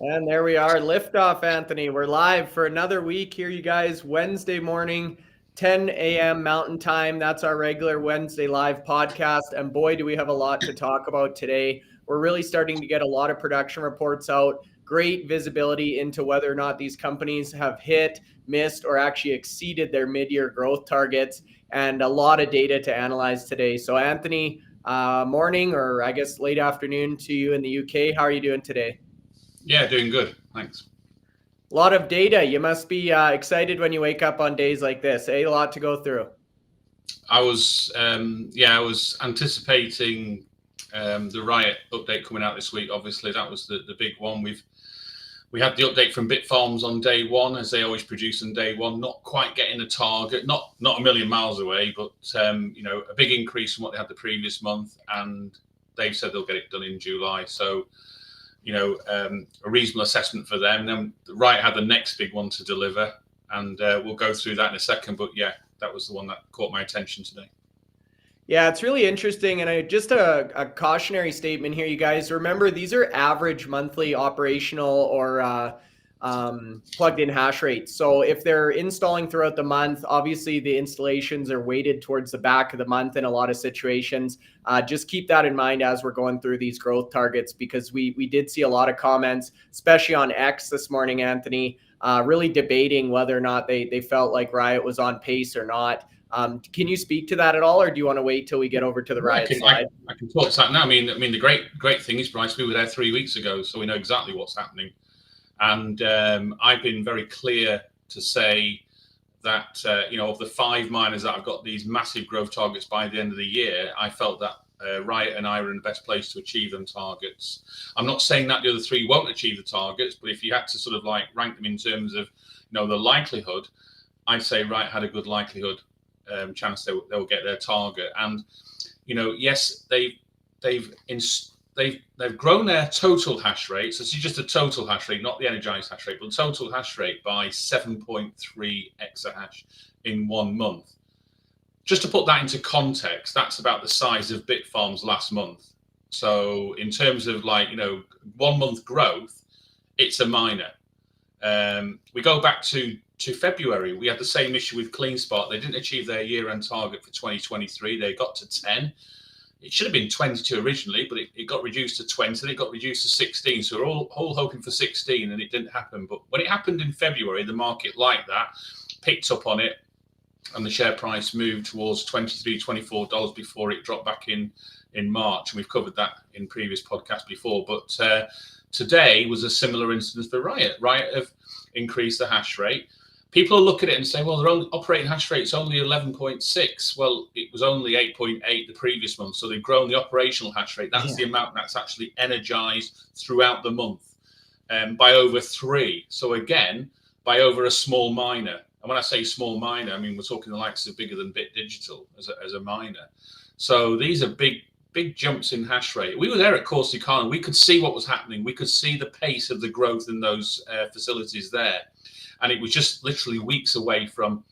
And there we are, liftoff, Anthony. We're live for another week here, you guys. Wednesday morning, 10 a.m. Mountain Time. That's our regular Wednesday live podcast. And boy, do we have a lot to talk about today. We're really starting to get a lot of production reports out, great visibility into whether or not these companies have hit, missed, or actually exceeded their mid-year growth targets, and a lot of data to analyze today. So, Anthony, morning or I guess late afternoon to you in the UK. How are you doing today? Yeah, doing good. Thanks. A lot of data. You must be excited when you wake up on days like this. A lot to go through. I was anticipating the Riot update coming out this week. Obviously, that was the big one. We had the update from Bitfarms on day one, as they always produce on day one. Not quite getting the target, not a million miles away, but a big increase from what they had the previous month, and they've said they'll get it done in July. So, a reasonable assessment for them. Then Riot had the next big one to deliver, and we'll go through that in a second. But yeah, that was the one that caught my attention today. Yeah, it's really interesting. And just a cautionary statement here, you guys. Remember, these are average monthly operational or plugged in hash rates. So if they're installing throughout the month, obviously the installations are weighted towards the back of the month in a lot of situations. Just keep that in mind as we're going through these growth targets, because we did see a lot of comments, especially on X this morning, Anthony, really debating whether or not they felt like Riot was on pace or not. Can you speak to that at all, or do you want to wait till we get over to the Riot side? I can talk to that now. I mean, the great thing is, Bryce, we were there 3 weeks ago, so we know exactly what's happening. And I've been very clear to say that, of the 5 miners that have got these massive growth targets by the end of the year, I felt that Riot and IREN are the best place to achieve them targets. I'm not saying that the other 3 won't achieve the targets, but if you had to sort of like rank them in terms of, the likelihood, I'd say Riot had a good likelihood chance they'll get their target. And, yes, they've grown their total hash rate. So this is just a total hash rate, not the energized hash rate, but the total hash rate by 7.3 exahash in 1 month. Just to put that into context, that's about the size of Bitfarms last month. So in terms of 1 month growth, it's a miner. We go back to February. We had the same issue with CleanSpark. They didn't achieve their year-end target for 2023. They got to 10. It should have been 22 originally, but it got reduced to 20, and it got reduced to 16. So we're all hoping for 16, and it didn't happen. But when it happened in February, the market liked that, picked up on it, and the share price moved towards $23, $24 before it dropped back in March. And we've covered that in previous podcasts before. But today was a similar instance for Riot. Riot have increased the hash rate. People will look at it and say, well, their own operating hash rate is only 11.6. Well, it was only 8.8 the previous month. So they've grown the operational hash rate. That's the amount that's actually energized throughout the month by over 3. So again, by over a small miner. And when I say small miner, I mean, we're talking the likes of bigger than Bit Digital as a miner. So these are big jumps in hash rate. We were there at Corsicana. We could see what was happening. We could see the pace of the growth in those facilities there. And it was just literally weeks away from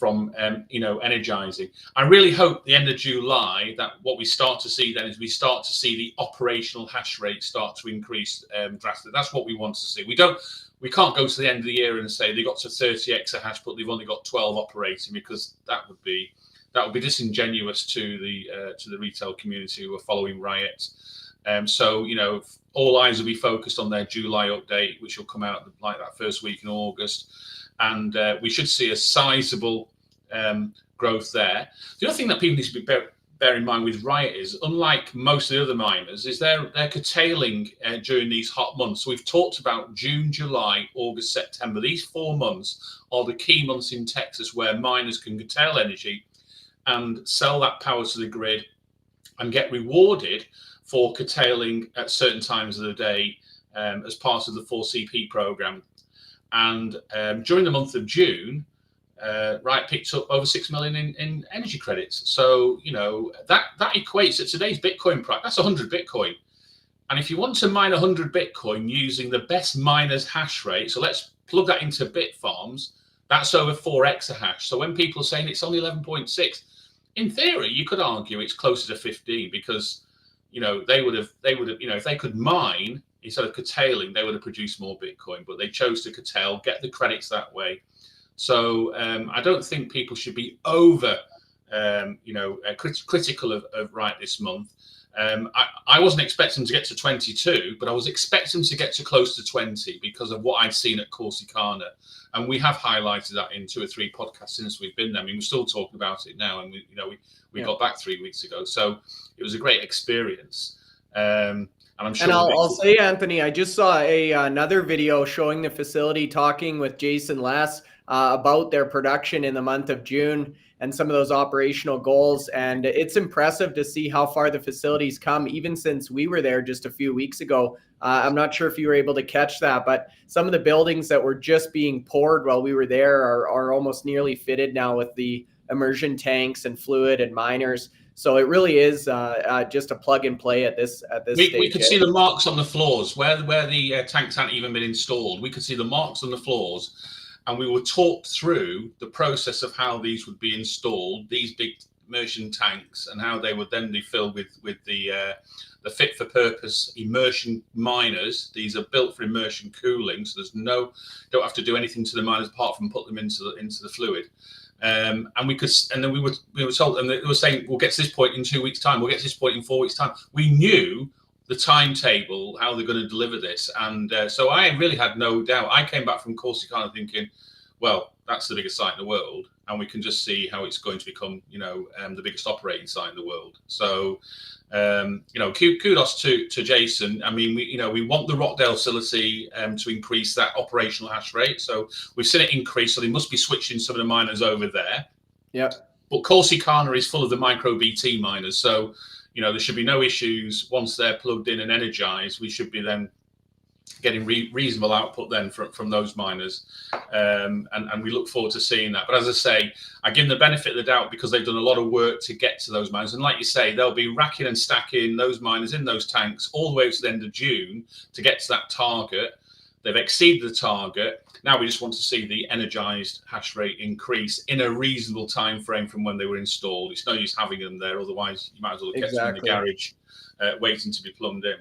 energizing. I really hope the end of July that what we start to see then is we start to see the operational hash rate start to increase drastically. That's what we want to see. We can't go to the end of the year and say they got to 30 exahash, but they've only got 12 operating, because that would be disingenuous to the retail community who are following Riot. So all eyes will be focused on their July update, which will come out like that first week in August, and we should see a sizable growth there. The other thing that people need to bear in mind with Riot is, unlike most of the other miners, is they're curtailing during these hot months. So we've talked about June, July, August, September. These 4 months are the key months in Texas where miners can curtail energy and sell that power to the grid and get rewarded for curtailing at certain times of the day as part of the 4CP program. And during the month of June, Riot picked up over 6 million in energy credits. So, that equates at today's Bitcoin price. That's 100 Bitcoin. And if you want to mine 100 Bitcoin using the best miner's hash rate, so let's plug that into Bitfarms, that's over 4 exahash. So when people are saying it's only 11.6, in theory, you could argue it's closer to 15, because they would have, if they could mine instead of curtailing, they would have produced more Bitcoin, but they chose to curtail, get the credits that way. So I don't think people should be over, critical of Riot this month. I wasn't expecting to get to 22, but I was expecting to get to close to 20 because of what I'd seen at Corsicana. And we have highlighted that in 2 or 3 podcasts since we've been there. I mean, we're still talking about it now, and we got back 3 weeks ago. So it was a great experience. And I'm sure. And I'll say, Anthony, I just saw another video showing the facility talking with Jason Less about their production in the month of June and some of those operational goals. And it's impressive to see how far the facility's come, even since we were there just a few weeks ago. I'm not sure if you were able to catch that, but some of the buildings that were just being poured while we were there are almost nearly fitted now with the immersion tanks and fluid and miners. So it really is just a plug and play at this stage. We could see the marks on the floors where the tanks hadn't even been installed. We could see the marks on the floors, and we were talked through the process of how these would be installed, these big immersion tanks, and how they would then be filled with the fit for purpose immersion miners. These are built for immersion cooling, so don't have to do anything to the miners apart from put them into the fluid. And we were told, and they were saying, we'll get to this point in 2 weeks' time, we'll get to this point in 4 weeks' time. We knew the timetable, how they're going to deliver this, and so I really had no doubt. I came back from Corsicana thinking, well, that's the biggest site in the world, and we can just see how it's going to become, the biggest operating site in the world. So, kudos to Jason. I mean, we want the Rockdale facility to increase that operational hash rate. So we've seen it increase. So they must be switching some of the miners over there. Yeah. But Corsicana is full of the micro BT miners. So, there should be no issues once they're plugged in and energized. We should be then getting reasonable output then from those miners, and we look forward to seeing that. But as I say, I give them the benefit of the doubt because they've done a lot of work to get to those miners, and like you say, they'll be racking and stacking those miners in those tanks all the way to the end of June to get to that target. They've exceeded the target. Now we just want to see the energized hash rate increase in a reasonable time frame from when they were installed. It's no use having them there, otherwise you might as well have kept them in the garage waiting to be plumbed in.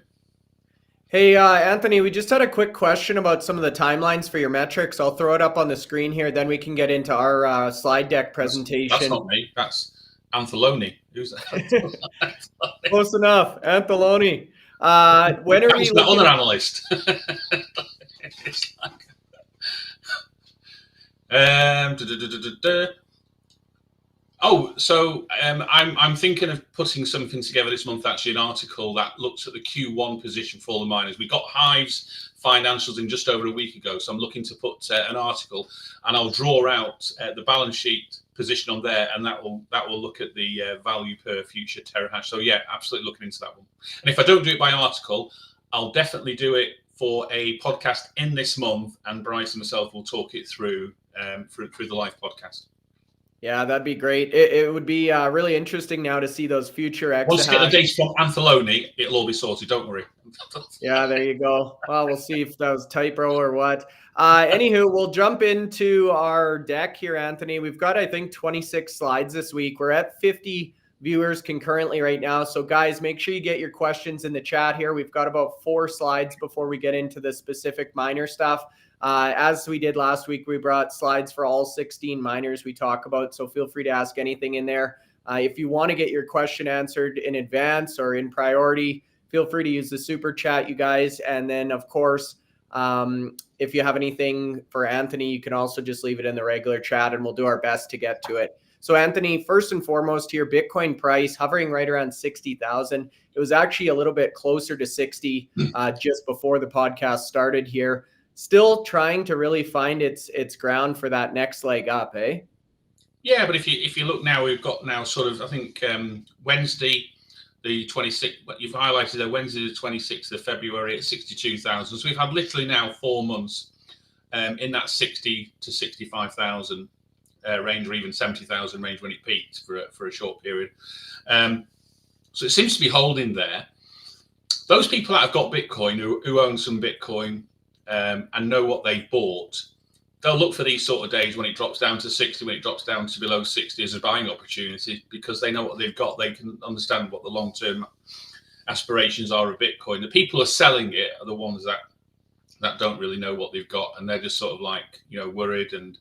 Hey, Anthony, we just had a quick question about some of the timelines for your metrics. I'll throw it up on the screen here, then we can get into our slide deck presentation. That's not me. That's Antheloni. Who's that? Close enough. Antheloni. When are we looking... other analyst. I'm thinking of putting something together this month, actually, an article that looks at the Q1 position for all the miners. We got Hive's financials in just over a week ago, so I'm looking to put an article, and I'll draw out the balance sheet position on there, and that will look at the value per future terahash. So yeah, absolutely looking into that one. And if I don't do it by article, I'll definitely do it for a podcast in this month, and Bryce and myself will talk it through the live podcast. Yeah, that'd be great. It would be really interesting now to see those future exahash. Once you get the data from Antheloni, it'll all be sorted. Don't worry. Yeah, there you go. Well, we'll see if that was typo or what. Anywho, we'll jump into our deck here, Anthony. We've got, I think, 26 slides this week. We're at 50 viewers concurrently right now. So guys, make sure you get your questions in the chat here. We've got about 4 slides before we get into the specific miner stuff. As we did last week, we brought slides for all 16 miners we talk about. So feel free to ask anything in there. If you want to get your question answered in advance or in priority, feel free to use the super chat, you guys. And then, of course, if you have anything for Anthony, you can also just leave it in the regular chat and we'll do our best to get to it. So Anthony, first and foremost here, Bitcoin price hovering right around 60,000. It was actually a little bit closer to 60 just before the podcast started here. Still trying to really find its ground for that next leg up, eh? Yeah, but if you look now, we've got now sort of, I think, Wednesday, the 26th, you've highlighted there, Wednesday the 26th of February at 62,000. So we've had literally now 4 months in that 60 to 65,000 range, or even 70,000 range when it peaked for a short period. So it seems to be holding there. Those people that have got Bitcoin, who own some Bitcoin, and know what they've bought, they'll look for these sort of days when it drops down to 60, when it drops down to below 60 as a buying opportunity, because they know what they've got. They can understand what the long-term aspirations are of Bitcoin. The people who are selling it are the ones that don't really know what they've got, and they're just sort of like, worried. And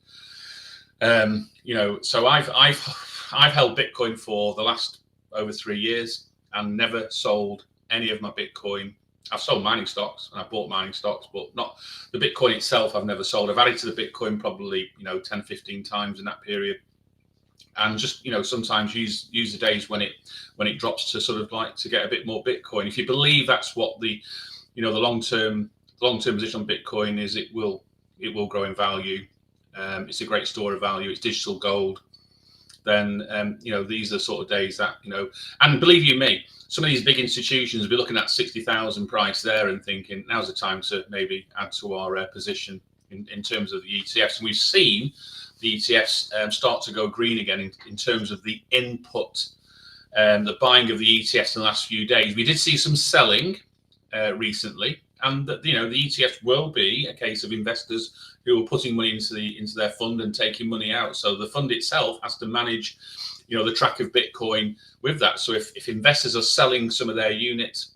so I've held Bitcoin for the last over 3 years and never sold any of my Bitcoin. I've sold mining stocks and I bought mining stocks, but not the Bitcoin itself. I've never sold. I've added to the Bitcoin probably 10, 15 times in that period, and just sometimes use the days when it drops to sort of like to get a bit more Bitcoin. If you believe that's what the the long-term position on Bitcoin is, it will grow in value. It's a great store of value. It's digital gold. Then these are the sort of days that and believe you me, some of these big institutions will be looking at 60,000 price there and thinking now's the time to maybe add to our position in terms of the ETFs. And we've seen the ETFs start to go green again in terms of the input, the buying of the ETFs in the last few days. We did see some selling recently, and the ETFs will be a case of investors who are putting money into their fund and taking money out. So the fund itself has to manage the track of Bitcoin with that. So if investors are selling some of their units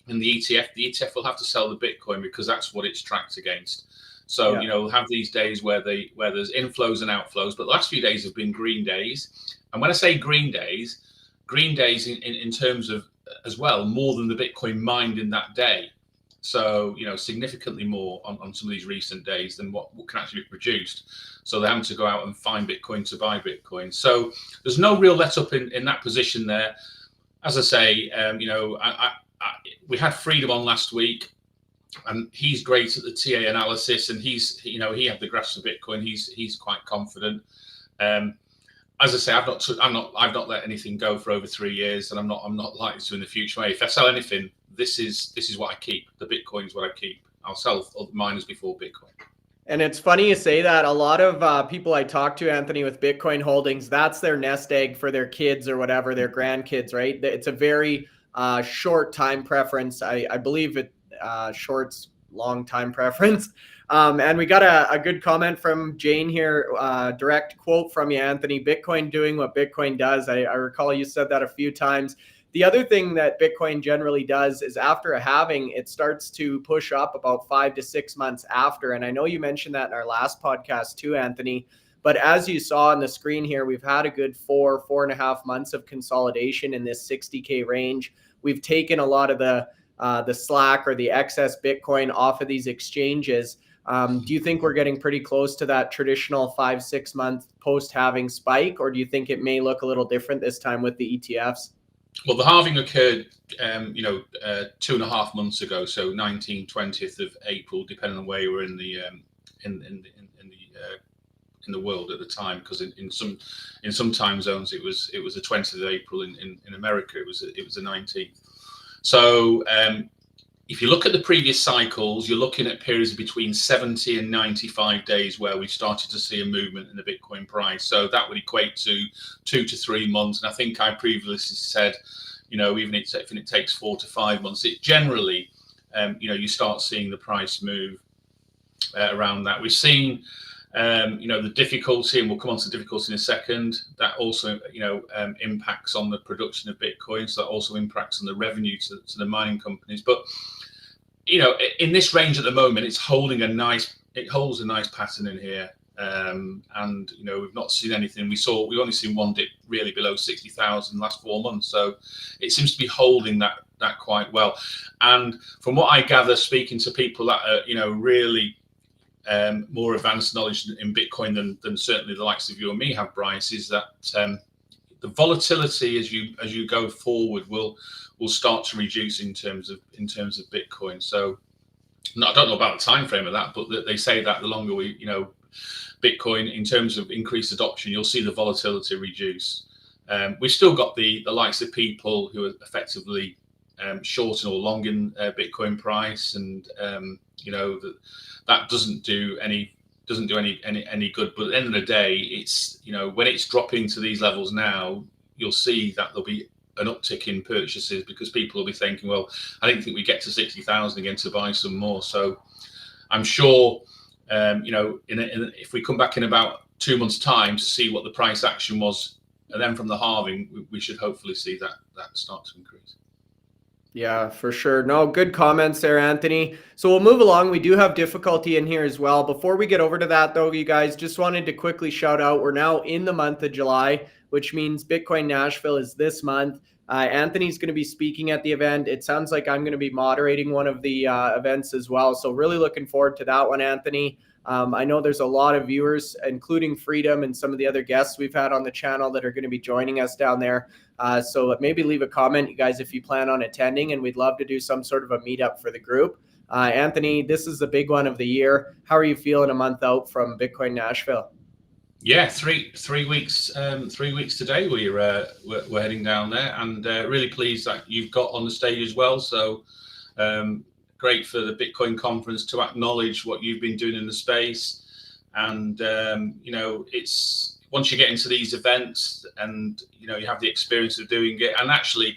in the ETF will have to sell the Bitcoin because that's what it's tracked against. So we'll have these days where there's inflows and outflows, but the last few days have been green days. And when I say green days in terms of as well more than the Bitcoin mined in that day. So significantly more on some of these recent days than what can actually be produced. So they're having to go out and find Bitcoin to buy Bitcoin. So there's no real let up in that position there. As I say, we had Freedom on last week, and he's great at the TA analysis, and he had the graphs of Bitcoin. He's quite confident. As I say, I've not let anything go for over 3 years, and I'm not likely to in the future. If I sell anything, this is what I keep. The Bitcoin is what I keep. I'll sell other miners before Bitcoin. And it's funny you say that. A lot of people I talk to, Anthony, with Bitcoin holdings, that's their nest egg for their kids or whatever, their grandkids, right? It's a very short time preference. I believe it short's long time preference. And we got a good comment from Jane here, direct quote from you, Anthony. Bitcoin doing what Bitcoin does. I recall you said that a few times. The other thing that Bitcoin generally does is after a halving, it starts to push up about 5 to 6 months after. And I know you mentioned that in our last podcast too, Anthony. But as you saw on the screen here, we've had a good 4.5 months of consolidation in this 60K range. We've taken a lot of the slack or the excess Bitcoin off of these exchanges. Do you think we're getting pretty close to that traditional 5-6 month post-halving spike, or do you think it may look a little different this time with the ETFs? Well, the halving occurred, 2.5 months ago, so 20th of April, depending on where you were in the world at the time. Because in some time zones, it was the 20th of April. In America, it was the 19th. So if you look at the previous cycles, you're looking at periods between 70 and 95 days where we've started to see a movement in the Bitcoin price. So that would equate to 2 to 3 months. And I think I previously said, even if it takes 4 to 5 months, it generally, you start seeing the price move around that. We've seen, the difficulty, and we'll come on to difficulty in a second, that also, impacts on the production of Bitcoin. So that also impacts on the revenue to the mining companies. But in this range at the moment, it holds a nice pattern in here. And we've not seen anything. We've only seen one dip really below 60,000 in the last 4 months. So it seems to be holding that quite well. And from what I gather, speaking to people that are, really more advanced knowledge in Bitcoin than certainly the likes of you and me have, Bryce, is that the volatility as you go forward will start to reduce in terms of Bitcoin. So I don't know about the time frame of that, but they say that the longer Bitcoin, in terms of increased adoption, you'll see the volatility reduce. We've still got the likes of people who are effectively short or long in Bitcoin price, and that doesn't do any good. But at the end of the day, it's when it's dropping to these levels now, you'll see that there'll be an uptick in purchases because people will be thinking, well, I didn't think we get to 60,000 again to buy some more. So I'm sure, if we come back in about 2 months' time to see what the price action was, and then from the halving, we should hopefully see that start to increase. Yeah, for sure. No, good comments there, Anthony. So we'll move along. We do have difficulty in here as well. Before we get over to that, though, you guys, just wanted to quickly shout out, we're now in the month of July, which means Bitcoin Nashville is this month. Anthony's going to be speaking at the event. It sounds like I'm going to be moderating one of the events as well. So really looking forward to that one, Anthony. I know there's a lot of viewers, including Freedom and some of the other guests we've had on the channel that are going to be joining us down there. So maybe leave a comment, you guys, if you plan on attending, and we'd love to do some sort of a meetup for the group. Anthony, this is the big one of the year. How are you feeling a month out from Bitcoin Nashville? Yeah, three weeks. 3 weeks today. We're heading down there, and really pleased that you've got on the stage as well. So great for the Bitcoin conference to acknowledge what you've been doing in the space, and it's once you get into these events, and you have the experience of doing it, and actually,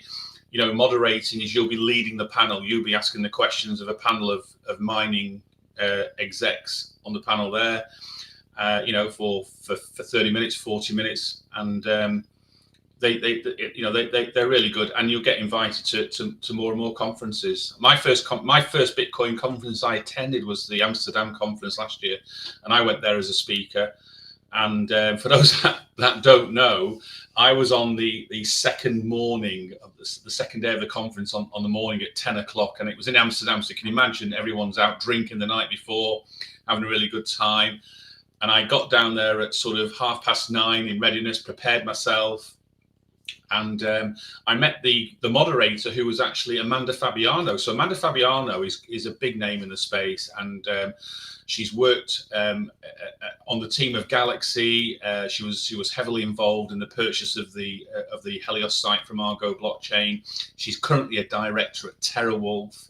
moderating is you'll be leading the panel. You'll be asking the questions of a panel of mining execs on the panel there. For 30 minutes, 40 minutes, and they're really good, and you'll get invited to more and more conferences. My first Bitcoin conference I attended was the Amsterdam conference last year, and I went there as a speaker. And for those that don't know, I was on the second morning of the second day of the conference on the morning at 10 o'clock, and it was in Amsterdam. So you can imagine everyone's out drinking the night before, having a really good time. And I got down there at sort of 9:30 in readiness, prepared myself. And I met the moderator, who was actually Amanda Fabiano. So Amanda Fabiano is a big name in the space, and she's worked on the team of Galaxy. She was heavily involved in the purchase of the Helios site from Argo Blockchain. She's currently a director at TeraWulf.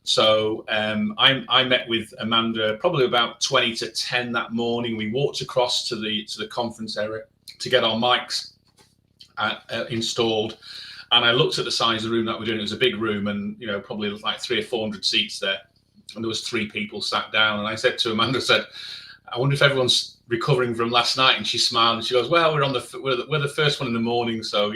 So I met with Amanda probably about 20 to 10 that morning. We walked across to the conference area to get our mics installed, and I looked at the size of the room that we're doing. It was a big room, and probably like 300 or 400 seats there, and there was 3 people sat down. And I said to Amanda, I wonder if everyone's recovering from last night. And she smiled and she goes, well, we're the first one in the morning, so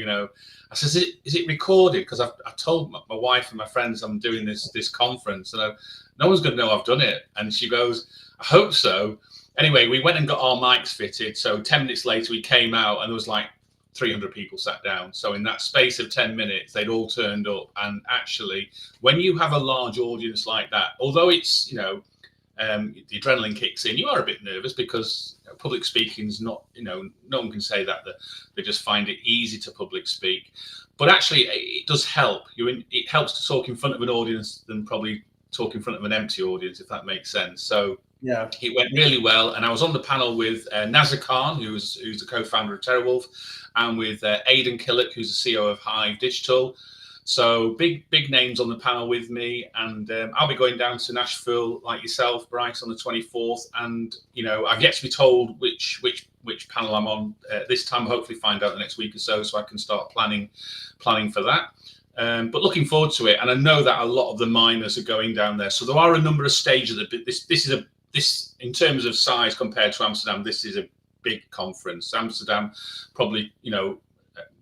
I said, is it recorded? Because I told my wife and my friends I'm doing this conference, and no one's going to know I've done it. And she goes, I hope so. Anyway, we went and got our mics fitted. So 10 minutes later, we came out, and there was like 300 people sat down. So in that space of 10 minutes, they'd all turned up. And actually, when you have a large audience like that, although it's, the adrenaline kicks in, you are a bit nervous because public speaking is not, no one can say that they just find it easy to public speak. But actually, it does help. It helps to talk in front of an audience than probably talk in front of an empty audience, if that makes sense. So yeah, it went really well. And I was on the panel with Nazar Khan, who's the co-founder of TeraWulf, and with Aidan Killick, who's the CEO of Hive Digital. So big names on the panel with me, and I'll be going down to Nashville like yourself, Bryce, on the 24th. And I've yet to be told which panel I'm on this time. Hopefully, find out the next week or so I can start planning for that. But looking forward to it, and I know that a lot of the miners are going down there. So there are a number of stages. This in terms of size compared to Amsterdam, this is a big conference. Amsterdam, probably 1,000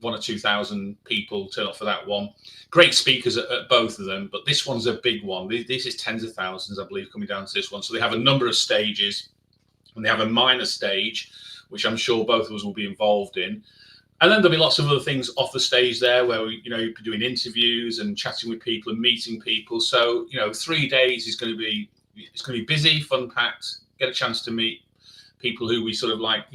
or 2,000 people turn up for that one. Great speakers at both of them, but this one's a big one. This is tens of thousands, I believe, coming down to this one. So they have a number of stages, and they have a minor stage, which I'm sure both of us will be involved in. And then there'll be lots of other things off the stage there, where you'll be doing interviews and chatting with people and meeting people. So 3 days is going to be busy, fun packed. Get a chance to meet people who we sort of like,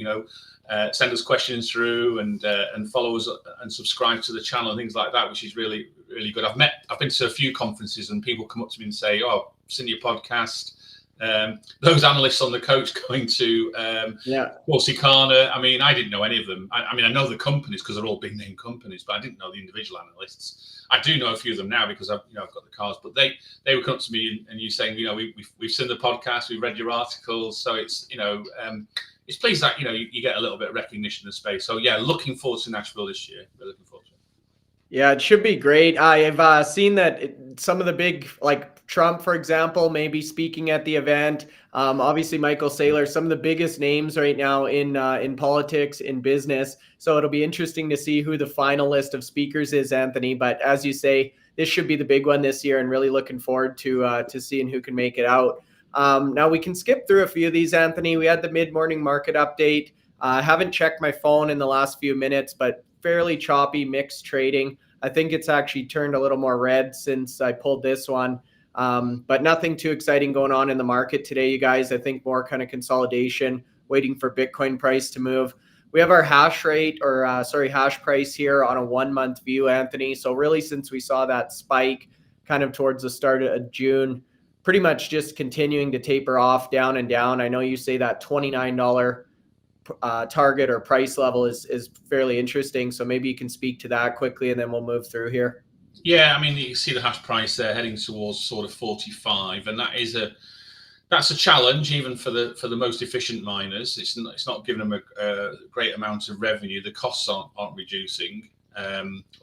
send us questions through and follow us and subscribe to the channel and things like that, which is really, really good. I've been to a few conferences, and people come up to me and say, "Oh, I've seen your podcast." Those analysts on the coach going to Corsicana. I mean, I didn't know any of them. I mean, I know the companies because they're all big name companies, but I didn't know the individual analysts. I do know a few of them now because I've got the cards. But they would come up to me and you saying, we've seen the podcast, we've read your articles, so it's it's pleased that you get a little bit of recognition in the space. So yeah, looking forward to Nashville this year. We're looking forward to it. Yeah, it should be great. I've seen that some of the big, like Trump, for example, may be speaking at the event. Obviously, Michael Saylor, some of the biggest names right now in politics, in business. So it'll be interesting to see who the final list of speakers is, Anthony. But as you say, this should be the big one this year, and really looking forward to seeing who can make it out. Now we can skip through a few of these, Anthony. We had the mid-morning market update. I haven't checked my phone in the last few minutes, but fairly choppy, mixed trading. I think it's actually turned a little more red since I pulled this one. But nothing too exciting going on in the market today, you guys. I think more kind of consolidation, waiting for Bitcoin price to move. We have our hash rate, or hash price here on a 1 month view, Anthony. So really, since we saw that spike kind of towards the start of June, pretty much just continuing to taper off down and down. I know you say that $29 target or price level is fairly interesting. So maybe you can speak to that quickly, and then we'll move through here. Yeah, I mean, you see the hash price there heading towards sort of 45, and that's a challenge even for the most efficient miners. It's not giving them a great amount of revenue. The costs aren't reducing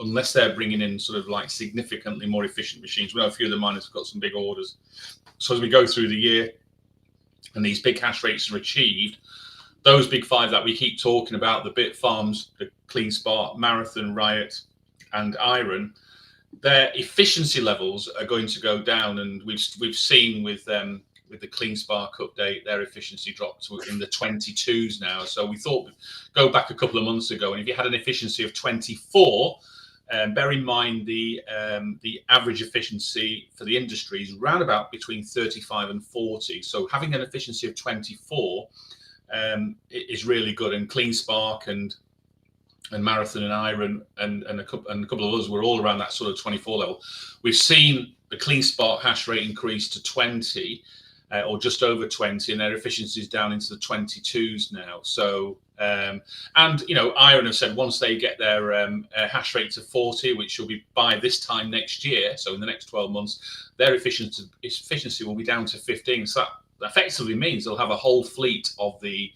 unless they're bringing in sort of like significantly more efficient machines. We know a few of the miners have got some big orders. So as we go through the year and these big hash rates are achieved, those big five that we keep talking about, the Bitfarms, the CleanSpark, Marathon, Riot, and IREN, their efficiency levels are going to go down, and we've seen with the CleanSpark update, their efficiency dropped to in the 22s now. So we thought, go back a couple of months ago, and if you had an efficiency of 24, bear in mind the average efficiency for the industry is around about between 35 and 40. So having an efficiency of 24 is really good. And CleanSpark and Marathon and IREN and a couple of others were all around that sort of 24 level. We've seen the CleanSpark hash rate increase to 20 or just over 20, and their efficiency is down into the 22s now. So and IREN have said once they get their hash rate to 40, which will be by this time next year, so in the next 12 months, their efficiency will be down to 15. So that effectively means they'll have a whole fleet of the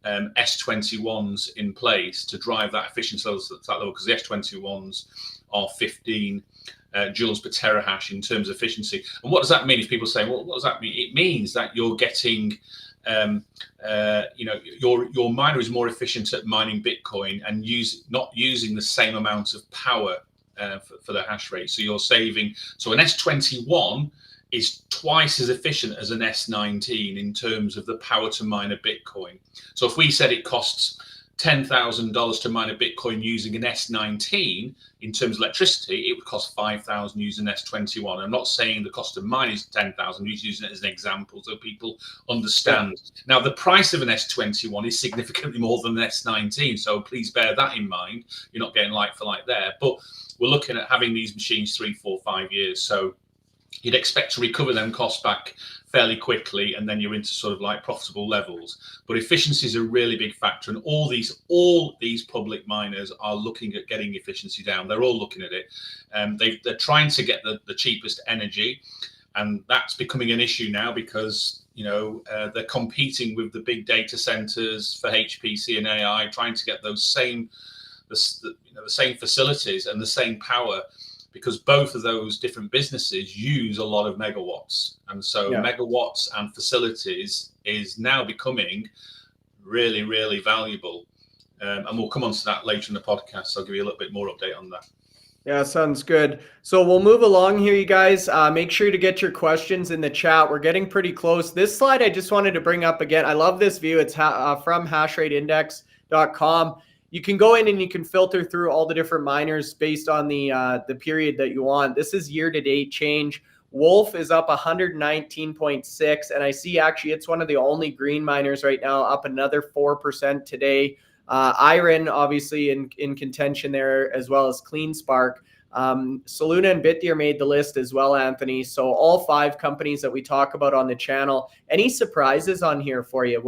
S21s in place to drive that efficiency level to that level, because the S21s are 15 joules per terahash in terms of efficiency. And what does that mean? If people say, well, what does that mean? It means that you're getting, your miner is more efficient at mining Bitcoin and not using the same amount of power for the hash rate. So you're saving. So an S21 is twice as efficient as an S19 in terms of the power to mine a Bitcoin. So if we said it costs $10,000 to mine a Bitcoin using an S19, in terms of electricity, it would cost $5,000 using an S21. I'm not saying the cost of mine is $10,000, I'm just using it as an example so people understand. Yeah. Now, the price of an S21 is significantly more than an S19, so please bear that in mind. You're not getting like for like there, but we're looking at having these machines 3, 4, 5 years. So you'd expect to recover them costs back fairly quickly, and then you're into sort of like profitable levels. But efficiency is a really big factor, and all these public miners are looking at getting efficiency down. They're all looking at it. They're trying to get the cheapest energy, and that's becoming an issue now because they're competing with the big data centers for HPC and AI, trying to get those same facilities and the same power, because both of those different businesses use a lot of megawatts. And so megawatts and facilities is now becoming really, really valuable. And we'll come on to that later in the podcast. So I'll give you a little bit more update on that. Yeah, sounds good. So we'll move along here, you guys. Make sure to get your questions in the chat. We're getting pretty close. This slide I just wanted to bring up again. I love this view. It's from hashrateindex.com. You can go in and you can filter through all the different miners based on the period that you want. This is year-to-date change. Wolf is up 119.6, and I see actually it's one of the only green miners right now, up another 4% today. IREN obviously in contention there, as well as CleanSpark. Soluna and Bitdeer made the list as well, Anthony. So all 5 companies that we talk about on the channel. Any surprises on here for you?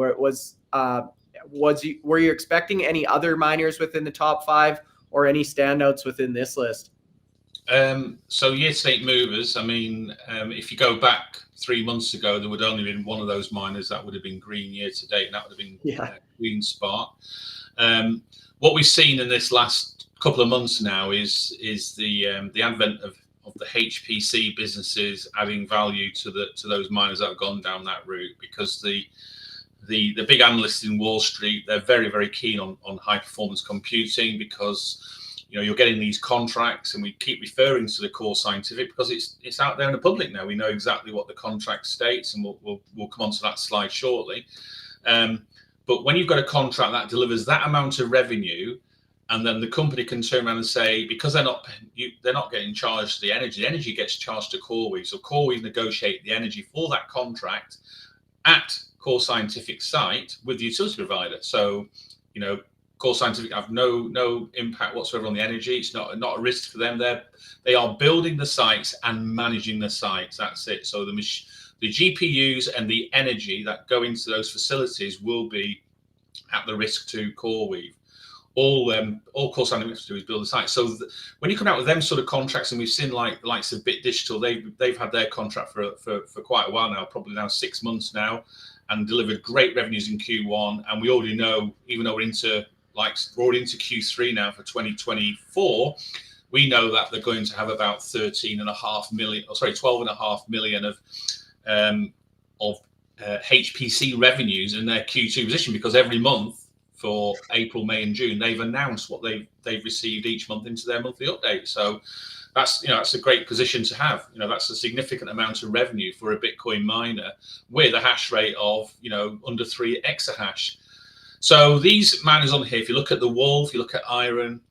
Were you expecting any other miners within the top 5 or any standouts within this list? So year-to-date movers, I mean, if you go back 3 months ago, there would only been one of those miners that would have been green year-to-date, and that would have been CleanSpark. What we've seen in this last couple of months now is the advent of the HPC businesses adding value to those miners that have gone down that route, because the big analysts in Wall Street, they're very, very keen on high performance computing, because you're getting these contracts, and we keep referring to the Core Scientific because it's out there in the public now. We know exactly what the contract states, and we'll come on to that slide shortly. But when you've got a contract that delivers that amount of revenue, and then the company can turn around and say, because they're not getting charged the energy gets charged to CoreWeave. So CoreWeave negotiate the energy for that contract at Core Scientific site with the utility provider. So, Core Scientific have no impact whatsoever on the energy. It's not a risk for them. They are building the sites and managing the sites. That's it. So the GPUs and the energy that go into those facilities will be at the risk to CoreWeave. All Core Scientific have to do is build the site. So when you come out with them sort of contracts, and we've seen like the likes of Bit Digital, they've had their contract for quite a while now, probably now 6 months now, and delivered great revenues in Q1. And we already know, even though we're already into Q3 now for 2024, we know that they're going to have about 12.5 million of HPC revenues in their Q2 position, because every month for April, May, and June, they've announced what they've received each month into their monthly update. So that's a great position to have. That's a significant amount of revenue for a Bitcoin miner with a hash rate of under 3 exahash. So these miners on here, if you look at the Wolf, you look at IREN,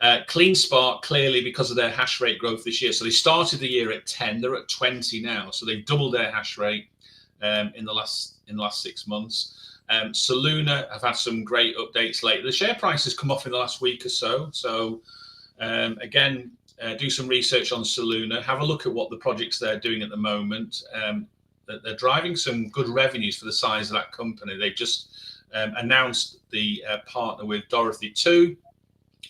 CleanSpark, clearly because of their hash rate growth this year. So they started the year at 10, they're at 20 now. So they've doubled their hash rate in the last 6 months. Soluna have had some great updates lately. The share price has come off in the last week or so. So again, do some research on Soluna. Have a look at what the projects they're doing at the moment. They're driving some good revenues for the size of that company. They've just announced the partner with Dorothy 2,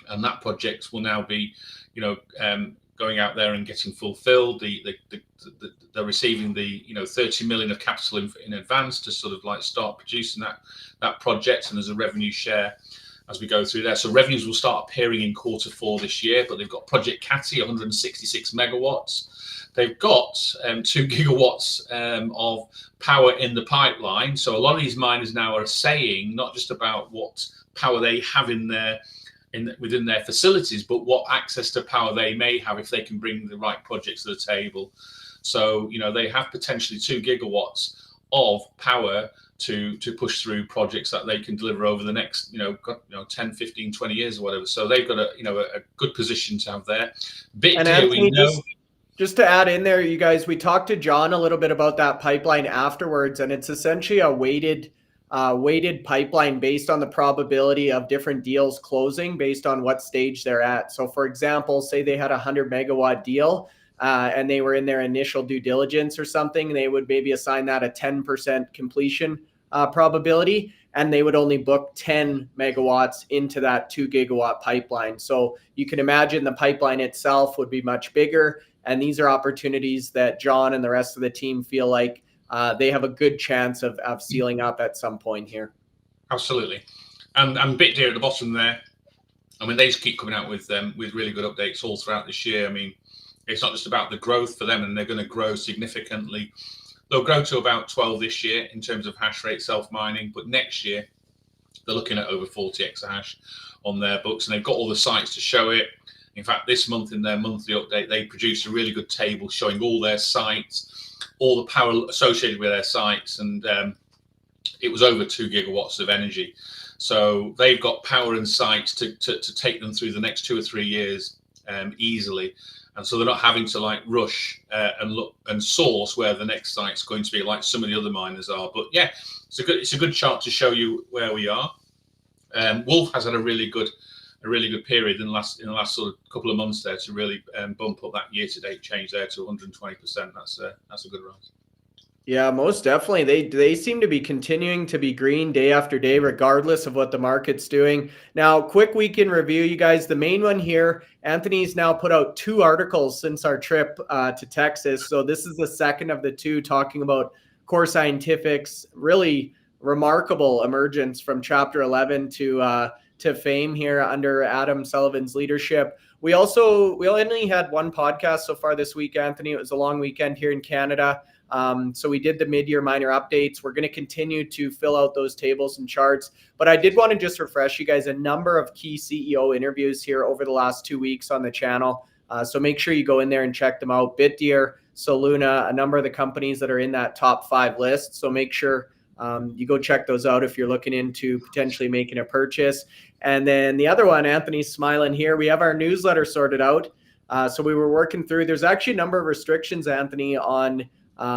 and that project will now be, going out there and getting fulfilled. They're receiving the 30 million of capital in advance to sort of like start producing that project, and there's a revenue share as we go through there. So revenues will start appearing in Q4 this year. But they've got Project Catty, 166 megawatts. They've got 2 gigawatts of power in the pipeline. So a lot of these miners now are saying not just about what power they have within their facilities, but what access to power they may have if they can bring the right projects to the table. So they have potentially 2 gigawatts of power to push through projects that they can deliver over the next 10, 15, 20 years or whatever. So they've got a good position to have there. Bitdeer, we know. Just to add in there, you guys, we talked to John a little bit about that pipeline afterwards, and it's essentially a weighted pipeline based on the probability of different deals closing based on what stage they're at. So for example, say they had a 100 megawatt deal and they were in their initial due diligence or something, they would maybe assign that a 10% completion probability, and they would only book 10 megawatts into that 2 gigawatt pipeline. So you can imagine the pipeline itself would be much bigger. And these are opportunities that John and the rest of the team feel like they have a good chance of sealing up at some point here. Absolutely. And Bitdeer at the bottom there, they just keep coming out with really good updates all throughout this year. It's not just about the growth for them, and they're going to grow significantly. They'll grow to about 12 this year in terms of hash rate self-mining, but next year they're looking at over 40 exahash on their books, and they've got all the sites to show it. In fact, this month in their monthly update, they produced a really good table showing all their sites, all the power associated with their sites, and it was over 2 gigawatts of energy. So they've got power and sites to take them through the next 2 or 3 years easily. And so they're not having to rush and look and source where the next site's going to be, like some of the other miners are. But yeah, it's a good chart to show you where we are. Wolf has had a really good period in the last sort of couple of months there to really bump up that year-to-date change there to 120%. That's a good rise. Yeah, most definitely. They seem to be continuing to be green day after day, regardless of what the market's doing. Now, quick weekend review, you guys. The main one here, Anthony's now put out 2 articles since our trip to Texas. So this is the second of the 2 talking about Core Scientific's really remarkable emergence from Chapter 11 to fame here under Adam Sullivan's leadership. We only had one podcast so far this week, Anthony. It was a long weekend here in Canada. So we did the mid-year miner updates. We're going to continue to fill out those tables and charts. But I did want to just refresh you guys a number of key CEO interviews here over the last 2 weeks on the channel. So make sure you go in there and check them out. Bitdeer, Soluna, a number of the companies that are in that top 5 list. So make sure you go check those out if you're looking into potentially making a purchase. And then the other one, Anthony's smiling here. We have our newsletter sorted out. So we were working through, there's actually a number of restrictions, Anthony, on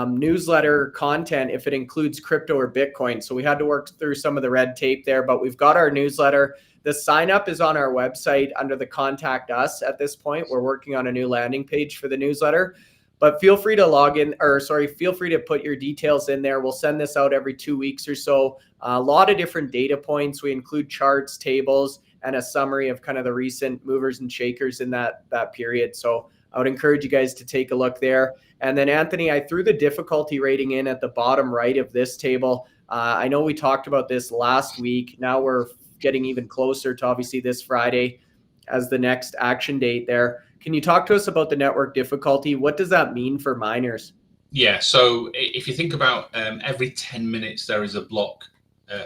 newsletter content if it includes crypto or Bitcoin. So we had to work through some of the red tape there, but we've got our newsletter. The sign up is on our website under the contact us at this point. We're working on a new landing page for the newsletter, but feel free to log in, or sorry, feel free to put your details in there. We'll send this out every 2 weeks or so. A lot of different data points. We include charts, tables, and a summary of kind of the recent movers and shakers in that period. So I would encourage you guys to take a look there. And then Anthony, I threw the difficulty rating in at the bottom right of this table. I know we talked about this last week. Now we're getting even closer to obviously this Friday as the next action date there. Can you talk to us about the network difficulty? What does that mean for miners? Yeah, so if you think about every 10 minutes there is a block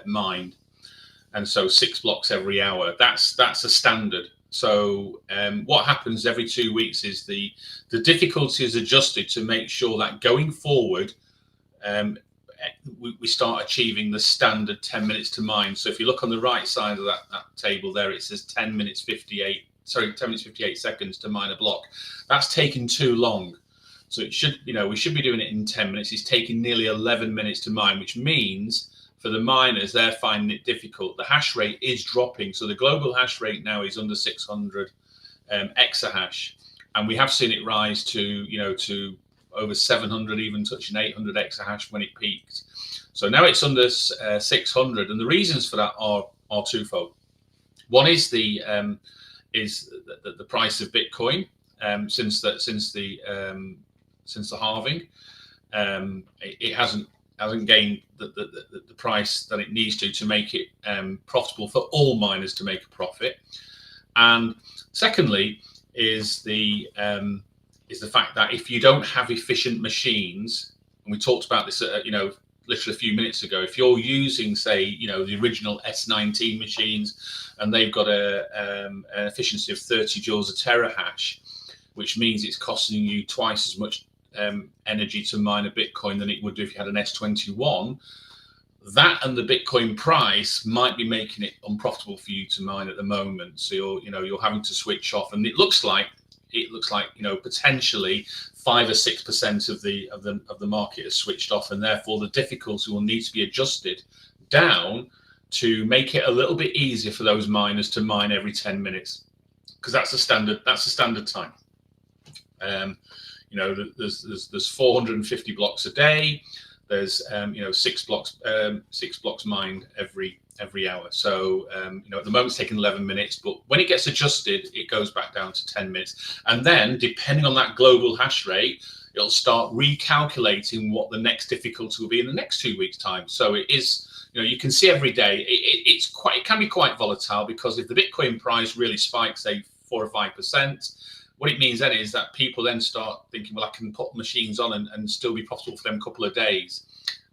mined, and so 6 blocks every hour. That's a standard. So what happens every 2 weeks is the difficulty is adjusted to make sure that going forward we start achieving the standard 10 minutes to mine. So if you look on the right side of that table there, it says 10 minutes 58 seconds to mine a block. That's taken too long. So it should, we should be doing it in 10 minutes. It's taking nearly 11 minutes to mine, which means for the miners, they're finding it difficult. The hash rate is dropping. So the global hash rate now is under 600 exahash. And we have seen it rise to, to over 700, even touching 800 exahash when it peaked. So now it's under 600. And the reasons for that are twofold. One is the price of Bitcoin since the halving. It hasn't gained the price that it needs to make it profitable for all miners to make a profit. And secondly is the fact that if you don't have efficient machines, and we talked about this literally a few minutes ago, if you're using, say, the original S19 machines and they've got an efficiency of 30 joules a terahash, which means it's costing you twice as much energy to mine a Bitcoin than it would do if you had an S21, that and the Bitcoin price might be making it unprofitable for you to mine at the moment. So you're having to switch off, and it looks like potentially 5 or 6% of the market has switched off, and therefore the difficulty will need to be adjusted down to make it a little bit easier for those miners to mine every 10 minutes, because that's the standard time. There's 450 blocks a day. There's 6 blocks mined every hour. So at the moment it's taking 11 minutes, but when it gets adjusted, it goes back down to 10 minutes. And then depending on that global hash rate, it'll start recalculating what the next difficulty will be in the next 2 weeks' time. So it is, you can see every day it can be quite volatile, because if the Bitcoin price really spikes, say 4 or 5%, what it means then is that people then start thinking, well, I can put machines on and still be profitable for them a couple of days.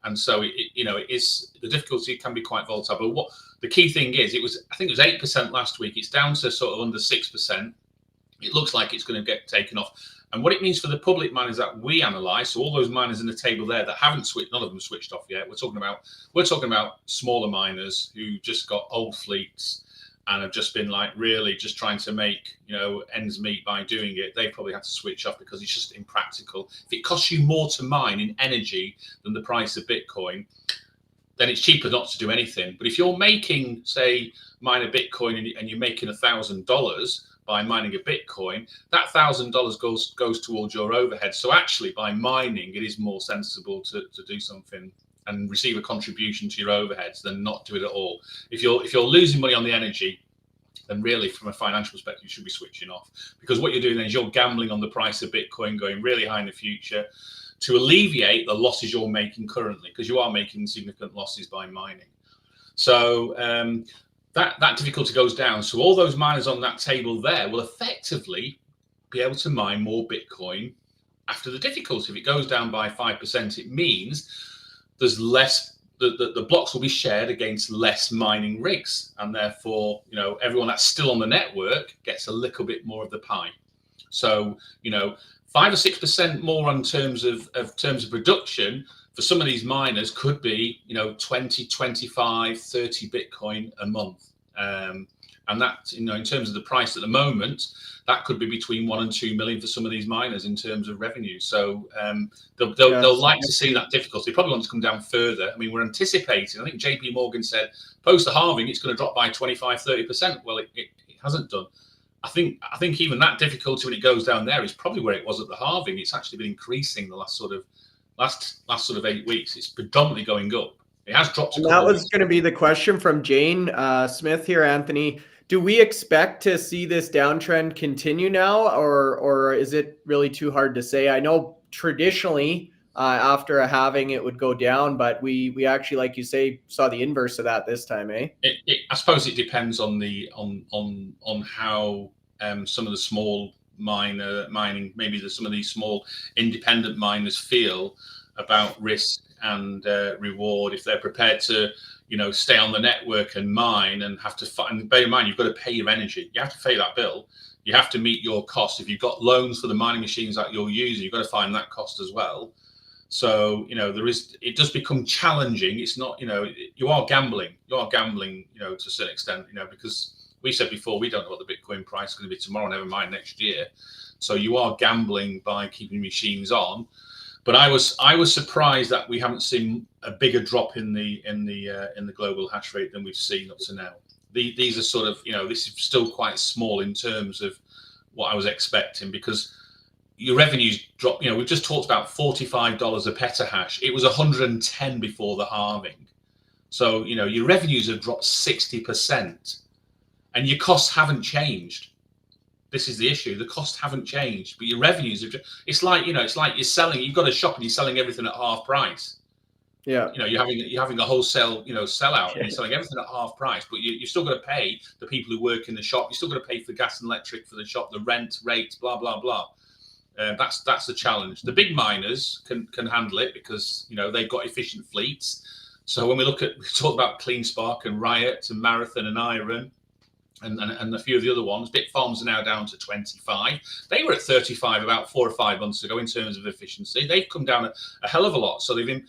And so the difficulty can be quite volatile. But what the key thing is, I think it was 8% last week. It's down to sort of under 6%. It looks like it's going to get taken off. And what it means for the public miners that we analyze, so all those miners in the table there that haven't switched, none of them switched off yet. We're talking about smaller miners who just got old fleets and have just been really just trying to make ends meet by doing it. They probably had to switch off because it's just impractical. If it costs you more to mine in energy than the price of Bitcoin, then it's cheaper not to do anything. But if you're making, say, mine a Bitcoin and you're making $1,000 by mining a Bitcoin, that $1,000 goes towards your overhead. So actually, by mining, it is more sensible to do something and receive a contribution to your overheads than not do it at all. If you're losing money on the energy, then really from a financial perspective, you should be switching off, because what you're doing then is you're gambling on the price of Bitcoin going really high in the future to alleviate the losses you're making currently, because you are making significant losses by mining. So that difficulty goes down. So all those miners on that table there will effectively be able to mine more Bitcoin after the difficulty. If it goes down by 5%, it means there's less. The blocks will be shared against less mining rigs, and therefore, everyone that's still on the network gets a little bit more of the pie. So, 5 or 6% more on terms of production for some of these miners could be, 20, 25, 30 Bitcoin a month. And that, in terms of the price at the moment, that could be between 1 and 2 million for some of these miners in terms of revenue. So they'll like to see that difficulty. They probably want to come down further. I mean, we're anticipating, I think JP Morgan said, post the halving, it's going to drop by 25, 30%. Well, it hasn't done. I think even that difficulty when it goes down there is probably where it was at the halving. It's actually been increasing the last sort of 8 weeks. It's predominantly going up. It has dropped. And that was going to be the question from Jane Smith here, Anthony. Do we expect to see this downtrend continue now, or is it really too hard to say? I know traditionally after a halving it would go down, but we actually, like you say, saw the inverse of that this time, eh? I suppose it depends on how some of the small mining, maybe some of these small independent miners feel about risk and reward. If they're prepared to stay on the network and mine and have to fight, and bear in mind, you've got to pay your energy. You have to pay that bill. You have to meet your costs. If you've got loans for the mining machines that you're using, you've got to find that cost as well. So, it does become challenging. It's not, you are gambling. You are gambling, to a certain extent, because we said before, we don't know what the Bitcoin price is going to be tomorrow, never mind next year. So you are gambling by keeping machines on. But I was surprised that we haven't seen a bigger drop in the global hash rate than we've seen up to now. These are sort of, this is still quite small in terms of what I was expecting, because your revenues drop. We've just talked about $45 a petahash. It was 110 before the halving. So, your revenues have dropped 60%, and your costs haven't changed. This is the issue. The costs haven't changed, but your revenues have. It's like you're selling. You've got a shop and you're selling everything at half price. Yeah. You're having a wholesale sellout, and you're selling everything at half price, but you've still got to pay the people who work in the shop. You still got to pay for gas and electric for the shop, the rent, rates, blah blah blah. That's the challenge. The big miners can handle it because they've got efficient fleets. So when we talk about CleanSpark and Riot and Marathon and IREN. And a few of the other ones, Bitfarms are now down to 25. They were at 35 about 4 or 5 months ago in terms of efficiency. They've come down a hell of a lot. So they've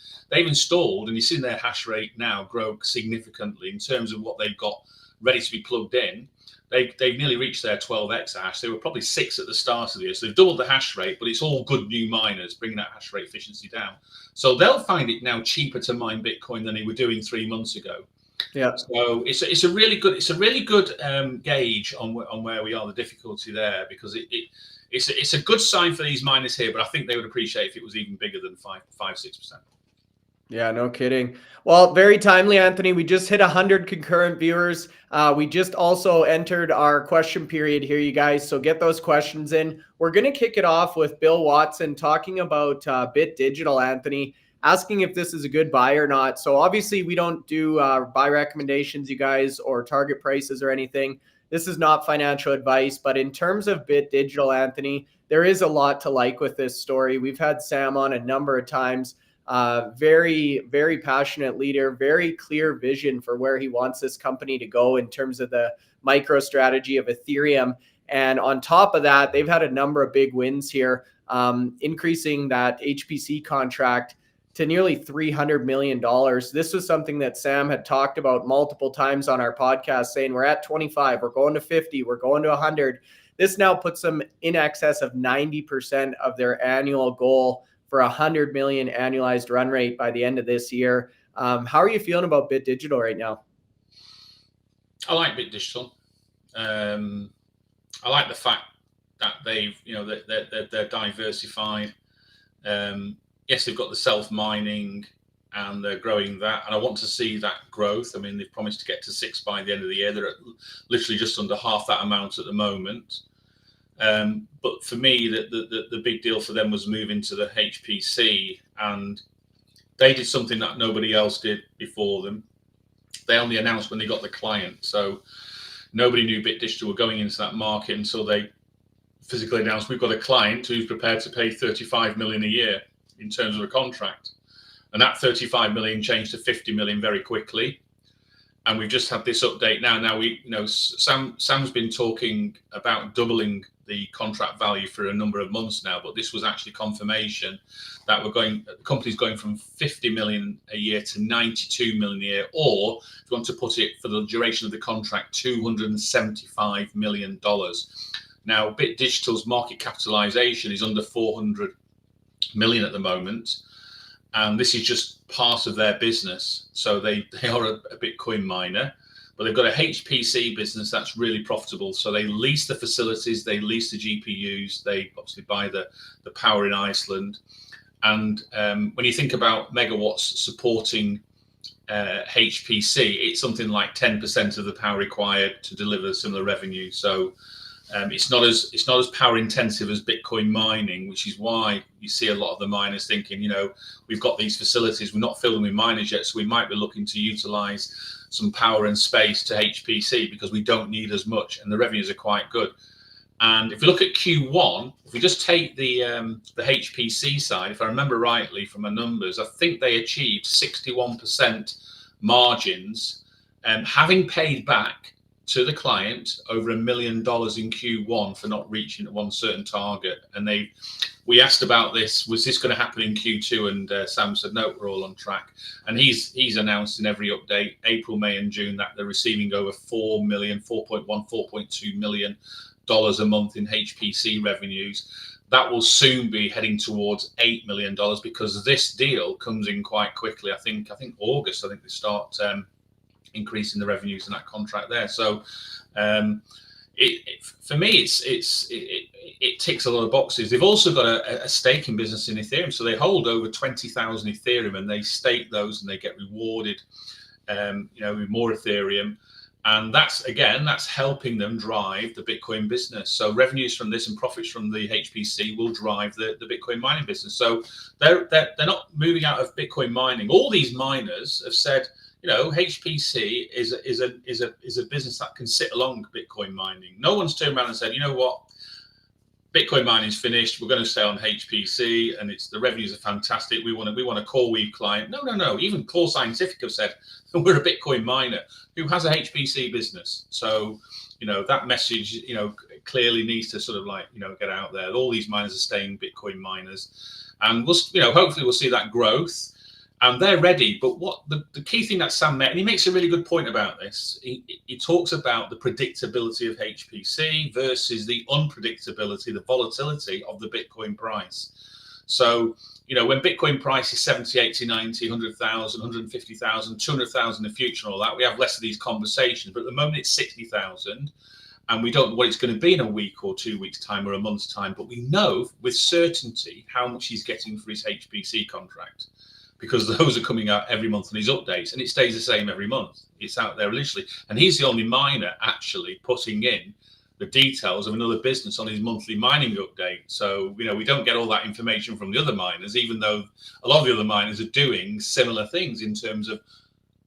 installed, and you've seen their hash rate now grow significantly in terms of what they've got ready to be plugged in. They've nearly reached their 12 exahash. They were probably 6 at the start of the year. So they've doubled the hash rate, but it's all good new miners bringing that hash rate efficiency down. So they'll find it now cheaper to mine Bitcoin than they were doing 3 months ago. Yeah. So it's a really good gauge on where we are, the difficulty there, because it's a good sign for these miners here. But I think they would appreciate if it was even bigger than 5-6%. Yeah, no kidding. Well, very timely, Anthony. We just hit 100 concurrent viewers. We just also entered our question period here, you guys. So get those questions in. We're going to kick it off with Bill Watson talking about Bit Digital, Anthony, asking if this is a good buy or not. So obviously we don't do buy recommendations, you guys, or target prices or anything. This is not financial advice, but in terms of Bit Digital, Anthony, there is a lot to like with this story. We've had Sam on a number of times. Very, very passionate leader, very clear vision for where he wants this company to go in terms of the micro strategy of Ethereum. And on top of that, they've had a number of big wins here, increasing that HPC contract to nearly $300 million. This was something that Sam had talked about multiple times on our podcast, saying we're at 25, we're going to 50, we're going to 100. This now puts them in excess of 90% of their annual goal for 100 million annualized run rate by the end of this year. How are you feeling about Bit Digital right now? I like Bit Digital. I like the fact that they're diversified. Yes, they've got the self-mining and they're growing that. And I want to see that growth. I mean, they've promised to get to 6 by the end of the year. They're at literally just under half that amount at the moment. But for me, the big deal for them was moving to the HPC. And they did something that nobody else did before them. They only announced when they got the client. So nobody knew Bit Digital were going into that market until they physically announced we've got a client who's prepared to pay 35 million a year in terms of a contract, and that 35 million changed to 50 million very quickly. And we've just had this update now. Now Sam's been talking about doubling the contract value for a number of months now, but this was actually confirmation that the company's going from 50 million a year to 92 million a year, or if you want to put it for the duration of the contract, $275 million. Now, Bit Digital's market capitalization is under 400 million at the moment, and this is just part of their business. So they are a Bitcoin miner, but they've got a HPC business that's really profitable. So they lease the facilities, they lease the GPUs, they obviously buy the power in Iceland. And when you think about megawatts supporting HPC, it's something like 10% of the power required to deliver similar revenue. So it's not as power intensive as Bitcoin mining, which is why you see a lot of the miners thinking, we've got these facilities, we're not filling with miners yet, so we might be looking to utilize some power and space to HPC because we don't need as much, and the revenues are quite good. And if you look at Q1, if we just take the HPC side, if I remember rightly from my numbers, I think they achieved 61% margins, having paid back to the client over $1 million in Q1 for not reaching one certain target. And we asked about this, was this going to happen in Q2? And Sam said, no, we're all on track. And he's announced in every update, April, May and June, that they're receiving over $4.1, $4.2 million a month in HPC revenues. That will soon be heading towards $8 million because this deal comes in quite quickly. I think August, they start increasing the revenues in that contract there. So for me, it ticks a lot of boxes. They've also got a staking business in Ethereum, so they hold over 20,000 Ethereum, and they stake those, and they get rewarded, with more Ethereum, and that's helping them drive the Bitcoin business. So revenues from this and profits from the HPC will drive the Bitcoin mining business. So they're not moving out of Bitcoin mining. All these miners have said, HPC is a business that can sit along Bitcoin mining. No one's turned around and said, you know what, Bitcoin mining is finished, we're going to stay on HPC, and the revenues are fantastic. We want a CoreWeave client. No. Even Core Scientific have said we're a Bitcoin miner who has a HPC business. So that message clearly needs to sort of get out there. All these miners are staying Bitcoin miners, and we'll hopefully we'll see that growth. And they're ready. But what the key thing that Sam and he makes a really good point about this. He talks about the predictability of HPC versus the unpredictability, the volatility of the Bitcoin price. So, when Bitcoin price is 70, 80, 90, 100,000, 150,000, 200,000 in the future and all that, we have less of these conversations. But at the moment it's 60,000. And we don't know what it's going to be in a week or 2 weeks' time or a month's time. But we know with certainty how much he's getting for his HPC contract, because those are coming out every month in his updates, and it stays the same every month. It's out there literally. And he's the only miner actually putting in the details of another business on his monthly mining update. So, we don't get all that information from the other miners, even though a lot of the other miners are doing similar things in terms of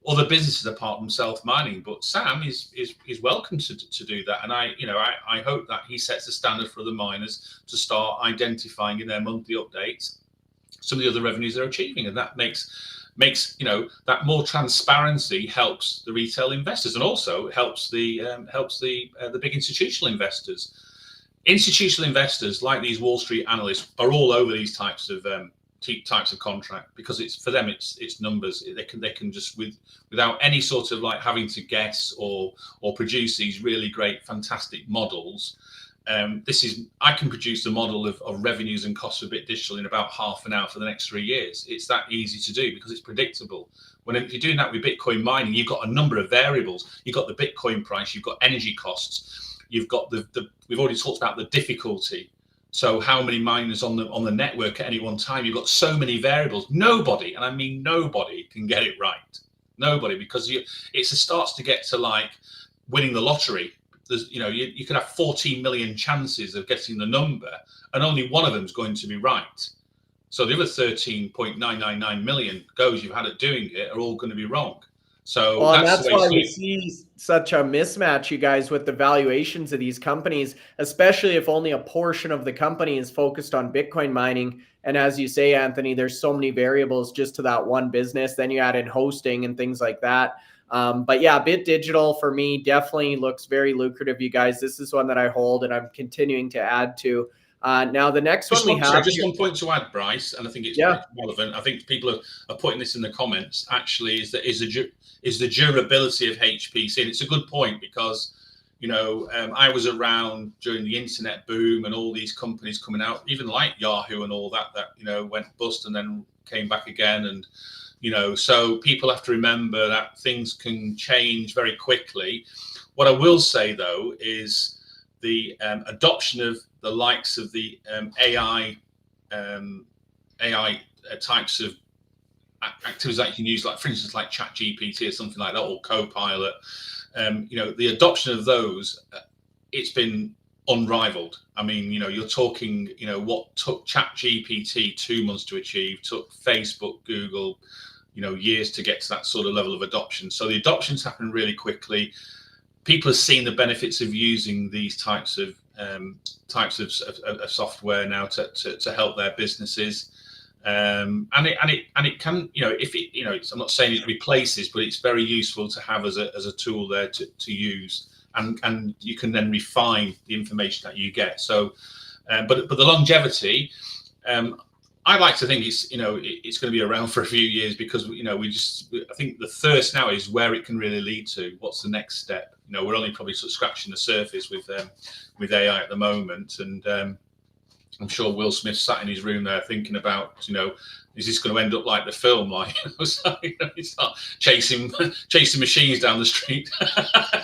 other businesses apart from self-mining. But Sam is welcome to do that. And I hope that he sets the standard for other miners to start identifying in their monthly updates some of the other revenues they're achieving, and that makes that more transparency helps the retail investors, and also helps the big institutional investors. Institutional investors like these Wall Street analysts are all over these types of contract, because it's for them it's numbers. They can just without any sort of having to guess or produce these really great fantastic models. I can produce the model of revenues and costs of Bit Digital in about half an hour for the next 3 years. It's that easy to do because it's predictable. If you're doing that with Bitcoin mining, you've got a number of variables. You've got the Bitcoin price, you've got energy costs, you've got we've already talked about the difficulty. So how many miners on the network at any one time? You've got so many variables. Nobody, and I mean nobody, can get it right. Nobody, because it starts to get to winning the lottery. There's, you could have 14 million chances of getting the number, and only one of them is going to be right. So the other 13.999 million goes you've had at doing it are all going to be wrong. So Well, and that's the that's way why to do we it. see such a mismatch, you guys, with the valuations of these companies, especially if only a portion of the company is focused on Bitcoin mining. And as you say, Anthony, there's so many variables just to that one business. Then you add in hosting and things like that. But yeah, Bit Digital for me definitely looks very lucrative, you guys. This is one that I hold and I'm continuing to add to. Now, the next one we have Just here, one point to add, Bryce, and I think it's yeah. relevant. I think people are putting this in the comments. Actually, is the durability of HPC, and it's a good point because I was around during the internet boom and all these companies coming out, even like Yahoo and all that went bust and then came back again, and so people have to remember that things can change very quickly. What I will say though is the adoption of the likes of the AI types of activities that you can use, like for instance, like ChatGPT or something like that, or Copilot. The adoption of those, it's been unrivaled. I mean, you're talking, what took ChatGPT 2 months to achieve, took Facebook, Google, years to get to that sort of level of adoption. So the adoptions happen really quickly. People have seen the benefits of using these types of software now to help their businesses, and it can, if it, I'm not saying it replaces, but it's very useful to have as a tool there to use, and you can then refine the information that you get. So, but the longevity, I like to think it's it's going to be around for a few years because I think the thirst now is where it can really lead to. What's the next step? We're only probably sort of scratching the surface with AI at the moment, and I'm sure Will Smith sat in his room there thinking about is this going to end up like the film, like so, he's not chasing machines down the street.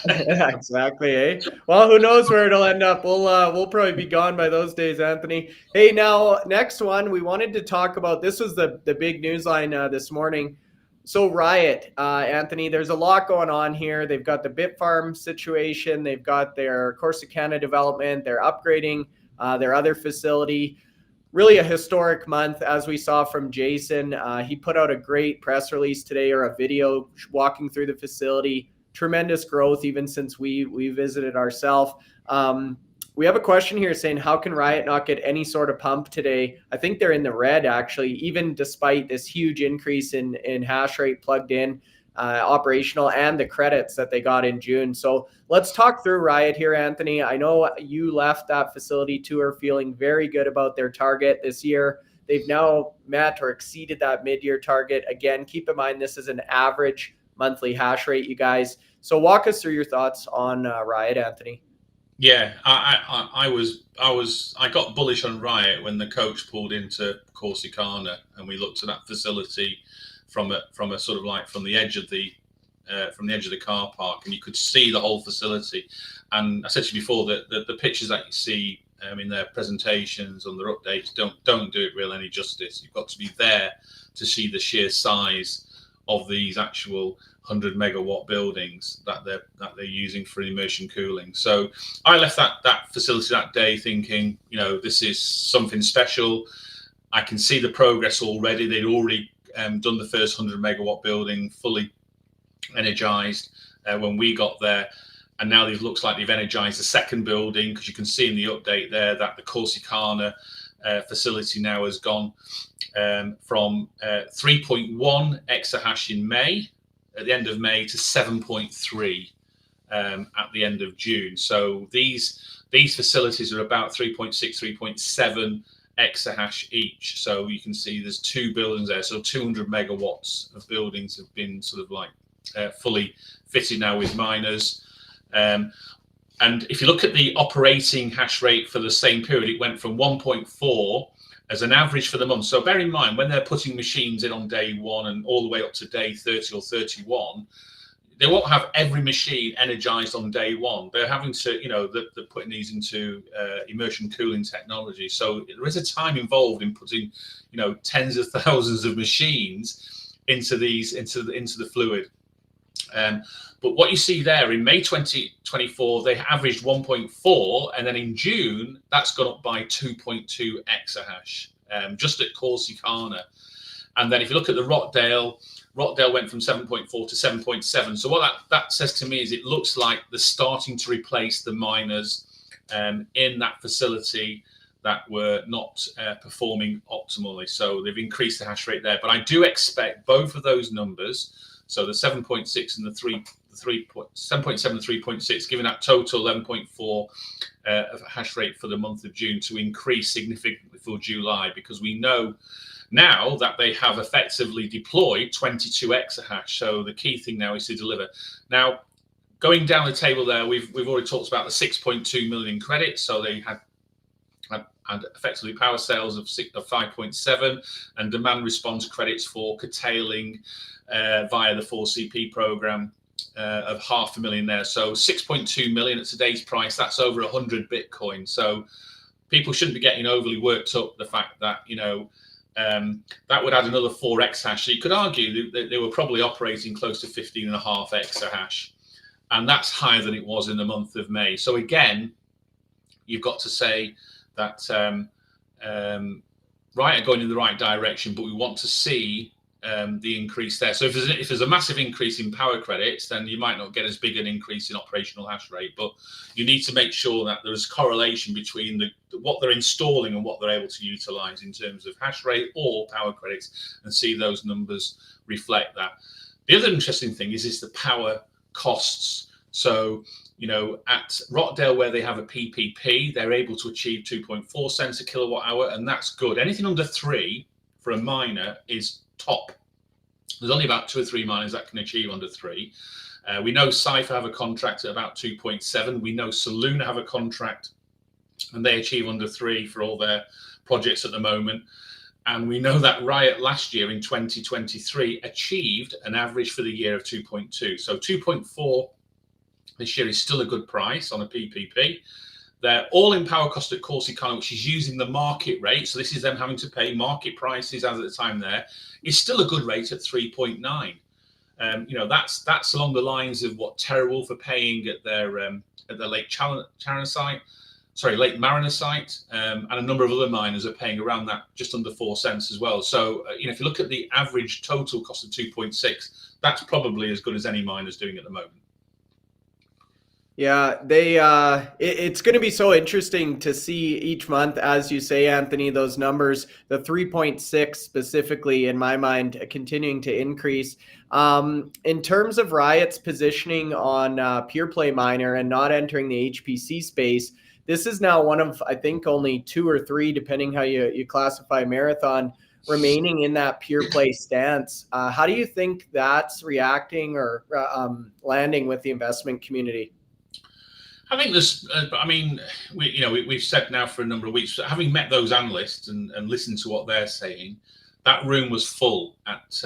Yeah, exactly. Eh? Well, who knows where it'll end up? We'll probably be gone by those days, Anthony. Hey, now next one we wanted to talk about. This was the big news line this morning. So Riot, Anthony, there's a lot going on here. They've got the Bitfarms situation. They've got their Corsicana development. They're upgrading their other facility. Really a historic month, as we saw from Jason. He put out a great press release today, or a video walking through the facility. Tremendous growth even since we visited ourselves. We have a question here saying, how can Riot not get any sort of pump today? I think they're in the red, actually, even despite this huge increase in hash rate plugged in, operational, and the credits that they got in June. So let's talk through Riot here, Anthony. I know you left that facility tour feeling very good about their target this year. They've now met or exceeded that mid-year target. Again, keep in mind, this is an average monthly hash rate, you guys. So walk us through your thoughts on Riot, Anthony. Yeah, I got bullish on Riot when the coach pulled into Corsicana and we looked at that facility from a sort of like from the edge of the car park, and you could see the whole facility. And I said to you before that the pictures that you see in their presentations on their updates don't do it real any justice. You've got to be there to see the sheer size of these actual 100 megawatt buildings that they're using for immersion cooling. So I left that facility that day thinking, this is something special. I can see the progress already. They'd already done the first 100 megawatt building fully energized when we got there, and now it looks like they've energized the second building, because you can see in the update there that the Corsicana facility now has gone from 3.1 exahash in May, at the end of May, to 7.3 at the end of June. So these facilities are about 3.6, 3.7 exahash each. So you can see there's two buildings there. So 200 megawatts of buildings have been sort of like fully fitted now with miners. And if you look at the operating hash rate for the same period, it went from 1.4 as an average for the month. So bear in mind, when they're putting machines in on day one and all the way up to day 30 or 31, they won't have every machine energized on day one. They're having to, they're putting these into immersion cooling technology. So there is a time involved in putting, tens of thousands of machines into the fluid. But what you see there in May 2024, they averaged 1.4, and then in June, that's gone up by 2.2 exahash, just at Corsicana. And then if you look at the Rockdale, Rockdale went from 7.4 to 7.7. So what that says to me is it looks like they're starting to replace the miners in that facility that were not performing optimally. So they've increased the hash rate there. But I do expect both of those numbers, so the 7.6 and the 7.7 and 3.6, giving that total 11.4 of hash rate for the month of June, to increase significantly for July, because we know now that they have effectively deployed 22 exahash. So the key thing now is to deliver. Now, going down the table there, we've already talked about the 6.2 million credits. So they had effectively power sales of 5.7 and demand response credits for curtailing via the 4CP program of 500,000 there. So 6.2 million at today's price, that's over 100 Bitcoin. So people shouldn't be getting overly worked up the fact that, that would add another 4 exahash. So you could argue that they were probably operating close to 15.5 exahash. And that's higher than it was in the month of May. So again, you've got to say that Riot are going in the right direction, but we want to see the increase there. So if there's a massive increase in power credits, then you might not get as big an increase in operational hash rate, but you need to make sure that there's correlation between what they're installing and what they're able to utilize in terms of hash rate or power credits, and see those numbers reflect that. The other interesting thing is the power costs. So, at Rockdale, where they have a PPP, they're able to achieve 2.4 cents a kilowatt hour, and that's good. Anything under 3 for a miner is top. There's only about 2 or 3 miners that can achieve under 3. We know Cipher have a contract at about 2.7. We know Soluna have a contract, and they achieve under 3 for all their projects at the moment. And we know that Riot last year in 2023 achieved an average for the year of 2.2. So 2.4 this year is still a good price on a PPP. Their all-in power cost at Corsicana, which is using the market rate, so this is them having to pay market prices as at the time there, is still a good rate at 3.9. That's along the lines of what TeraWulf are paying at their Lake Mariner site, and a number of other miners are paying around that, just under 4 cents as well. So if you look at the average total cost of 2.6, that's probably as good as any miner's doing at the moment. Yeah, it's going to be so interesting to see each month, as you say, Anthony, those numbers, the 3.6 specifically, in my mind, continuing to increase. In terms of Riot's positioning on pure play miner and not entering the HPC space, this is now one of, I think, only 2 or 3, depending how you classify Marathon, remaining in that pure play stance. How do you think that's reacting or landing with the investment community? I think this. We've said now for a number of weeks, having met those analysts and listened to what they're saying, that room was full at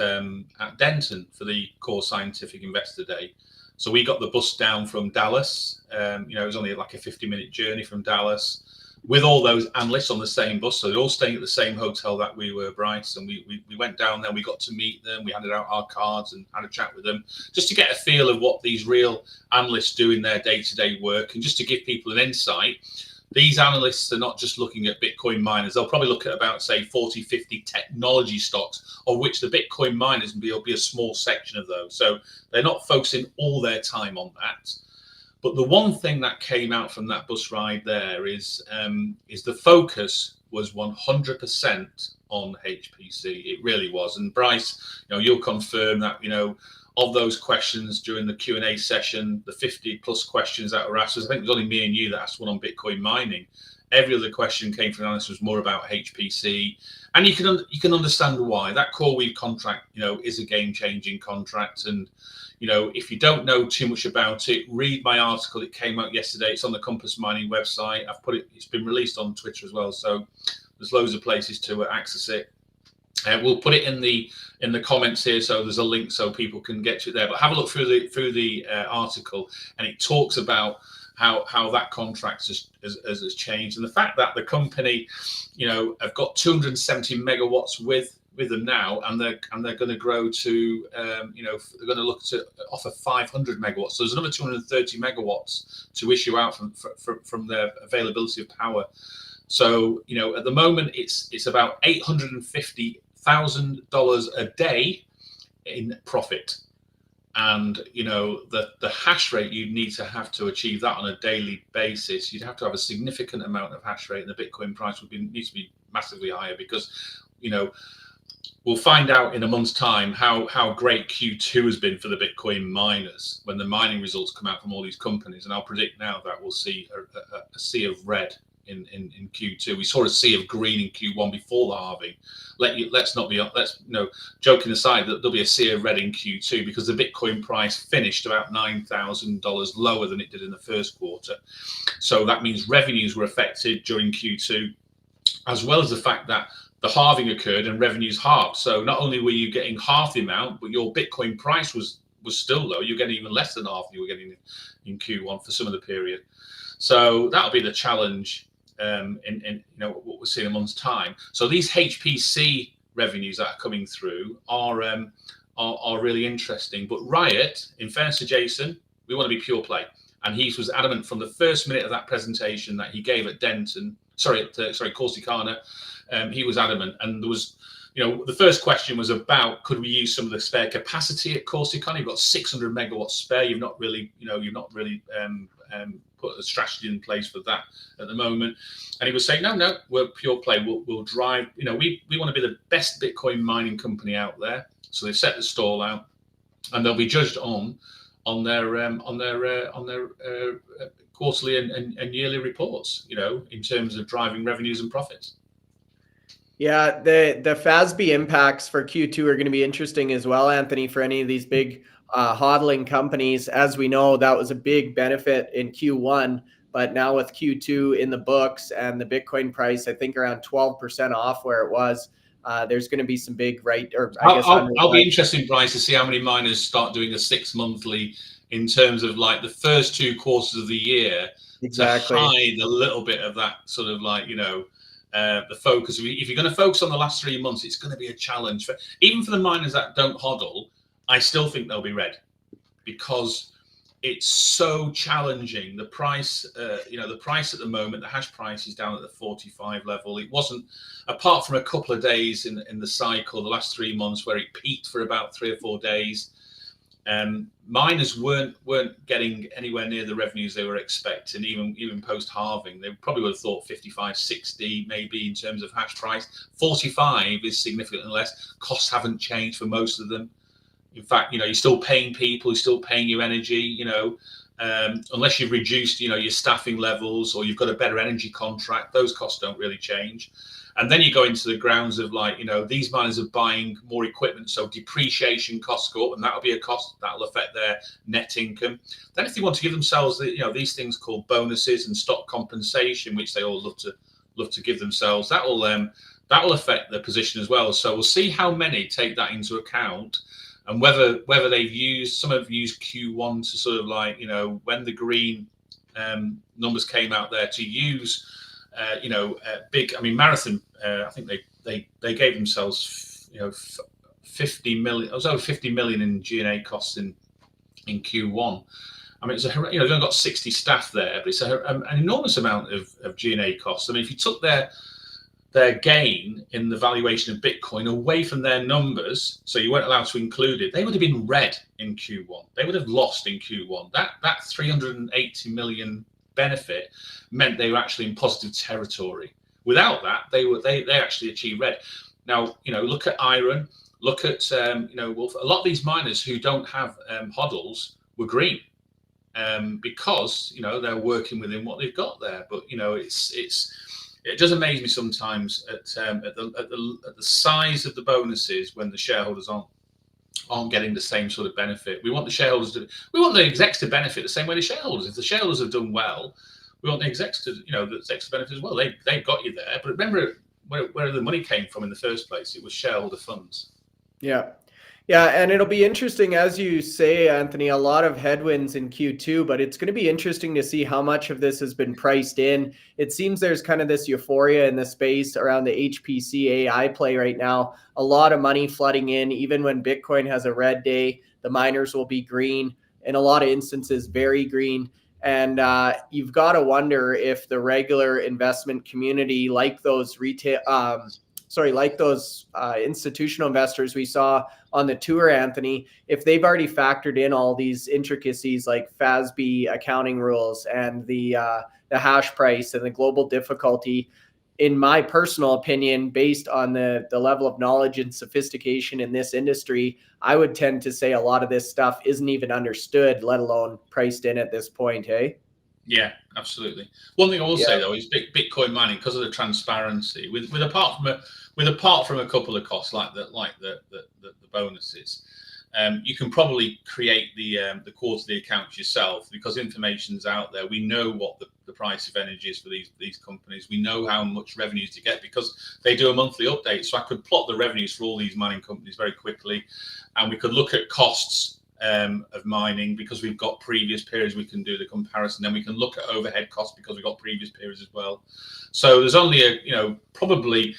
Denton for the Core Scientific Investor Day. So we got the bus down from Dallas. It was only like a 50-minute journey from Dallas, with all those analysts on the same bus. So they're all staying at the same hotel that we were, Bryce. And we went down there, we got to meet them, we handed out our cards and had a chat with them, just to get a feel of what these real analysts do in their day-to-day work, and just to give people an insight. These analysts are not just looking at Bitcoin miners. They'll probably look at about, say, 40, 50 technology stocks, of which the Bitcoin miners will be a small section of those. So they're not focusing all their time on that. But the one thing that came out from that bus ride there is the focus was 100% on HPC. It really was. And Bryce, you'll confirm that, of those questions during the Q&A session, the 50 plus questions that were asked, I think it was only me and you that asked one on Bitcoin mining. Every other question came from analysts was more about HPC. And you can understand why. That CoreWeave contract, is a game-changing contract. And if you don't know too much about it, read my article. It came out yesterday. It's on the Compass Mining website. It's been released on Twitter as well. So there's loads of places to access it. We'll put it in the comments here, so there's a link so people can get to it there. But have a look through the article, and it talks about how that contract has changed, and the fact that the company, have got 270 megawatts with them now, and they're going to grow to, they're going to look to offer 500 megawatts. So there's another 230 megawatts to issue out from their availability of power. So at the moment it's about $850,000 a day in profit. And the hash rate you need to have to achieve that on a daily basis, you'd have to have a significant amount of hash rate, and the Bitcoin price needs to be massively higher, because we'll find out in a month's time how great Q2 has been for the Bitcoin miners when the mining results come out from all these companies. And I'll predict now that we'll see a sea of red in Q2. We saw a sea of green in Q1 before the halving. Joking aside, that there'll be a sea of red in Q2 because the Bitcoin price finished about $9,000 lower than it did in the first quarter. So that means revenues were affected during Q2, as well as the fact that the halving occurred and revenues halved. So not only were you getting half the amount, but your Bitcoin price was still low. You're getting even less than half you were getting in Q1 for some of the period. So that'll be the challenge in what we're seeing in a month's time. So these HPC revenues that are coming through are really interesting. But Riot, in fairness to Jason, we want to be pure play, and he was adamant from the first minute of that presentation that he gave at Corsicana. He was adamant, and there was, the first question was about, could we use some of the spare capacity at Corsicana? You've got 600 megawatts spare. You've not really put a strategy in place for that at the moment. And he was saying, no, we're pure play. We'll drive. We want to be the best Bitcoin mining company out there. So they've set the stall out, and they'll be judged on their quarterly and yearly reports. In terms of driving revenues and profits. Yeah, the FASB impacts for Q2 are going to be interesting as well, Anthony, for any of these big hodling companies. As we know, that was a big benefit in Q1, but now with Q2 in the books and the Bitcoin price, I think around 12% off where it was, there's going to be some big I'll be interested, Bryce, to see how many miners start doing a 6 monthly in terms of like the first 2 quarters of the year. Exactly. To hide a little bit of that sort of the focus. If you're going to focus on the last 3 months, it's going to be a challenge even for the miners that don't hodl. I still think they'll be red, because it's so challenging. The price, the price at the moment, the hash price is down at the 45 level. It wasn't, apart from a couple of days in the cycle, the last 3 months where it peaked for about 3 or 4 days. Miners weren't getting anywhere near the revenues they were expecting, even post halving. They probably would have thought 55, 60 maybe in terms of hash price. 45 is significantly less. Costs haven't changed for most of them. In fact, you're still paying people, you're still paying your energy, unless you've reduced, your staffing levels, or you've got a better energy contract, those costs don't really change. And then you go into the grounds of these miners are buying more equipment, so depreciation costs go up, and that'll be a cost that'll affect their net income. Then if they want to give themselves these things called bonuses and stock compensation, which they all love to give themselves, that will affect their position as well. So we'll see how many take that into account, and whether some have used Q1 to sort of when the green numbers came out there to use. Marathon. I think they gave themselves 50 million. It was over 50 million in G&A costs in Q1. They've only got 60 staff there, but it's an enormous amount of G&A costs. If you took their gain in the valuation of Bitcoin away from their numbers, so you weren't allowed to include it, they would have been red in Q1. They would have lost in Q1. That 380 million benefit meant they were actually in positive territory. Without that, they actually achieved red. Now, look at IREN, look at Wolf. A lot of these miners who don't have hodls were green, because they're working within what they've got there. But it does amaze me sometimes at the size of the bonuses when the shareholders aren't getting the same sort of benefit. We want the execs to benefit the same way the shareholders. If the shareholders have done well, we want the execs to benefit as well. They got you there, but remember where the money came from in the first place. It was shareholder funds. Yeah, and it'll be interesting, as you say, Anthony, a lot of headwinds in Q2, but it's going to be interesting to see how much of this has been priced in. It seems there's kind of this euphoria in the space around the HPC AI play right now. A lot of money flooding in. Even when Bitcoin has a red day, the miners will be green. In a lot of instances, very green. And you've got to wonder if the regular investment community, like those retail institutional investors we saw on the tour, Anthony, if they've already factored in all these intricacies like FASB accounting rules and the hash price and the global difficulty, in my personal opinion, based on the level of knowledge and sophistication in this industry, I would tend to say a lot of this stuff isn't even understood, let alone priced in at this point, hey? Yeah, absolutely. One thing I will say though is Bitcoin mining, because of the transparency, with apart from a couple of costs like the bonuses, you can probably create the quarterly accounts yourself because information's out there. We know what the price of energy is for these companies. We know how much revenues to get because they do a monthly update. So I could plot the revenues for all these mining companies very quickly, and we could look at costs of mining because we've got previous periods. We can do the comparison. Then we can look at overhead costs because we've got previous periods as well. So there's only probably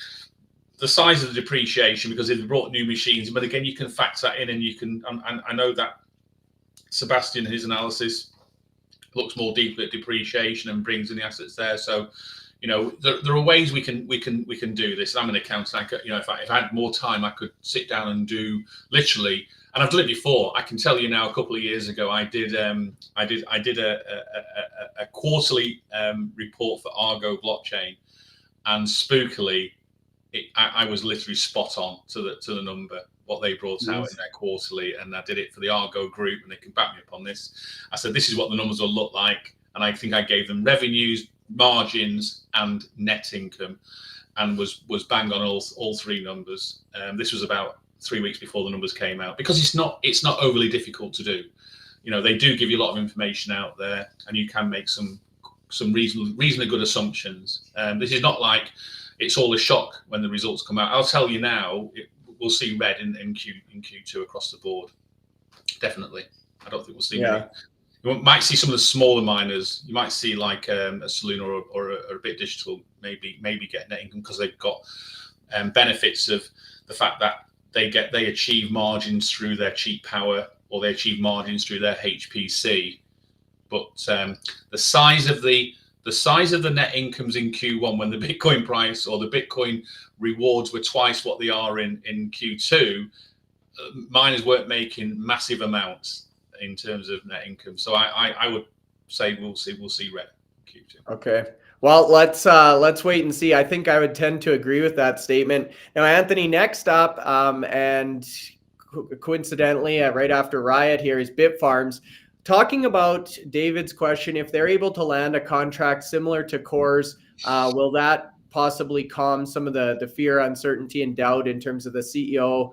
the size of the depreciation because they've brought new machines, but again, you can factor that in, and you can. And I know that Sebastian, his analysis looks more deeply at depreciation and brings in the assets there. So, there are ways we can do this. And I'm an accountant. If I had more time, I could sit down and do literally. And I've done it before. I can tell you now. A couple of years ago, I did a quarterly report for Argo Blockchain, and spookily, I was literally spot on to the number what they brought out in their quarterly, and I did it for the Argo group, and they can back me up on this. I said this is what the numbers will look like, and I think I gave them revenues, margins, and net income, and was bang on all three numbers. This was about 3 weeks before the numbers came out because it's not overly difficult to do. They do give you a lot of information out there, and you can make some reasonably good assumptions. This is not like it's all a shock when the results come out. I'll tell you now, we'll see red in Q2 across the board. Definitely. I don't think we'll see many. You might see some of the smaller miners. You might see like a Soluna or a Bit Digital maybe get net income because they've got benefits of the fact that they achieve margins through their cheap power, or they achieve margins through their HPC. But the size of the net incomes in Q1 when the Bitcoin price or the Bitcoin rewards were twice what they are in Q2, miners weren't making massive amounts in terms of net income. So I would say we'll see red in Q2. Okay. Well, let's wait and see. I think I would tend to agree with that statement. Now, Anthony, next up, and coincidentally, right after Riot here is Bitfarms. Talking about David's question, if they're able to land a contract similar to Core's, will that possibly calm some of the fear, uncertainty, and doubt in terms of the CEO,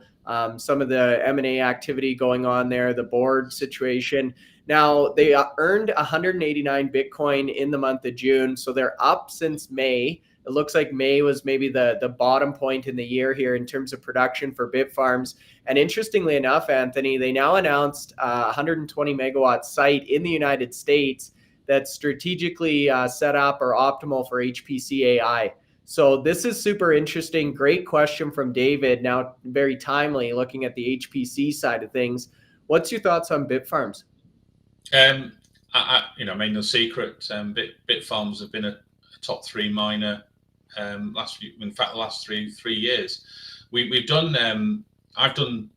some of the M&A activity going on there, the board situation? Now, they earned 189 Bitcoin in the month of June, so they're up since May. It looks like May was maybe the bottom point in the year here in terms of production for Bitfarms. And interestingly enough, Anthony, they now announced a 120 megawatt site in the United States that's strategically set up or optimal for HPC AI. So this is super interesting. Great question from David. Now, very timely looking at the HPC side of things. What's your thoughts on Bitfarms? I made no secret. Bitfarms have been a top 3 miner the last three years. We've done. I've done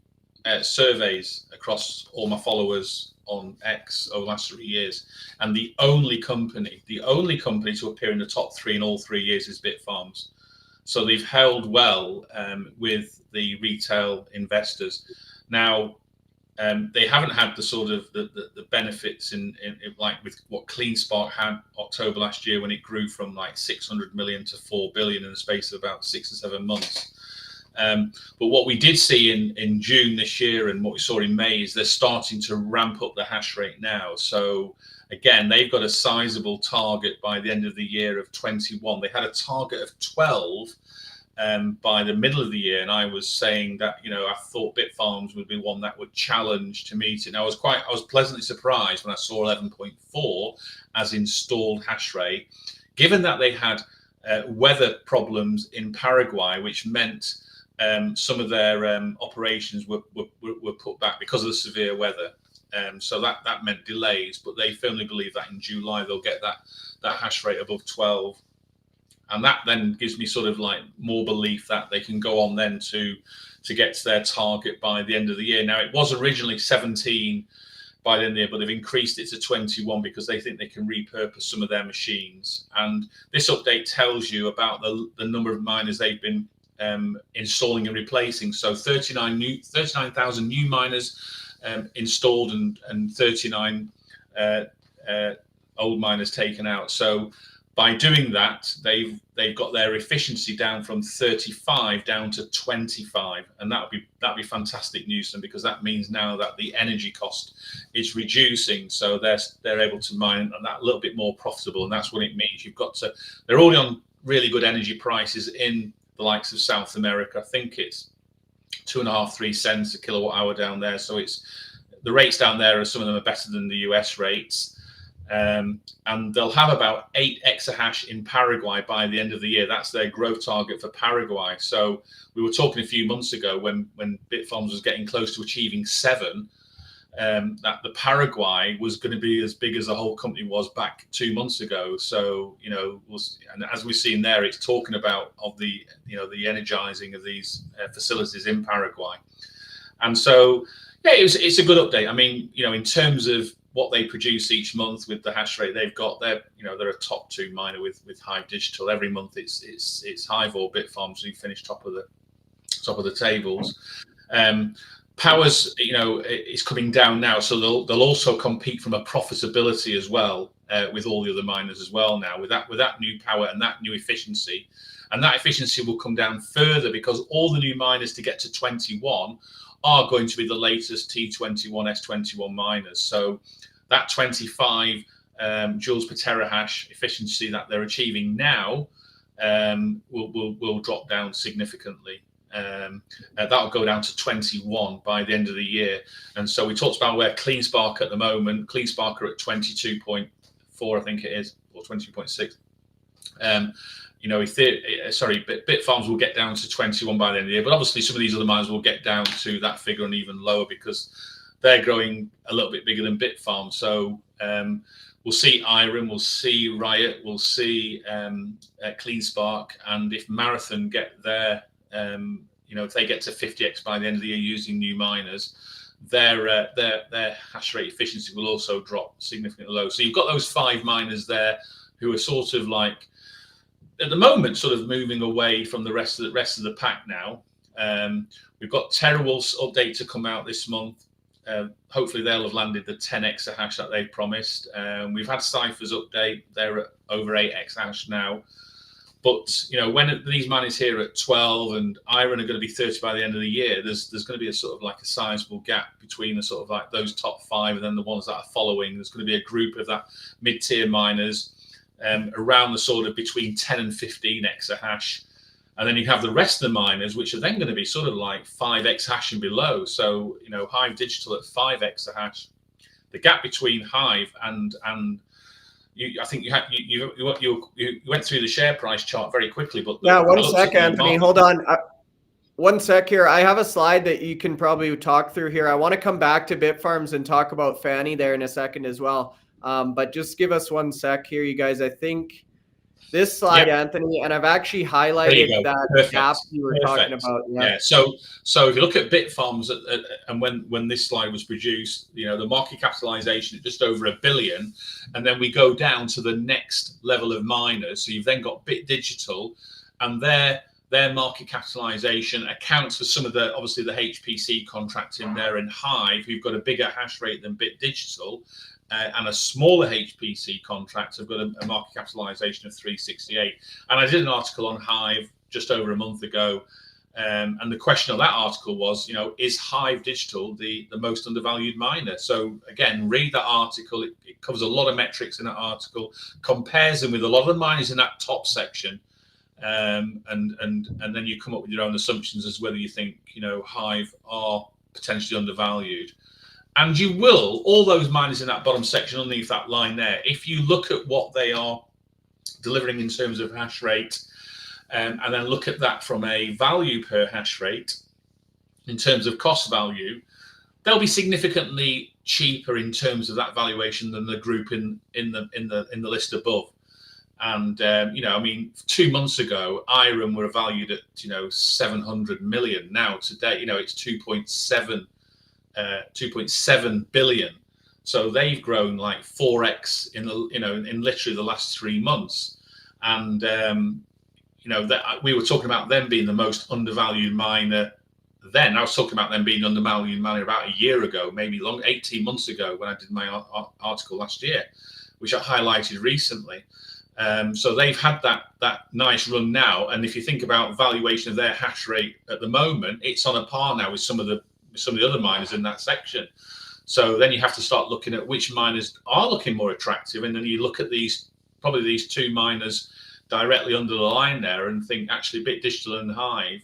surveys across all my followers on X over the last 3 years, and the only company to appear in the top 3 in all 3 years is Bitfarms. So they've held well with the retail investors. Now, they haven't had the sort of the benefits in like with what CleanSpark had October last year when it grew from like 600 million to 4 billion in the space of about 6 or 7 months. But what we did see in June this year and what we saw in May is they're starting to ramp up the hash rate now. So again, they've got a sizable target by the end of the year of 21. They had a target of 12 by the middle of the year, and I was saying that I thought Bitfarms would be one that would challenge to meet it. And I was pleasantly surprised when I saw 11.4 as installed hash rate, given that they had weather problems in Paraguay, which meant some of their operations were put back because of the severe weather. So that meant delays, but they firmly believe that in July they'll get that hash rate above 12. And that then gives me sort of like more belief that they can go on then to get to their target by the end of the year. Now, it was originally 17 by the end of the year, but they've increased it to 21 because they think they can repurpose some of their machines. And this update tells you about the number of miners they've been installing and replacing. So 39,000 new miners installed, and 39 old miners taken out. So by doing that, they've got their efficiency down from 35 down to 25, and that'd be fantastic news to them, because that means now that the energy cost is reducing, so they're able to mine that a little bit more profitable, and that's what it means. They're already on really good energy prices in the likes of South America. I think it's 2.5-3 cents a kilowatt hour down there. So the rates down there, some of them are better than the US rates. And they'll have about 8 exahash in Paraguay by the end of the year. That's their growth target for Paraguay. So we were talking a few months ago when Bitfarms was getting close to achieving 7, that the Paraguay was going to be as big as the whole company was back 2 months ago. So, and as we've seen there, it's talking about the energizing of these facilities in Paraguay. And so, yeah, it's a good update. I mean, in terms of what they produce each month with the hash rate they've got, they're a top 2 miner with Hive Digital. Every month it's Hive or Bitfarms who finish top of the tables. Power's is coming down now, so they'll also compete from a profitability as well with all the other miners as well now with that new power and that new efficiency, and that efficiency will come down further because all the new miners to get to 21 are going to be the latest T21 S21 miners. So that 25 joules per terahash efficiency that they're achieving now will drop down significantly. That'll go down to 21 by the end of the year. And so we talked about where CleanSpark at the moment. CleanSpark are at 22.4, I think it is, or 22.6. Bitfarms will get down to 21 by the end of the year, but obviously some of these other miners will get down to that figure and even lower because they're growing a little bit bigger than Bitfarms. So we'll see IREN, we'll see Riot, we'll see CleanSpark, and if Marathon get their if they get to 50x by the end of the year using new miners, their hash rate efficiency will also drop significantly low. So you've got those 5 miners there who are sort of like, at the moment, sort of moving away from the rest of the pack now. We've got TeraWulf's update to come out this month. Hopefully they'll have landed the 10 exahash that they promised. We've had Cipher's update; they're at over 8 exahash now. But when these miners here at 12 and IREN are going to be 30 by the end of the year, there's going to be a sort of like a sizable gap between the sort of like those top 5 and then the ones that are following. There's going to be a group of that mid-tier miners around the sort of between 10 and 15 exahash. And then you have the rest of the miners, which are then going to be sort of like 5 exahash and below. So, Hive Digital at 5 exahash. The gap between Hive and I think you went through the share price chart very quickly, but yeah, one sec, Anthony, hold on. 1 sec here. I have a slide that you can probably talk through here. I want to come back to Bitfarms and talk about Fanny there in a second as well. But just give us 1 sec here, you guys. I think this slide, yep. Anthony, and I've actually highlighted that gap you were talking about. Yeah. So if you look at Bitfarms and when this slide was produced, the market capitalization at just over $1 billion, and then we go down to the next level of miners. So you've then got Bit Digital, and their market capitalization accounts for some of obviously the HPC contract in there, and Hive, who've got a bigger hash rate than Bit Digital. And a smaller HPC contract have got a market capitalization of 368. And I did an article on Hive just over a month ago, and the question on that article was, is Hive Digital the most undervalued miner? So again, read that article. It covers a lot of metrics in that article, compares them with a lot of the miners in that top section, and then you come up with your own assumptions as whether you think Hive are potentially undervalued. And you will, all those miners in that bottom section underneath that line there, if you look at what they are delivering in terms of hash rate, and then look at that from a value per hash rate in terms of cost value, they'll be significantly cheaper in terms of that valuation than the group in the list above. And you know, I mean, 2 months ago, IREN were valued at 700 million. Now today, it's 2.7 billion. So they've grown like 4x in literally the last 3 months. And that we were talking about them being the most undervalued miner. Then I was talking about them being undervalued miner about a year ago, maybe 18 months ago, when I did my article last year, which I highlighted recently. So they've had that nice run now, and if you think about valuation of their hash rate at the moment, it's on a par now with some of the other miners in that section. So then you have to start looking at which miners are looking more attractive, and then you look at these 2 miners directly under the line there, and think actually Bit Digital and Hive,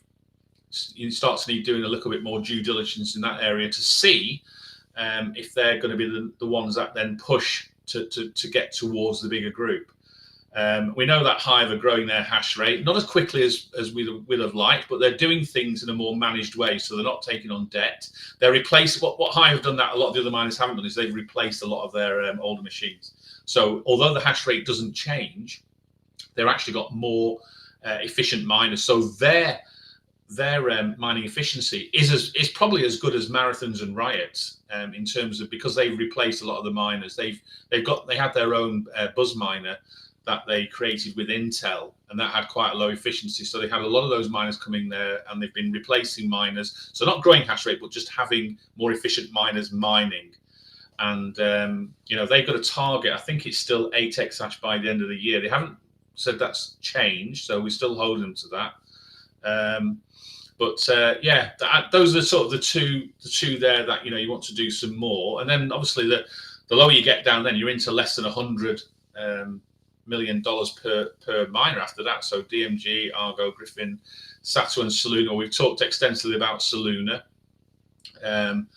you start to need doing a little bit more due diligence in that area to see if they're going to be the ones that then push to get towards the bigger group. We know that Hive are growing their hash rate, not as quickly as we'd have liked, but they're doing things in a more managed way. So they're not taking on debt. They're replacing what Hive have done that a lot of the other miners haven't done, is they've replaced a lot of their older machines. So although the hash rate doesn't change, they've actually got more efficient miners. So their mining efficiency is probably as good as Marathon's and Riot's in terms of, because they've replaced a lot of the miners. They had their own buzz miner that they created with Intel, and that had quite a low efficiency. So they had a lot of those miners coming there, and they've been replacing miners. So not growing hash rate, but just having more efficient miners mining. And they've got a target. I think it's still 8 exahash by the end of the year. They haven't said that's changed, so we still hold them to that. Those are sort of the two there that you want to do some more. And then obviously the lower you get down, then you're into less than $100 million per miner after that. So DMG, Argo, Griffin, SATO, and Soluna. We've talked extensively about Soluna, and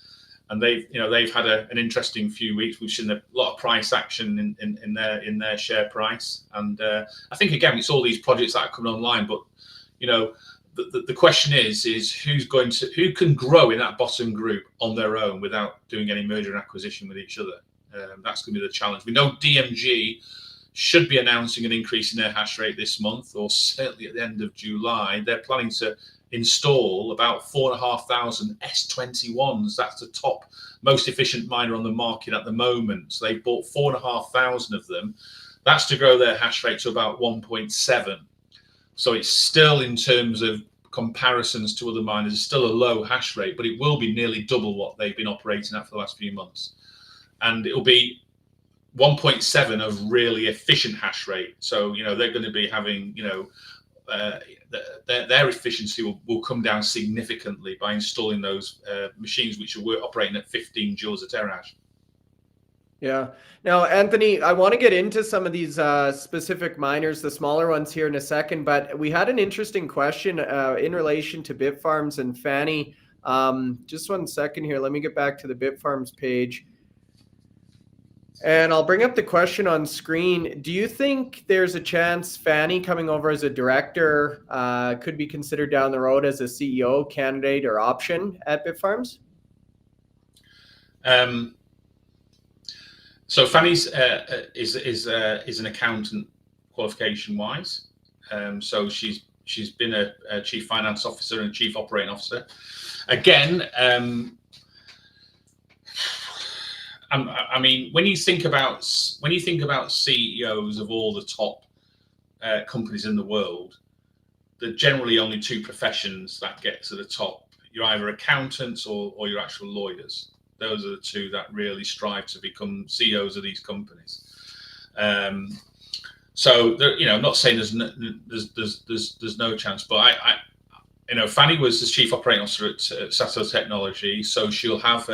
they've had an interesting few weeks. We've seen a lot of price action in their share price, and I think again it's all these projects that are coming online. But the question is who can grow in that bottom group on their own without doing any merger and acquisition with each other. That's going to be the challenge. We know DMG should be announcing an increase in their hash rate this month, or certainly at the end of July. They're planning to install about 4,500 S21s. That's the top most efficient miner on the market at the moment. So they bought 4,500 of them. That's to grow their hash rate to about 1.7. So it's still, in terms of comparisons to other miners, it's still a low hash rate, but it will be nearly double what they've been operating at for the last few months. And it'll be 1.7 of really efficient hash rate. So they're going to be having their efficiency will come down significantly by installing those machines which are operating at 15 joules a terahash. Yeah. Now, Anthony, I want to get into some of these specific miners, the smaller ones, here in a second, but we had an interesting question in relation to Bitfarms and Fanny. Just 1 second here. Let me get back to the Bitfarms page. And I'll bring up the question on screen. Do you think there's a chance Fanny coming over as a director could be considered down the road as a CEO candidate or option at Bitfarms? So Fanny's is an accountant qualification wise. So she's been a chief finance officer and chief operating officer. Again, I mean, when you think about CEOs of all the top companies in the world, there are generally only 2 professions that get to the top. You're either accountants or you're actual lawyers. Those are the 2 that really strive to become CEOs of these companies. So I'm not saying there's no chance, but Fanny was the chief operating officer at SATO Technology, so she'll have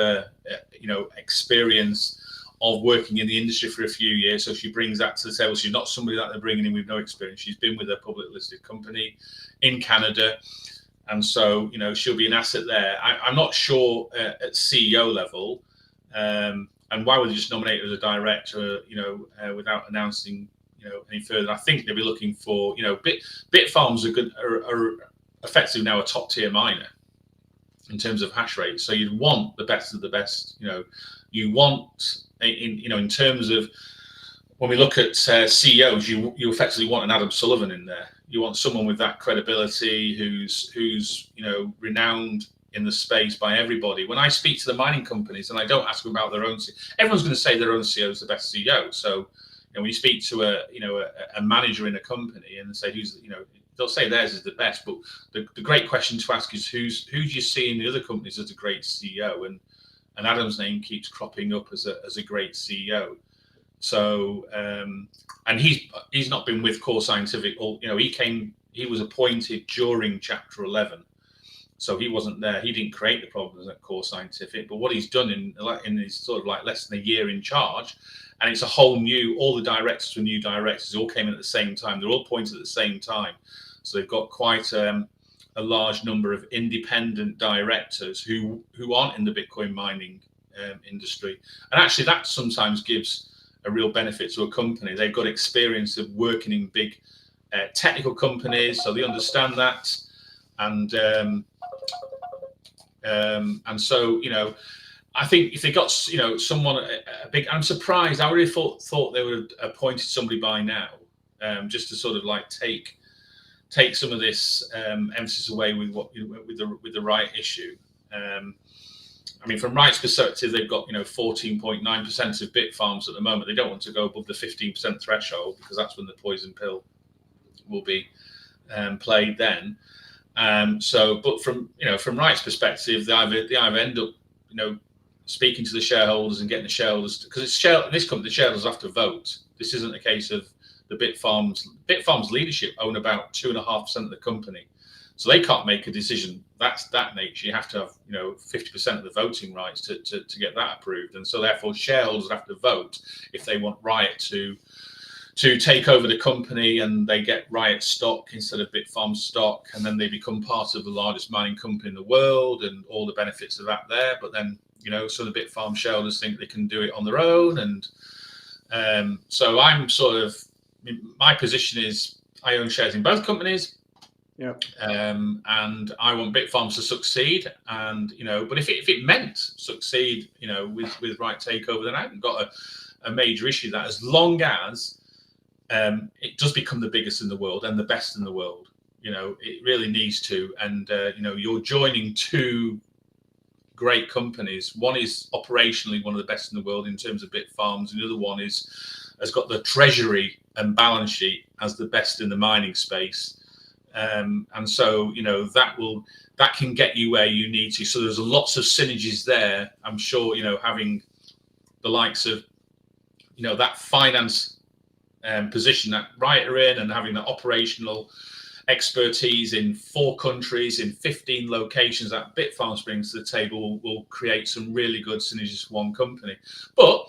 experience of working in the industry for a few years. So she brings that to the table. She's not somebody that they're bringing in with no experience. She's been with a public listed company in Canada, and so she'll be an asset there. I'm not sure at CEO level, and why would they just nominate her as a director, without announcing any further? I think they'll be looking for Bitfarms are effectively now a top tier miner in terms of hash rate. So you'd want the best of the best. You want in terms of when we look at CEOs, you effectively want an Adam Sullivan in there. You want someone with that credibility, who's renowned in the space by everybody. When I speak to the mining companies, and I don't ask them about their own, everyone's going to say their own CEO is the best CEO. So when you speak to a manager in a company and say they'll say theirs is the best. But the great question to ask is who do you see in the other companies as a great CEO? And Adam's name keeps cropping up as a great CEO. So and he's not been with Core Scientific. He was appointed during Chapter 11, so he wasn't there. He didn't create the problems at Core Scientific, but what he's done in his sort of like less than a year in charge, and it's a whole new. All the directors were new directors. All came in at the same time. They're all appointed at the same time, so they've got quite a large number of independent directors who aren't in the Bitcoin mining industry, and actually that sometimes gives a real benefit to a company. They've got experience of working in big technical companies, so they understand that, and so I think if they got someone a big, I'm surprised. I really thought they would have appointed somebody by now, just to sort of like take some of this emphasis away with the right issue. I mean, from Riot's perspective, they've got 14.9% of Bitfarms at the moment. They don't want to go above the 15% threshold because that's when the poison pill will be played then. But from Riot's perspective, they either end up speaking to the shareholders and getting the shareholders, because in this company the shareholders have to vote. This isn't a case of the Bitfarms leadership own about 2.5% of the company. So they can't make a decision that's that nature. You have to have 50% of the voting rights to get that approved, and so therefore shareholders have to vote if they want Riot to take over the company, and they get Riot stock instead of Bitfarms stock, and then they become part of the largest mining company in the world and all the benefits of that there. But then so the Bitfarms shareholders think they can do it on their own, and so I'm my position is I own shares in both companies. Yeah. And I want Bitfarms to succeed, and but if it meant succeed, with Riot takeover, then I haven't got a major issue with that, as long as it does become the biggest in the world and the best in the world. It really needs to, and you're joining two great companies. One is operationally one of the best in the world in terms of Bitfarms, and the other one has got the treasury and balance sheet as the best in the mining space. And so that can get you where you need to. So there's lots of synergies there. I'm sure having the likes of that finance position that Riot are in, and having the operational expertise in 4 countries in 15 locations that Bitfarms brings to the table will create some really good synergies for one company. But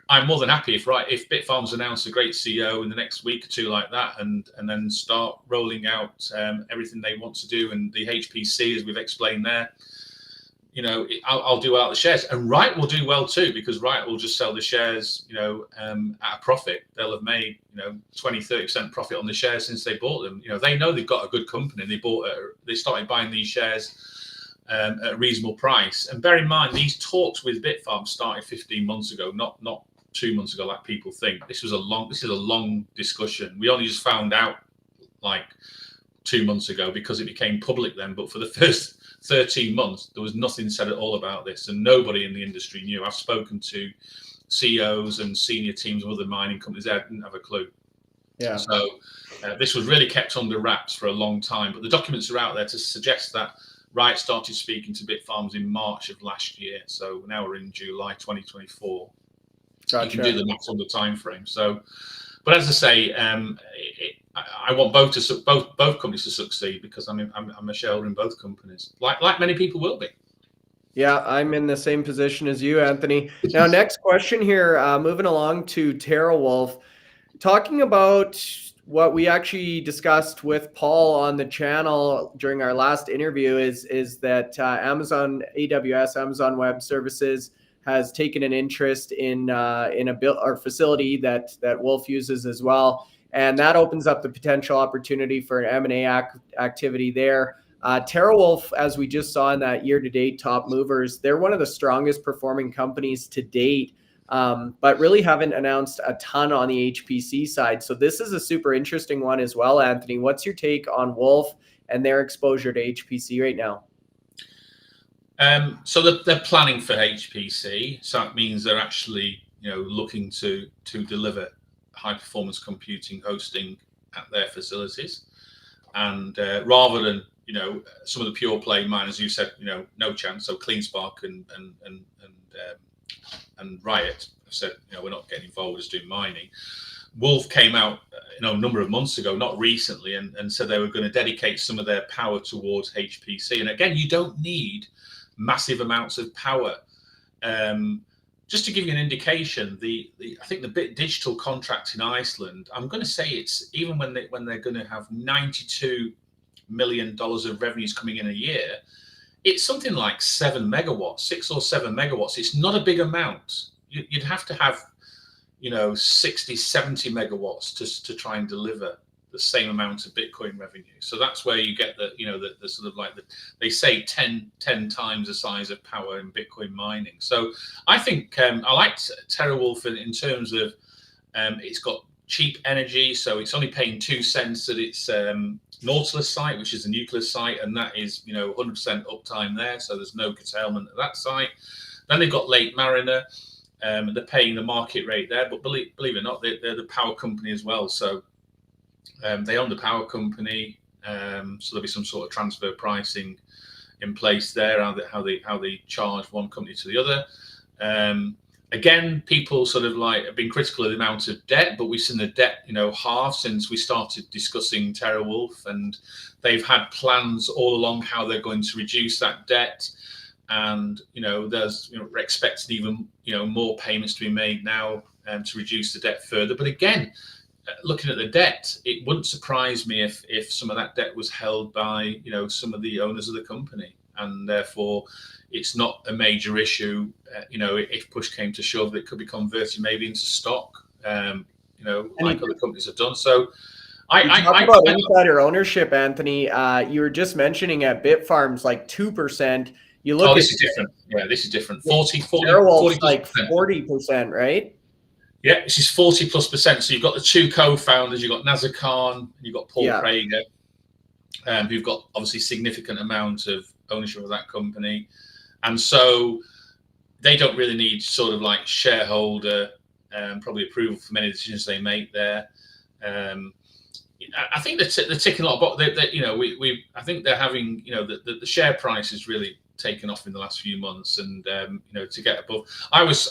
I'm more than happy if Bitfarms announce a great CEO in the next week or two like that, and then start rolling out everything they want to do, and the HPC, as we've explained there, I'll do out the shares, and Riot will do well too, because Riot will just sell the shares at a profit. They'll have made 20-30% profit on the shares since they bought them. They know they've got a good company. They started buying these shares at a reasonable price. And bear in mind, these talks with Bitfarms started 15 months ago, not 2 months ago like people think. This is a long discussion. We only just found out like 2 months ago because it became public then, but for the first 13 months there was nothing said at all about this, and nobody in the industry knew. I've spoken to CEOs and senior teams of other mining companies. They didn't have a clue. Yeah. So this was really kept under wraps for a long time, but the documents are out there to suggest that Riot started speaking to Bitfarms in March of last year. So now we're in July 2024. Gotcha. You can do the math on the time frame. So, but as I say, I want both companies to succeed, because I'm a shareholder in both companies, like many people will be. Yeah, I'm in the same position as you, Anthony. Now, next question here, moving along to TeraWulf, talking about what we actually discussed with Paul on the channel during our last interview is that Amazon AWS, Amazon Web Services, has taken an interest in a facility that Wolf uses as well, and that opens up the potential opportunity for an M&A activity there. TeraWulf, as we just saw in that year-to-date top movers, they're one of the strongest performing companies to date but really haven't announced a ton on the HPC side. So this is a super interesting one as well, Anthony. What's your take on Wolf and their exposure to HPC right now? So they're planning for HPC. So that means they're actually, looking to deliver high performance computing hosting at their facilities. And rather than, some of the pure play miners, you said, no chance. So CleanSpark and Riot have said, we're not getting involved as doing mining. Wolf came out, a number of months ago, not recently, and said they were going to dedicate some of their power towards HPC. And again, you don't need massive amounts of power. Just to give you an indication, I think the Bit Digital contract in Iceland, I'm going to say it's even when they're going to have $92 million of revenues coming in a year, it's something like 7 megawatts, 6 or 7 megawatts. It's not a big amount. You'd have to have 60, 70 megawatts to try and deliver the same amount of Bitcoin revenue. So that's where you get the sort of like they say 10 times the size of power in Bitcoin mining. So I think I like TeraWulf in terms of it's got cheap energy. So it's only paying 2 cents at its Nautilus site, which is a nuclear site, and that is 100% uptime there. So there's no curtailment at that site. Then they've got Lake Mariner. They're paying the market rate there, but believe it or not, they're the power company as well. So they own the power company, so there'll be some sort of transfer pricing in place there, how they charge one company to the other. Again, people sort of like have been critical of the amount of debt, but we've seen the debt, halve since we started discussing TeraWulf, and they've had plans all along how they're going to reduce that debt. And there's we're expecting even more payments to be made now to reduce the debt further. But again, looking at the debt, it wouldn't surprise me if some of that debt was held by some of the owners of the company, and therefore it's not a major issue. If push came to shove, it could be converted maybe into stock, like other companies have done. So I talk about insider ownership, Anthony. You were just mentioning at Bitfarms like 2%. You look. This is different. Yeah, this is different. 40 like 40%, right? Yeah, this is 40+%. So you've got the two co-founders, you've got Nazar Khan, you've got Paul Prager, who've got obviously significant amount of ownership of that company. And so they don't really need sort of like shareholder probably approval for many decisions they make there. I think they're ticking a lot of boxes. I think they're having, the share price is really taken off in the last few months, and to get above. I was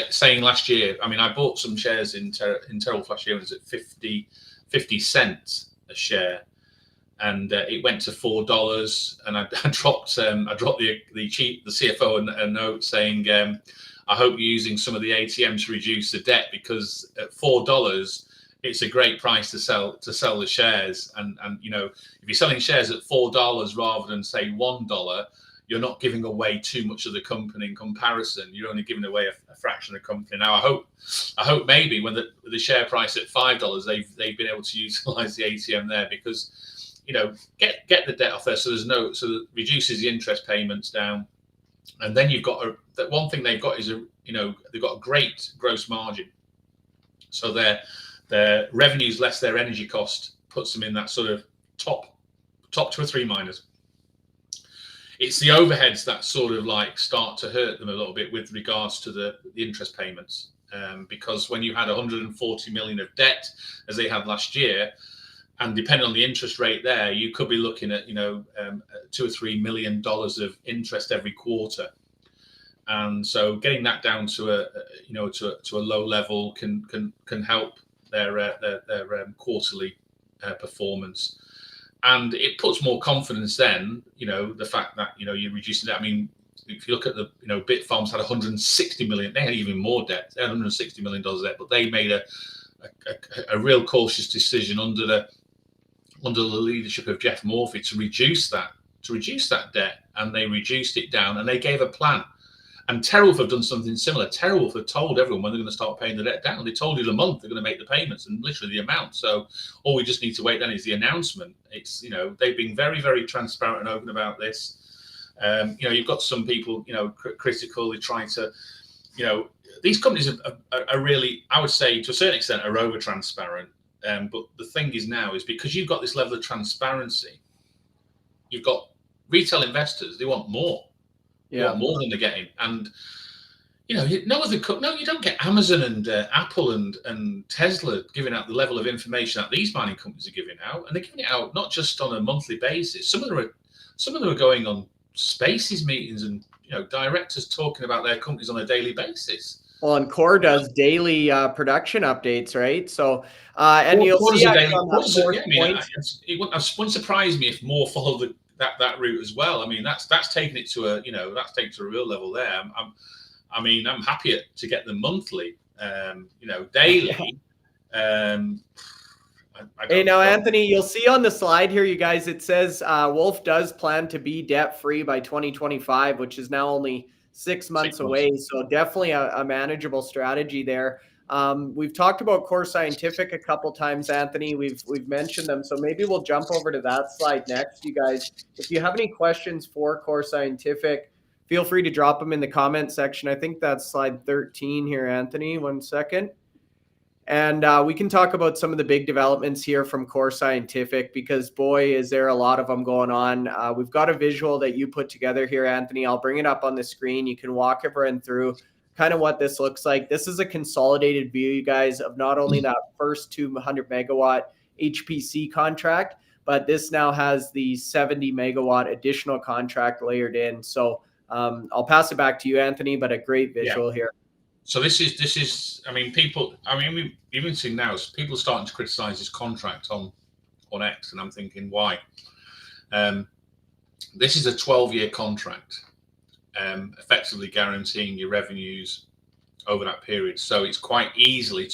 saying last year. I mean, I bought some shares in TeraWulf last year. It was at 50 cents a share, and it went to $4. And I dropped the CFO a note saying, I hope you're using some of the ATM to reduce the debt, because at $4. It's a great price to sell the shares, and if you're selling shares at $4 rather than say $1, you're not giving away too much of the company in comparison. You're only giving away a fraction of the company. Now, I hope maybe when the share price at $5, they've been able to utilize the ATM there, because get the debt off there, so it reduces the interest payments down, and then you've got that one thing they've got is they've got a great gross margin, so their revenues less their energy cost puts them in that sort of top 2 or 3 miners. It's the overheads that sort of like start to hurt them a little bit with regards to the interest payments, because when you had 140 million of debt as they had last year, and depending on the interest rate there, you could be looking at $2 or $3 million of interest every quarter, and so getting that down to a low level can help their quarterly performance. And it puts more confidence then, the fact that, you're reducing that. I mean, if you look at the, Bitfarms had 160 million, they had even more debt, they had $160 million debt, but they made a real cautious decision under the leadership of Jeff Morphy to reduce that debt, and they reduced it down, and they gave a plan. And TeraWulf have done something similar. TeraWulf have told everyone when they're going to start paying the debt down. They told you the month they're going to make the payments and literally the amount. So all we just need to wait then is the announcement. It's, they've been very, very transparent and open about this. You've got some people, critical. They're trying to, these companies are really, I would say, to a certain extent, are over transparent. But the thing is now is because you've got this level of transparency, you've got retail investors. They want more. They want more than they're getting, and you know, no, you don't get Amazon and Apple and Tesla giving out the level of information that these mining companies are giving out, and they're giving it out not just on a monthly basis. Some of them are going on Spaces meetings and, you know, directors talking about their companies on a daily basis. Well, and Core does daily production updates, right? So, and you'll see actually on that fourth point. It wouldn't surprise me if more follow that route as well. I mean, that's taking it to a, you know, that's taken to a real level there. I'm happy to get them monthly, you know, daily. Hey, now, Anthony, you'll see on the slide here, you guys, it says Wolf does plan to be debt-free by 2025, which is now only 6 months away. So definitely a manageable strategy there. We've talked about Core Scientific a couple times, Anthony. We've mentioned them. So maybe we'll jump over to that slide next, you guys. If you have any questions for Core Scientific, feel free to drop them in the comment section. I think that's slide 13 here, Anthony. 1 second. And we can talk about some of the big developments here from Core Scientific, because boy, is there a lot of them going on. We've got a visual that you put together here, Anthony. I'll bring it up on the screen. You can walk everyone through kind of what this looks like. This is a consolidated view, you guys, of not only that first 200 megawatt HPC contract, but this now has the 70 megawatt additional contract layered in. So I'll pass it back to you, Anthony, but a great visual here. So this is, I mean, we've even seen now, people are starting to criticize this contract on X, and I'm thinking, why? This is a 12-year contract, effectively guaranteeing your revenues over that period. So it's quite easily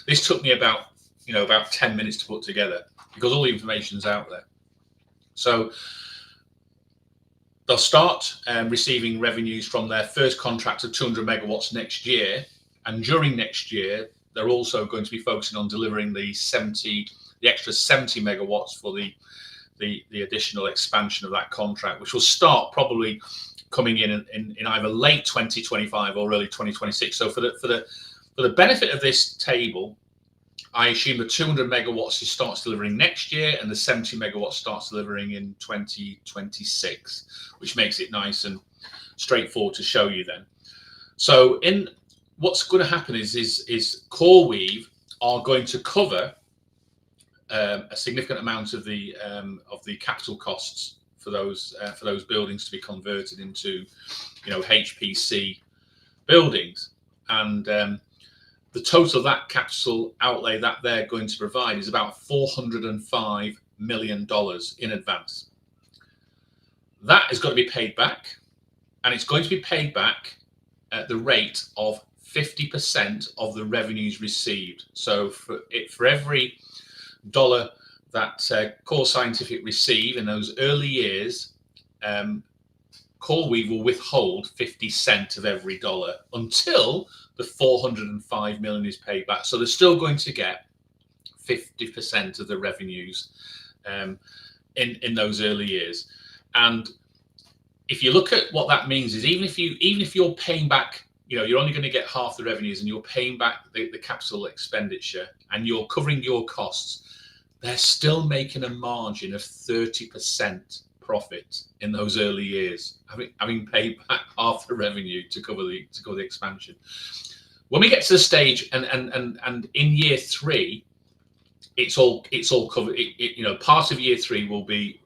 this took me about 10 minutes to put together, because all the information's out there. So they'll start receiving revenues from their first contract of 200 megawatts next year, and during next year, they're also going to be focusing on delivering the extra 70 megawatts for the additional expansion of that contract, which will start probably coming in either late 2025 or early 2026. So for the benefit of this table, I assume the 200 megawatts starts delivering next year, and the 70 megawatts starts delivering in 2026, which makes it nice and straightforward to show you then. So what's going to happen is CoreWeave are going to cover a significant amount of the capital costs for those buildings to be converted into, you know, HPC buildings, and the total of that capital outlay that they're going to provide is about $405 million in advance. That is going to be paid back, and it's going to be paid back at the rate of 50% of the revenues received. So for every dollar that Core Scientific receive in those early years, CoreWeave will withhold 50 cents of every dollar until the 405 million is paid back. So they're still going to get 50% of the revenues in those early years. And if you look at what that means, is even if you're paying back, you know, you're only going to get half the revenues, and you're paying back the capital expenditure, and you're covering your costs, they're still making a margin of 30% profit in those early years, having paid back half the revenue to cover the expansion. When we get to the stage and in year 3, it's all covered. You know, part of year 3 will be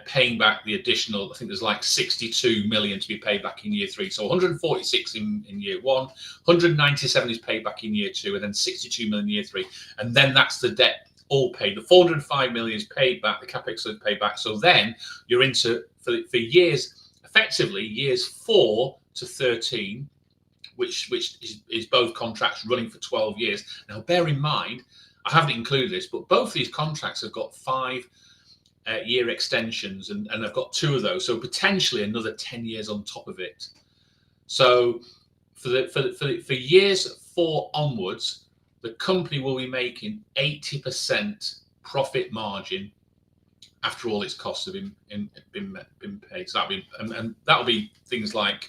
paying back the additional. I think there's like 62 million to be paid back in year 3. So 146 in year 1, 197 is paid back in year 2, and then 62 million in year 3, and then that's the debt all paid. The 405 million is paid back, the capex is paid back. So then you're into for years, effectively years 4 to 13, which is both contracts running for 12 years. Now bear in mind, I haven't included this, but both these contracts have got 5-year extensions, and I've got 2 of those, so potentially another 10 years on top of it. So for years 4 onwards, the company will be making 80% profit margin after all its costs have been paid. So that'll be things like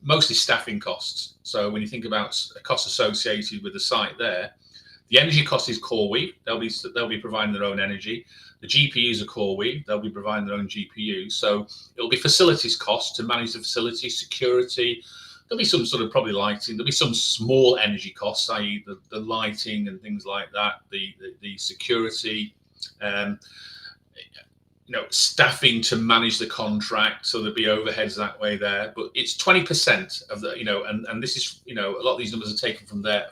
mostly staffing costs. So when you think about costs associated with the site there, the energy cost is CoreWeave. They'll be providing their own energy. The GPUs are CoreWeave. They'll be providing their own GPUs. So it'll be facilities costs to manage the facility, security. There'll be some sort of probably lighting. There'll be some small energy costs, i.e. the lighting and things like that, the security, staffing to manage the contract. So there'll be overheads that way there. But it's 20% of the, and this is, a lot of these numbers are taken from their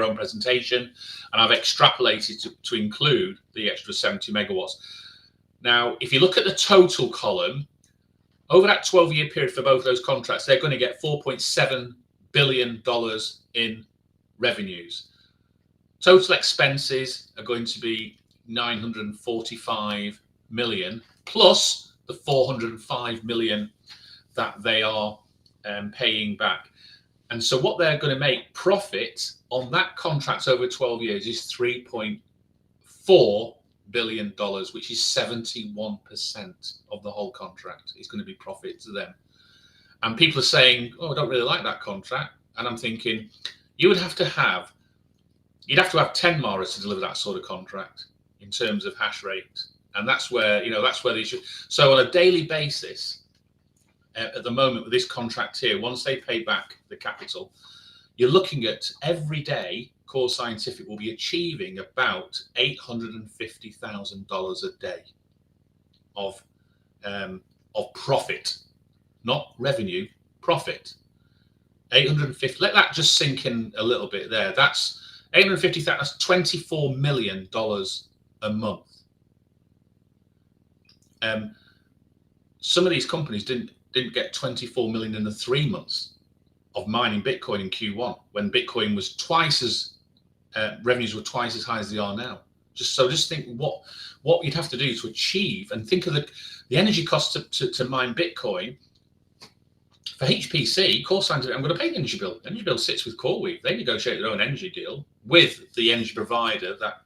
own presentation, and I've extrapolated to include the extra 70 megawatts. Now, if you look at the total column, over that 12-year period for both those contracts, they're going to get $4.7 billion in revenues. Total expenses are going to be 945 million, plus the 405 million that they are paying back. And so what they're going to make profit on that contract over 12 years is $3.4 billion, which is 71% of the whole contract is going to be profit to them. And people are saying, oh, I don't really like that contract. And I'm thinking, you'd have to have 10 Maras to deliver that sort of contract in terms of hash rate. And that's where the issue. So on a daily basis, at the moment with this contract here, once they pay back the capital, you're looking at every day, Core Scientific will be achieving about $850,000 a day of profit, not revenue, profit. 850. Let that just sink in a little bit there. That's 850,000. That's $24 million a month. Some of these companies didn't get 24 million in the 3 months of mining Bitcoin in Q1, when Bitcoin was revenues were twice as high as they are now. Just think what you'd have to do to achieve, and think of the energy costs to mine Bitcoin. For HPC, Core Scientific, I'm going to pay the energy bill. The energy bill sits with CoreWeave. They negotiate their own energy deal with the energy provider that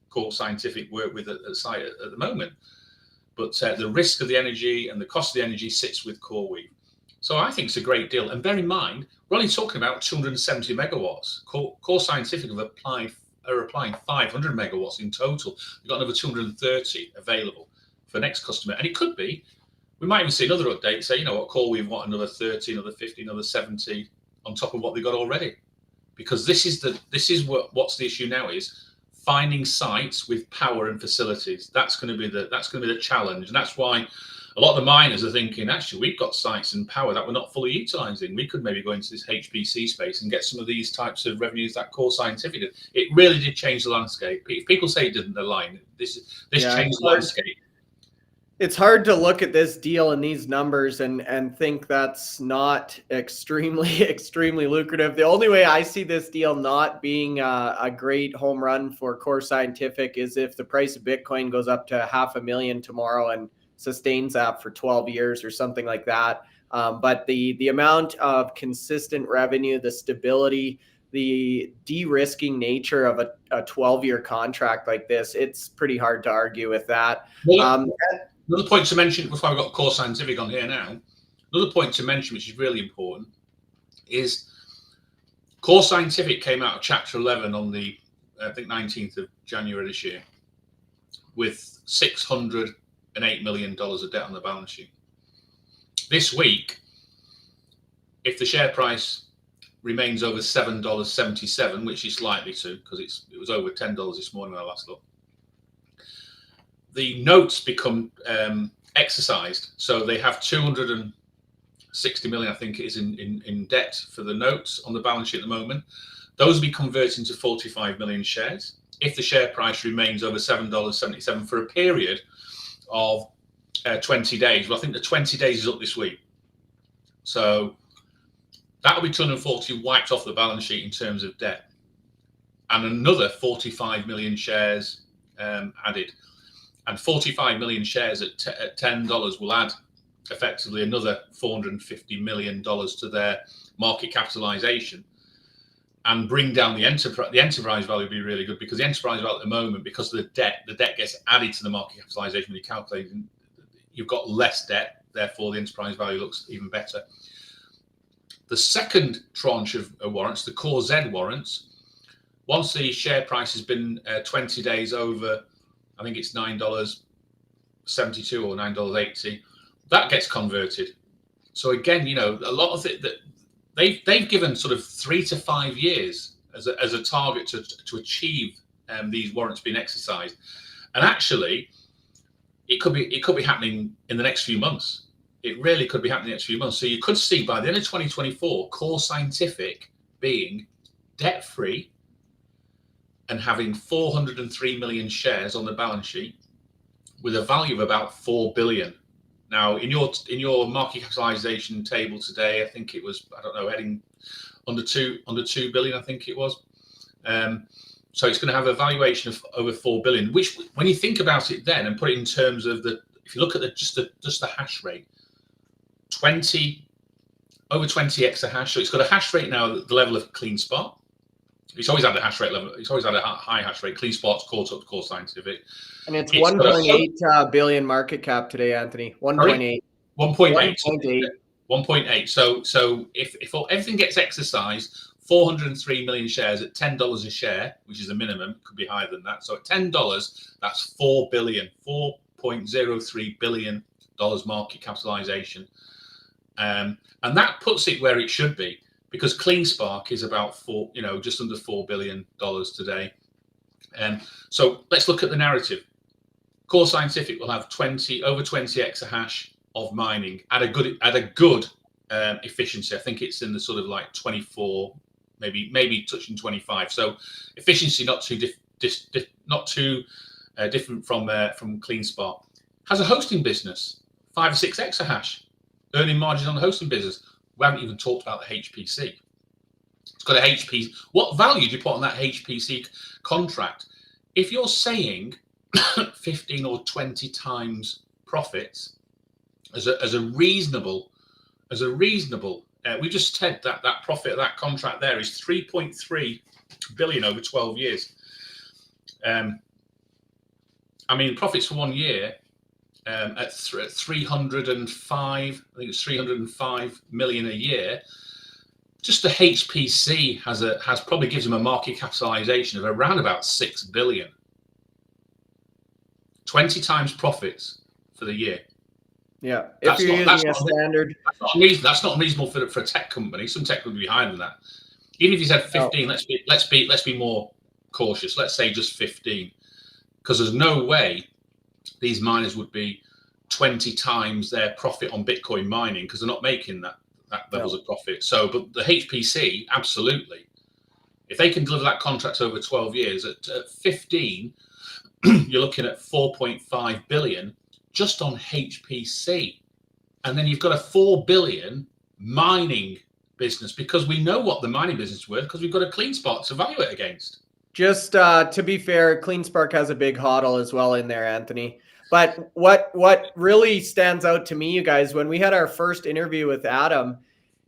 Core Scientific work with at the site at the moment. But the risk of the energy and the cost of the energy sits with CoreWeave. So I think it's a great deal. And bear in mind, we're only talking about 270 megawatts. Core Scientific are applying 500 megawatts in total. We've got another 230 available for next customer. And it could be, we might even see another update, say, CoreWeave want another 30, another 50, another 70 on top of what they got already. Because what's the issue now is finding sites with power and facilities. That's going to be the challenge. And that's why a lot of the miners are thinking, actually, we've got sites and power that we're not fully utilizing. We could maybe go into this HPC space and get some of these types of revenues that Core Scientific did. It really did change the landscape. If people say it didn't, they're lying. This changed the landscape. It's hard to look at this deal and these numbers and think that's not extremely lucrative. The only way I see this deal not being a great home run for Core Scientific is if the price of Bitcoin goes up to $500,000 tomorrow and sustains that for 12 years or something like that. But the amount of consistent revenue, the stability, the de-risking nature of a 12-year contract like this, it's pretty hard to argue with that. Another point to mention, before I've got Core Scientific on here now, another point to mention, which is really important, is Core Scientific came out of Chapter 11 on the, I think, 19th of January this year with $608 million of debt on the balance sheet. This week, if the share price remains over $7.77, which it's likely to, because it was over $10 this morning when I last looked, the notes become exercised. So they have 260 million, I think it is, in debt for the notes on the balance sheet at the moment. Those will be converted into 45 million shares if the share price remains over $7.77 for a period of 20 days. Well, I think the 20 days is up this week. So that'll be 240 wiped off the balance sheet in terms of debt. And another 45 million shares added. And 45 million shares at $10 will add effectively another $450 million to their market capitalization. and bring down the enterprise value would be really good, because the enterprise value at the moment, because of the debt gets added to the market capitalization when you're calculating, you've got less debt, therefore the enterprise value looks even better. The second tranche of warrants, the Core Z warrants, once the share price has been 20 days over, I think it's $9.72 or $9.80, that gets converted. So again, you know, a lot of it that they've given sort of 3 to 5 years as a target to achieve these warrants being exercised, and actually, it could be happening in the next few months. It really could be happening in the next few months. So you could see by the end of 2024, Core Scientific being debt-free and having 403 million shares on the balance sheet with a value of about 4 billion. Now, in your market capitalization table today, I think it was, I don't know, heading under 2 billion, I think it was. So it's going to have a valuation of over 4 billion, which, when you think about it then and put it in terms of if you look at just the hash rate, over 20 exahash. So it's got a hash rate now at the level of CleanSpark. It's always had a hash rate level. It's always had a high hash rate. CleanSpark's caught up to Core Scientific. And it's 1.8 billion market cap today, Anthony. 1.8. 1.8. 1.8. So if everything gets exercised, 403 million shares at $10 a share, which is a minimum, could be higher than that. So at $10, that's 4 billion, $4.03 billion market capitalization. And that puts it where it should be, because CleanSpark is about just under $4 billion today. So let's look at the narrative. Core Scientific will have over 20 exahash of mining at a good efficiency. I think it's in the sort of like 24, maybe touching 25. So efficiency not too different from CleanSpark. Has a hosting business, 5 or 6 exahash, earning margin on the hosting business. We haven't even talked about the HPC. It's got a HPC. What value do you put on that HPC contract? If you're saying 15 or 20 times profits as a reasonable, we just said that profit of that contract there is 3.3 billion over 12 years. I mean, profits for 1 year at 305, I think it's 305 million a year. Just the HPC has probably gives them a market capitalization of around about 6 billion. 20 times profits for the year. Yeah, if you're using a standard, that's not reasonable for a tech company. Some tech would be higher than that. Even if you said 15, let's be more cautious. Let's say just 15, because there's no way these miners would be 20 times their profit on Bitcoin mining, because they're not making that levels of profit. So, but the HPC, absolutely. If they can deliver that contract over 12 years at 15, you're looking at 4.5 billion just on HPC. And then you've got a 4 billion mining business, because we know what the mining business is worth, because we've got a CleanSpark to value it against. Just to be fair, CleanSpark has a big hodl as well in there, Anthony. But what really stands out to me, you guys, when we had our first interview with Adam,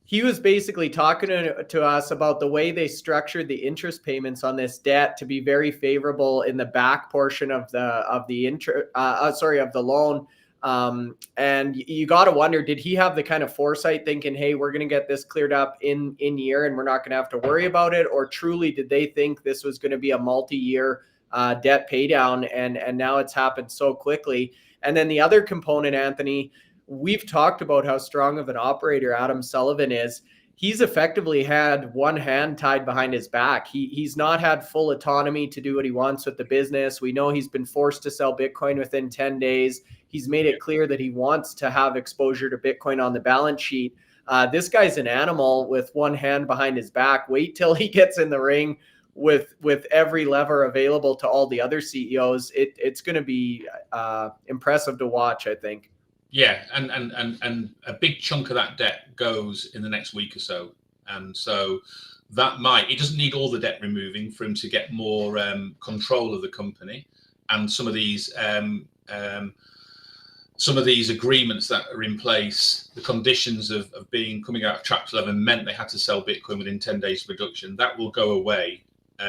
he was basically talking to us about the way they structured the interest payments on this debt to be very favorable in the back portion of the loan. And you got to wonder, did he have the kind of foresight thinking, hey, we're going to get this cleared up in year and we're not going to have to worry about it? Or truly, did they think this was going to be a multi-year debt pay down, and now it's happened so quickly? And then the other component, Anthony, we've talked about how strong of an operator Adam Sullivan is. He's effectively had one hand tied behind his back. He's not had full autonomy to do what he wants with the business. We know he's been forced to sell Bitcoin within 10 days. He's made it clear that he wants to have exposure to Bitcoin on the balance sheet. This guy's an animal with one hand behind his back. Wait till he gets in the ring with every lever available to all the other CEOs. It's going to be impressive to watch, I think. Yeah, and a big chunk of that debt goes in the next week or so, and so that he doesn't need all the debt removing for him to get more control of the company, and some of these some of these agreements that are in place, the conditions of coming out of Chapter 11 meant they had to sell Bitcoin within 10 days of production. That will go away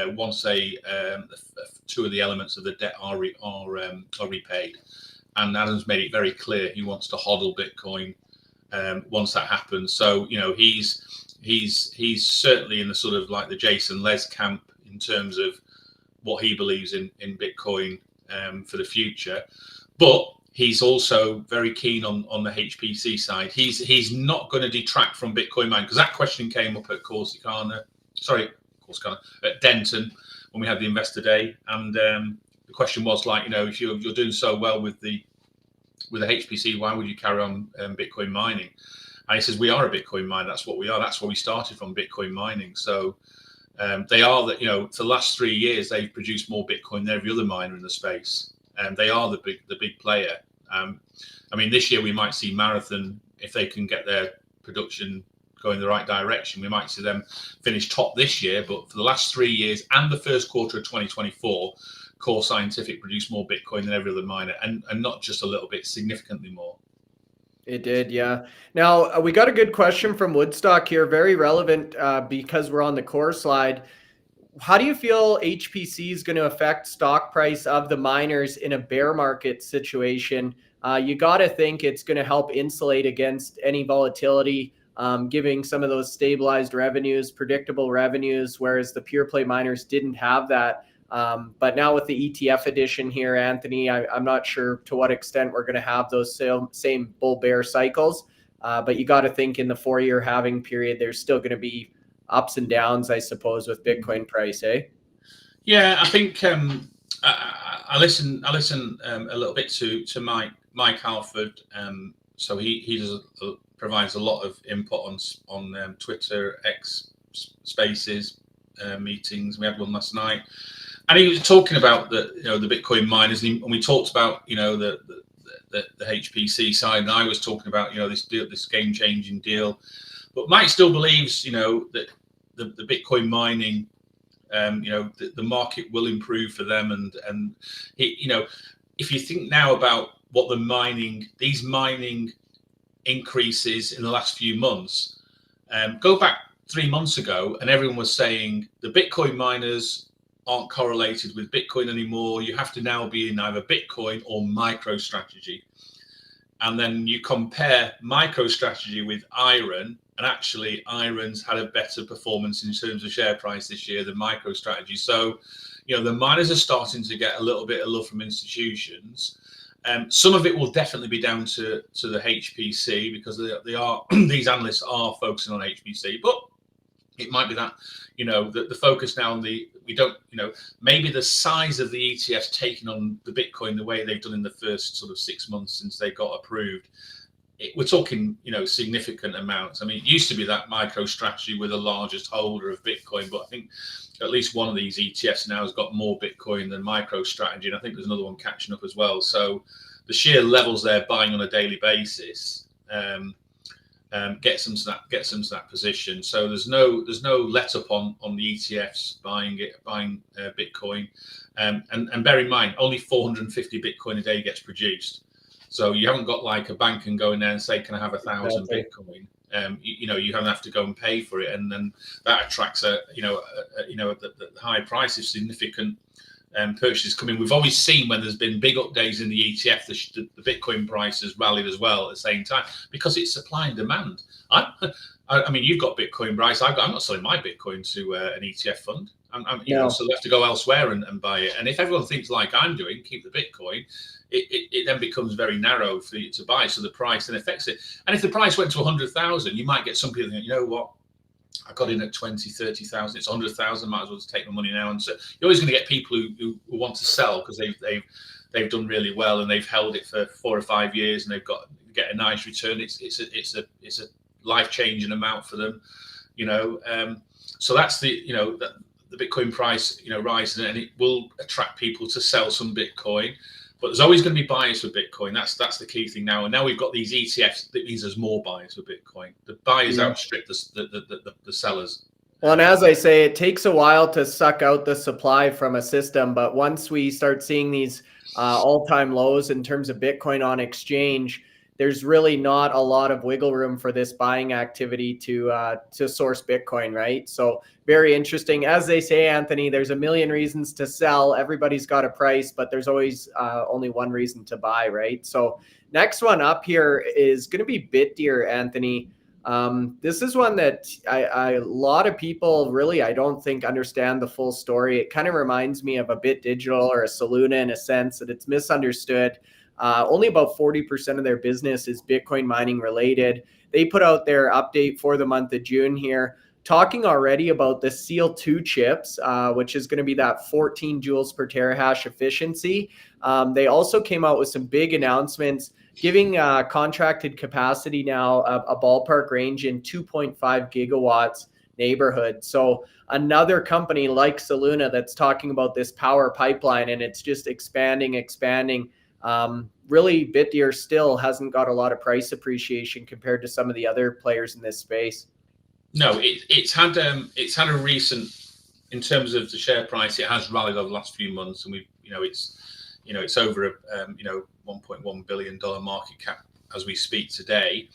once two of the elements of the debt are repaid. And Adam's made it very clear he wants to hodl Bitcoin once that happens. So, you know, he's certainly in the sort of like the Jason Les camp in terms of what he believes in Bitcoin for the future. But he's also very keen on the HPC side. He's not going to detract from Bitcoin mining, because that question came up at at Denton when we had the investor day, and the question was like, you know, if you're doing so well with the HPC, why would you carry on Bitcoin mining? And he says, we are a Bitcoin miner. That's what we are. That's where we started from, Bitcoin mining. So they are that, you know, for the last 3 years they've produced more Bitcoin than every other miner in the space, and they are the big player. I mean, this year we might see Marathon, if they can get their production going the right direction, we might see them finish top this year. But for the last 3 years and the first quarter of 2024, Core Scientific produced more Bitcoin than every other miner, and not just a little bit, significantly more. It did, yeah. Now, we got a good question from Woodstock here, very relevant because we're on the core slide. How do you feel HPC is going to affect stock price of the miners in a bear market situation? You got to think it's going to help insulate against any volatility, giving some of those stabilized revenues, predictable revenues, whereas the pure play miners didn't have that. But now with the ETF edition here, Anthony, I'm not sure to what extent we're going to have those same bull bear cycles. But you got to think in the 4-year halving period, there's still going to be ups and downs, I suppose, with Bitcoin price, eh? Yeah, I think I listen a little bit to Mike Halford. So he provides a lot of input on Twitter, X Spaces, meetings. We had one last night, and he was talking about the Bitcoin miners, and we talked about the HPC side, and I was talking about this game changing deal. But Mike still believes that the Bitcoin mining, the market will improve for them, and if you think now about what these mining increases in the last few months, go back 3 months ago, and everyone was saying the Bitcoin miners aren't correlated with Bitcoin anymore. You have to now be in either Bitcoin or MicroStrategy. And then you compare MicroStrategy with IREN, and actually IREN's had a better performance in terms of share price this year than MicroStrategy. So, the miners are starting to get a little bit of love from institutions. Some of it will definitely be down to the HPC, because they are these analysts are focusing on HPC, but it might be that the focus now on maybe the size of the ETFs taking on the Bitcoin the way they've done in the first sort of 6 months since they got approved. We're talking significant amounts. I mean, it used to be that MicroStrategy were the largest holder of Bitcoin, but I think at least one of these ETFs now has got more Bitcoin than MicroStrategy, and I think there's another one catching up as well. So the sheer levels they're buying on a daily basis gets them to that position. So there's no let up on the ETFs buying Bitcoin, and bear in mind only 450 Bitcoin a day gets produced. So you haven't got like a bank and go in there and say, can I have 1,000 Bitcoin? You don't have to go and pay for it, and then that attracts the high price of significant purchases coming. We've always seen when there's been big up days in the ETF, the Bitcoin price has rallied as well at the same time, because it's supply and demand. I mean, you've got Bitcoin, Bryce. I'm not selling my Bitcoin to an ETF fund. So they have to go elsewhere and buy it. And if everyone thinks like I'm doing, keep the Bitcoin, it then becomes very narrow for you to buy. So the price then affects it. And if the price went to 100,000, you might get some people think, you know what, I got in at 20, 30,000. It's 100,000. Might as well just take my money now. And so you're always going to get people who want to sell because they've done really well and they've held it for 4 or 5 years and they've get a nice return. It's a life changing amount for them, So that's the Bitcoin price rises, and it will attract people to sell some Bitcoin. But there's always going to be buyers for Bitcoin. That's the key thing now. And now we've got these ETFs. That means there's more buyers for Bitcoin. The buyers outstrip the sellers. Well, and as I say, it takes a while to suck out the supply from a system, but once we start seeing these all-time lows in terms of Bitcoin on exchange, there's really not a lot of wiggle room for this buying activity to source Bitcoin, right? So very interesting. As they say, Anthony, there's a million reasons to sell. Everybody's got a price, but there's always only one reason to buy, right? So next one up here is going to be Bitdeer, Anthony. This is one that a lot of people really, I don't think, understand the full story. It kind of reminds me of a Bit Digital or a Soluna in a sense that it's misunderstood. Only about 40% of their business is Bitcoin mining related. They put out their update for the month of June here, talking already about the Seal 2 chips, which is going to be that 14 joules per terahash efficiency. They also came out with some big announcements, giving contracted capacity now a ballpark range in 2.5 gigawatts neighborhood. So another company like Soluna that's talking about this power pipeline, and it's just expanding. Really, Bitdeer still hasn't got a lot of price appreciation compared to some of the other players in this space. No, it's had a recent, in terms of the share price, it has rallied over the last few months, and it's over a $1.1 billion market cap as we speak today.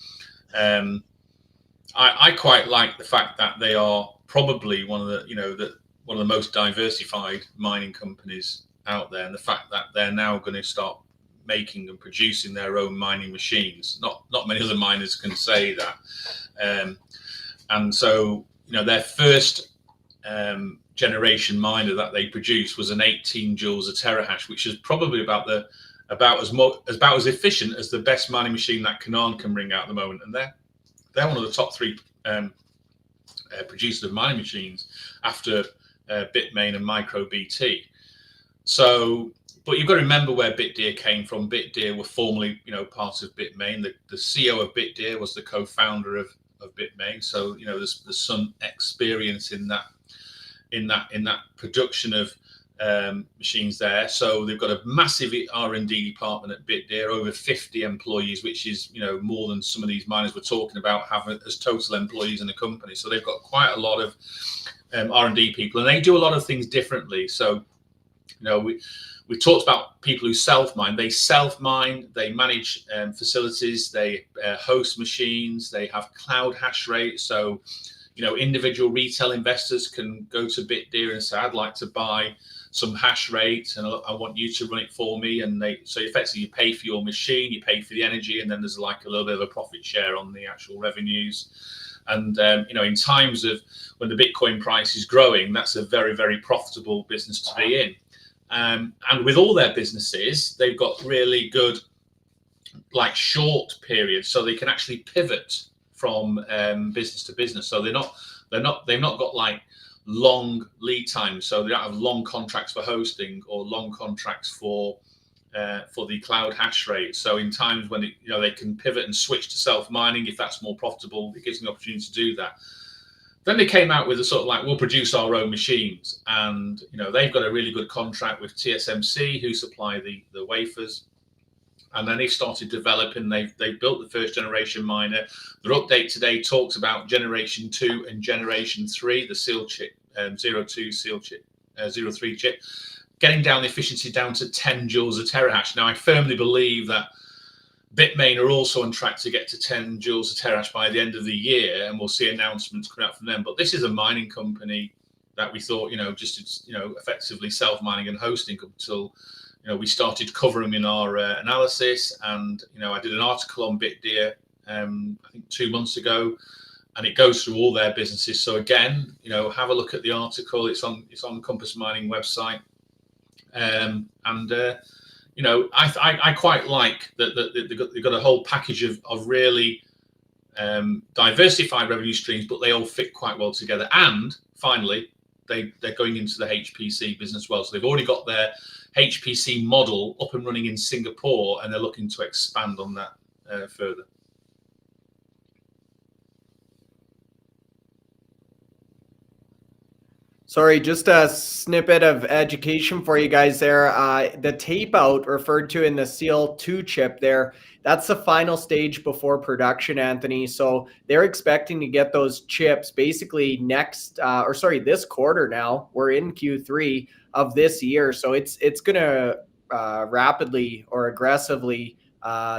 I quite like the fact that they are probably one of the most diversified mining companies out there, and the fact that they're now going to start making and producing their own mining machines. Not many other miners can say that. And so, their first generation miner that they produced was an 18 joules a terahash, which is probably about as efficient as the best mining machine that Canaan can bring out at the moment. And they're one of the top three producers of mining machines after Bitmain and MicroBT. So, but you've got to remember where Bitdeer came from. Bitdeer were formerly, part of Bitmain. The CEO of Bitdeer was the co-founder of Bitmain. So, there's some experience in that production of machines there. So they've got a massive R&D department at Bitdeer, over 50 employees, which is more than some of these miners we're talking about have as total employees in the company. So they've got quite a lot of R&D people, and they do a lot of things differently. So we talked about people who self-mine. They self-mine, they manage facilities, they host machines, they have cloud hash rate. So individual retail investors can go to Bitdeer and say, I'd like to buy some hash rate and I want you to run it for me. And so effectively you pay for your machine, you pay for the energy, and then there's like a little bit of a profit share on the actual revenues. And, in times of when the Bitcoin price is growing, that's a very, very profitable business to be in. And with all their businesses, they've got really good, short periods, so they can actually pivot from business to business. So they've not got long lead times. So they don't have long contracts for hosting or long contracts for the cloud hash rate. So in times when they can pivot and switch to self-mining if that's more profitable, it gives them the opportunity to do that. Then they came out with a sort of we'll produce our own machines, and they've got a really good contract with TSMC who supply the wafers. And then they started developing. They built the first generation miner. Their update today talks about generation 2 and generation 3, the seal chip, 02 seal chip, 03 chip, getting down the efficiency down to 10 joules a terahash. Now I firmly believe that Bitmain are also on track to get to 10 joules a terahash by the end of the year, and we'll see announcements coming out from them. But this is a mining company that we thought, just effectively self-mining and hosting until we started covering in our analysis. And I did an article on Bitdeer I think 2 months ago, and it goes through all their businesses. So again, have a look at the article. It's on Compass Mining website, I quite like that they've got a whole package of really diversified revenue streams, but they all fit quite well together. And finally, they're going into the HPC business well. So they've already got their HPC model up and running in Singapore, and they're looking to expand on that further. Sorry, just a snippet of education for you guys there. The tape out referred to in the Seal 2 chip there, that's the final stage before production, Anthony. So they're expecting to get those chips basically this quarter now. We're in Q3 of this year. So it's going to rapidly or aggressively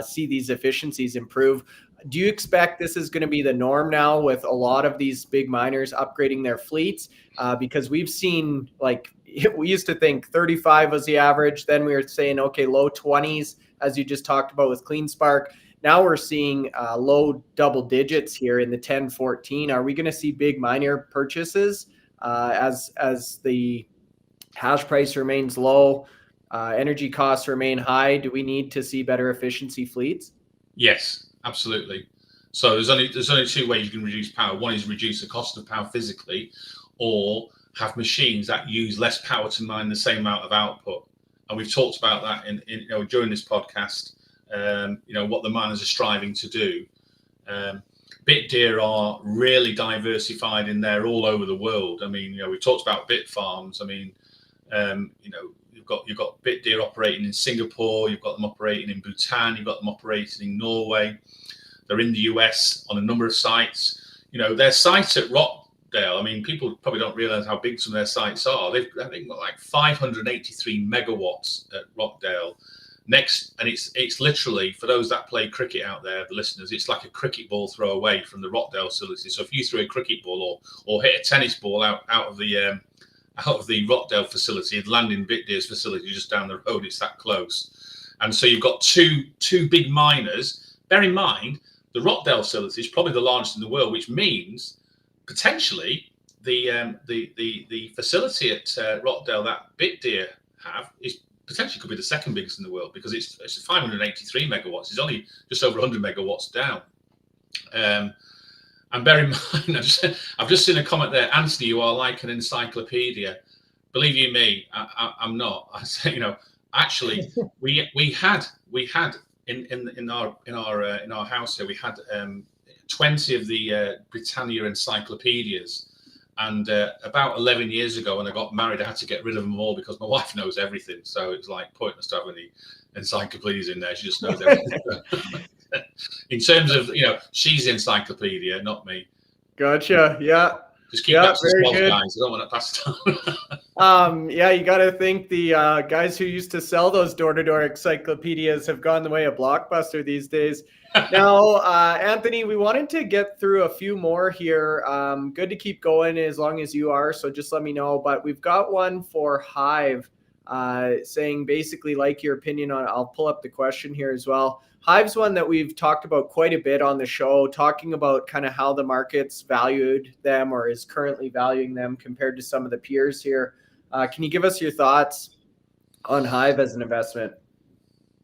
see these efficiencies improve. Do you expect this is going to be the norm now with a lot of these big miners upgrading their fleets? Because we've seen, like, we used to think 35 was the average. Then we were saying, okay, low 20s, as you just talked about with CleanSpark. Now we're seeing low double digits here in the 10, 14. Are we going to see big miner purchases as the hash price remains low, energy costs remain high? Do we need to see better efficiency fleets? Yes, absolutely. So there's only two ways you can reduce power. One is reduce the cost of power physically, or have machines that use less power to mine the same amount of output. And we've talked about that in during this podcast. What the miners are striving to do. Bitdeer are really diversified in there all over the world. I mean, we talked about Bitfarms. I mean, you've got Bitdeer operating in Singapore, you've got them operating in Bhutan, you've got them operating in Norway. They're in the US on a number of sites. Their site at Rockdale, I mean, people probably don't realize how big some of their sites are. They've, I think, got like 583 megawatts at Rockdale. And it's literally, for those that play cricket out there, the listeners, it's like a cricket ball throw away from the Rockdale facility. So if you threw a cricket ball or hit a tennis ball out of the Rockdale facility and land in Bitdeer's facility just down the road, it's that close. And so you've got two big miners. Bear in mind, the Rockdale facility is probably the largest in the world, which means potentially the facility at Rockdale that Bitdeer have is potentially could be the second biggest in the world, because it's 583 megawatts. It's only just over 100 megawatts down. And bear in mind, I've just seen a comment there, Anthony, you are like an encyclopedia. Believe you me, I'm not. I say, actually, we had in our house here, we had 20 of the Britannia encyclopedias. And about 11 years ago, when I got married, I had to get rid of them all because my wife knows everything. So it's like pointless to have any encyclopedias in there. She just knows everything. In terms of, she's the encyclopedia, not me. Gotcha. Yeah. Just keep that to the small guys. I don't want to pass it on. You got to think the guys who used to sell those door-to-door encyclopedias have gone the way of Blockbuster these days. Now, Anthony, we wanted to get through a few more here. Good to keep going as long as you are, so just let me know. But we've got one for Hive saying basically like your opinion on, I'll pull up the question here as well. Hive's one that we've talked about quite a bit on the show, talking about kind of how the market's valued them or is currently valuing them compared to some of the peers here. Can you give us your thoughts on Hive as an investment?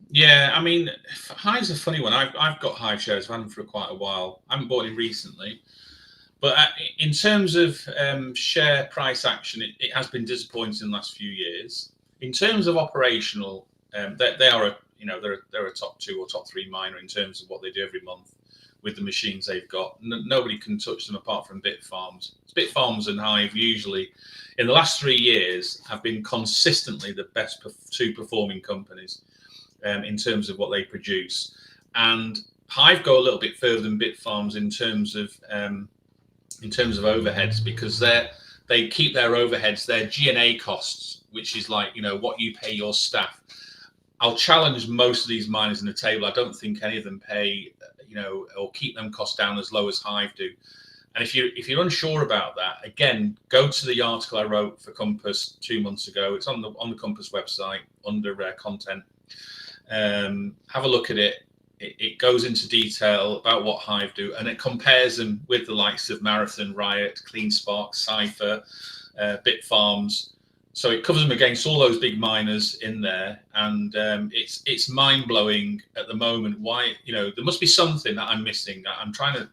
Yeah, I mean, Hive's a funny one. I've got Hive shares. I've had them for quite a while. I haven't bought it recently. But in terms of share price action, it has been disappointing in the last few years. In terms of operational, they are they're a top 2 or top 3 miner in terms of what they do every month with the machines they've got. Nobody can touch them apart from Bitfarms. Bitfarms and Hive usually, in the last 3 years, have been consistently the best 2 performing companies in terms of what they produce. And Hive go a little bit further than Bitfarms in terms of overheads, because they keep their overheads, their G&A costs, which is like what you pay your staff. I'll challenge most of these miners in the table. I don't think any of them pay, or keep them costs down as low as Hive do. And if you're unsure about that, again, go to the article I wrote for Compass 2 months ago. It's on the Compass website under content. Have a look at it. It goes into detail about what Hive do, and it compares them with the likes of Marathon, Riot, CleanSpark, Cipher, Bitfarms. So it covers them against all those big miners in there, and it's mind blowing at the moment. Why there must be something that I'm missing. I'm trying to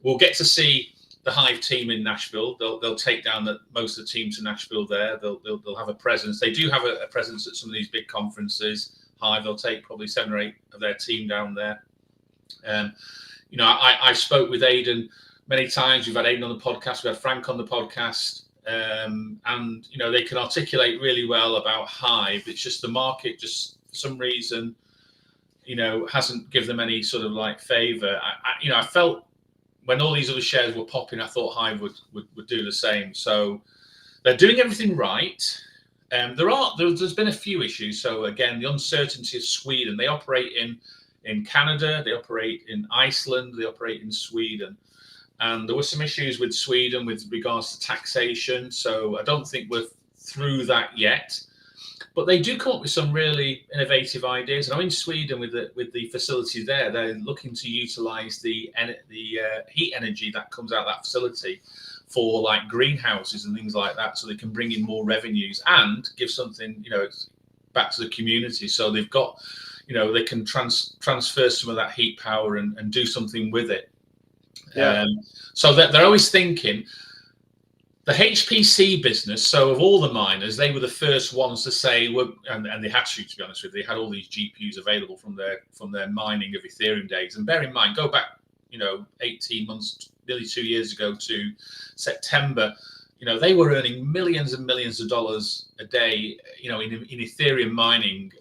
we'll get to see the Hive team in Nashville. They'll take down most of the team to Nashville there. They'll have a presence. They do have a presence at some of these big conferences. Hive, they'll take probably 7 or 8 of their team down there. I spoke with Aidan many times. We've had Aidan on the podcast. We had Frank on the podcast. and they can articulate really well about Hive. It's just the market, just for some reason, hasn't given them any sort of like favor. I felt when all these other shares were popping, I thought Hive would do the same. So they're doing everything right. There's been a few issues. So again, the uncertainty of Sweden. They operate in Canada, they operate in Iceland, they operate in Sweden. And there were some issues with Sweden with regards to taxation. So I don't think we're through that yet. But they do come up with some really innovative ideas. And I'm in Sweden with the facility there. They're looking to utilize the heat energy that comes out of that facility for like greenhouses and things like that, so they can bring in more revenues and give something, back to the community. So they've got, they can transfer some of that heat power and do something with it. Yeah. So that they're always thinking. The HPC business, so of all the miners, they were the first ones to say, and they had to be honest with you, they had all these GPUs available from their mining of Ethereum days. And bear in mind, go back, 18 months, nearly 2 years ago to September, they were earning millions and millions of dollars a day, in Ethereum mining,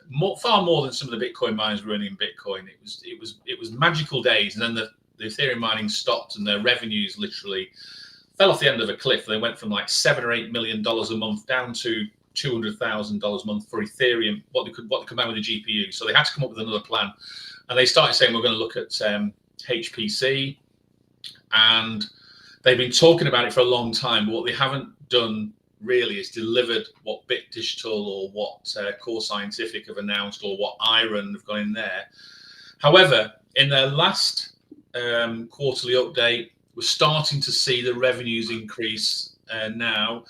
far more than some of the Bitcoin miners were earning in Bitcoin. It was magical days, and then the Ethereum mining stopped, and their revenues literally fell off the end of a cliff. They went from like $7 or $8 million a month down to $200,000 a month for Ethereum, what they could combine with the GPU. So they had to come up with another plan, and they started saying we're going to look at HPC, and they've been talking about it for a long time. But what they haven't done really is delivered what Bit Digital or what Core Scientific have announced, or what IREN have gone in there. However, in their last quarterly update, we're starting to see the revenues increase now,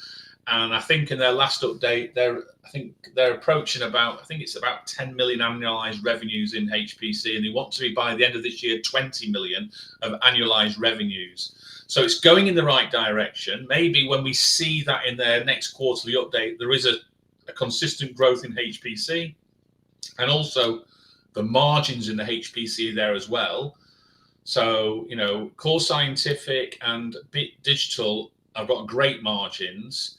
and I think in their last update, they're approaching about 10 million annualized revenues in HPC, and they want to be by the end of this year 20 million of annualized revenues. So it's going in the right direction. Maybe when we see that in their next quarterly update, there is a consistent growth in HPC, and also the margins in the HPC there as well. So, Core Scientific and Bit Digital have got great margins.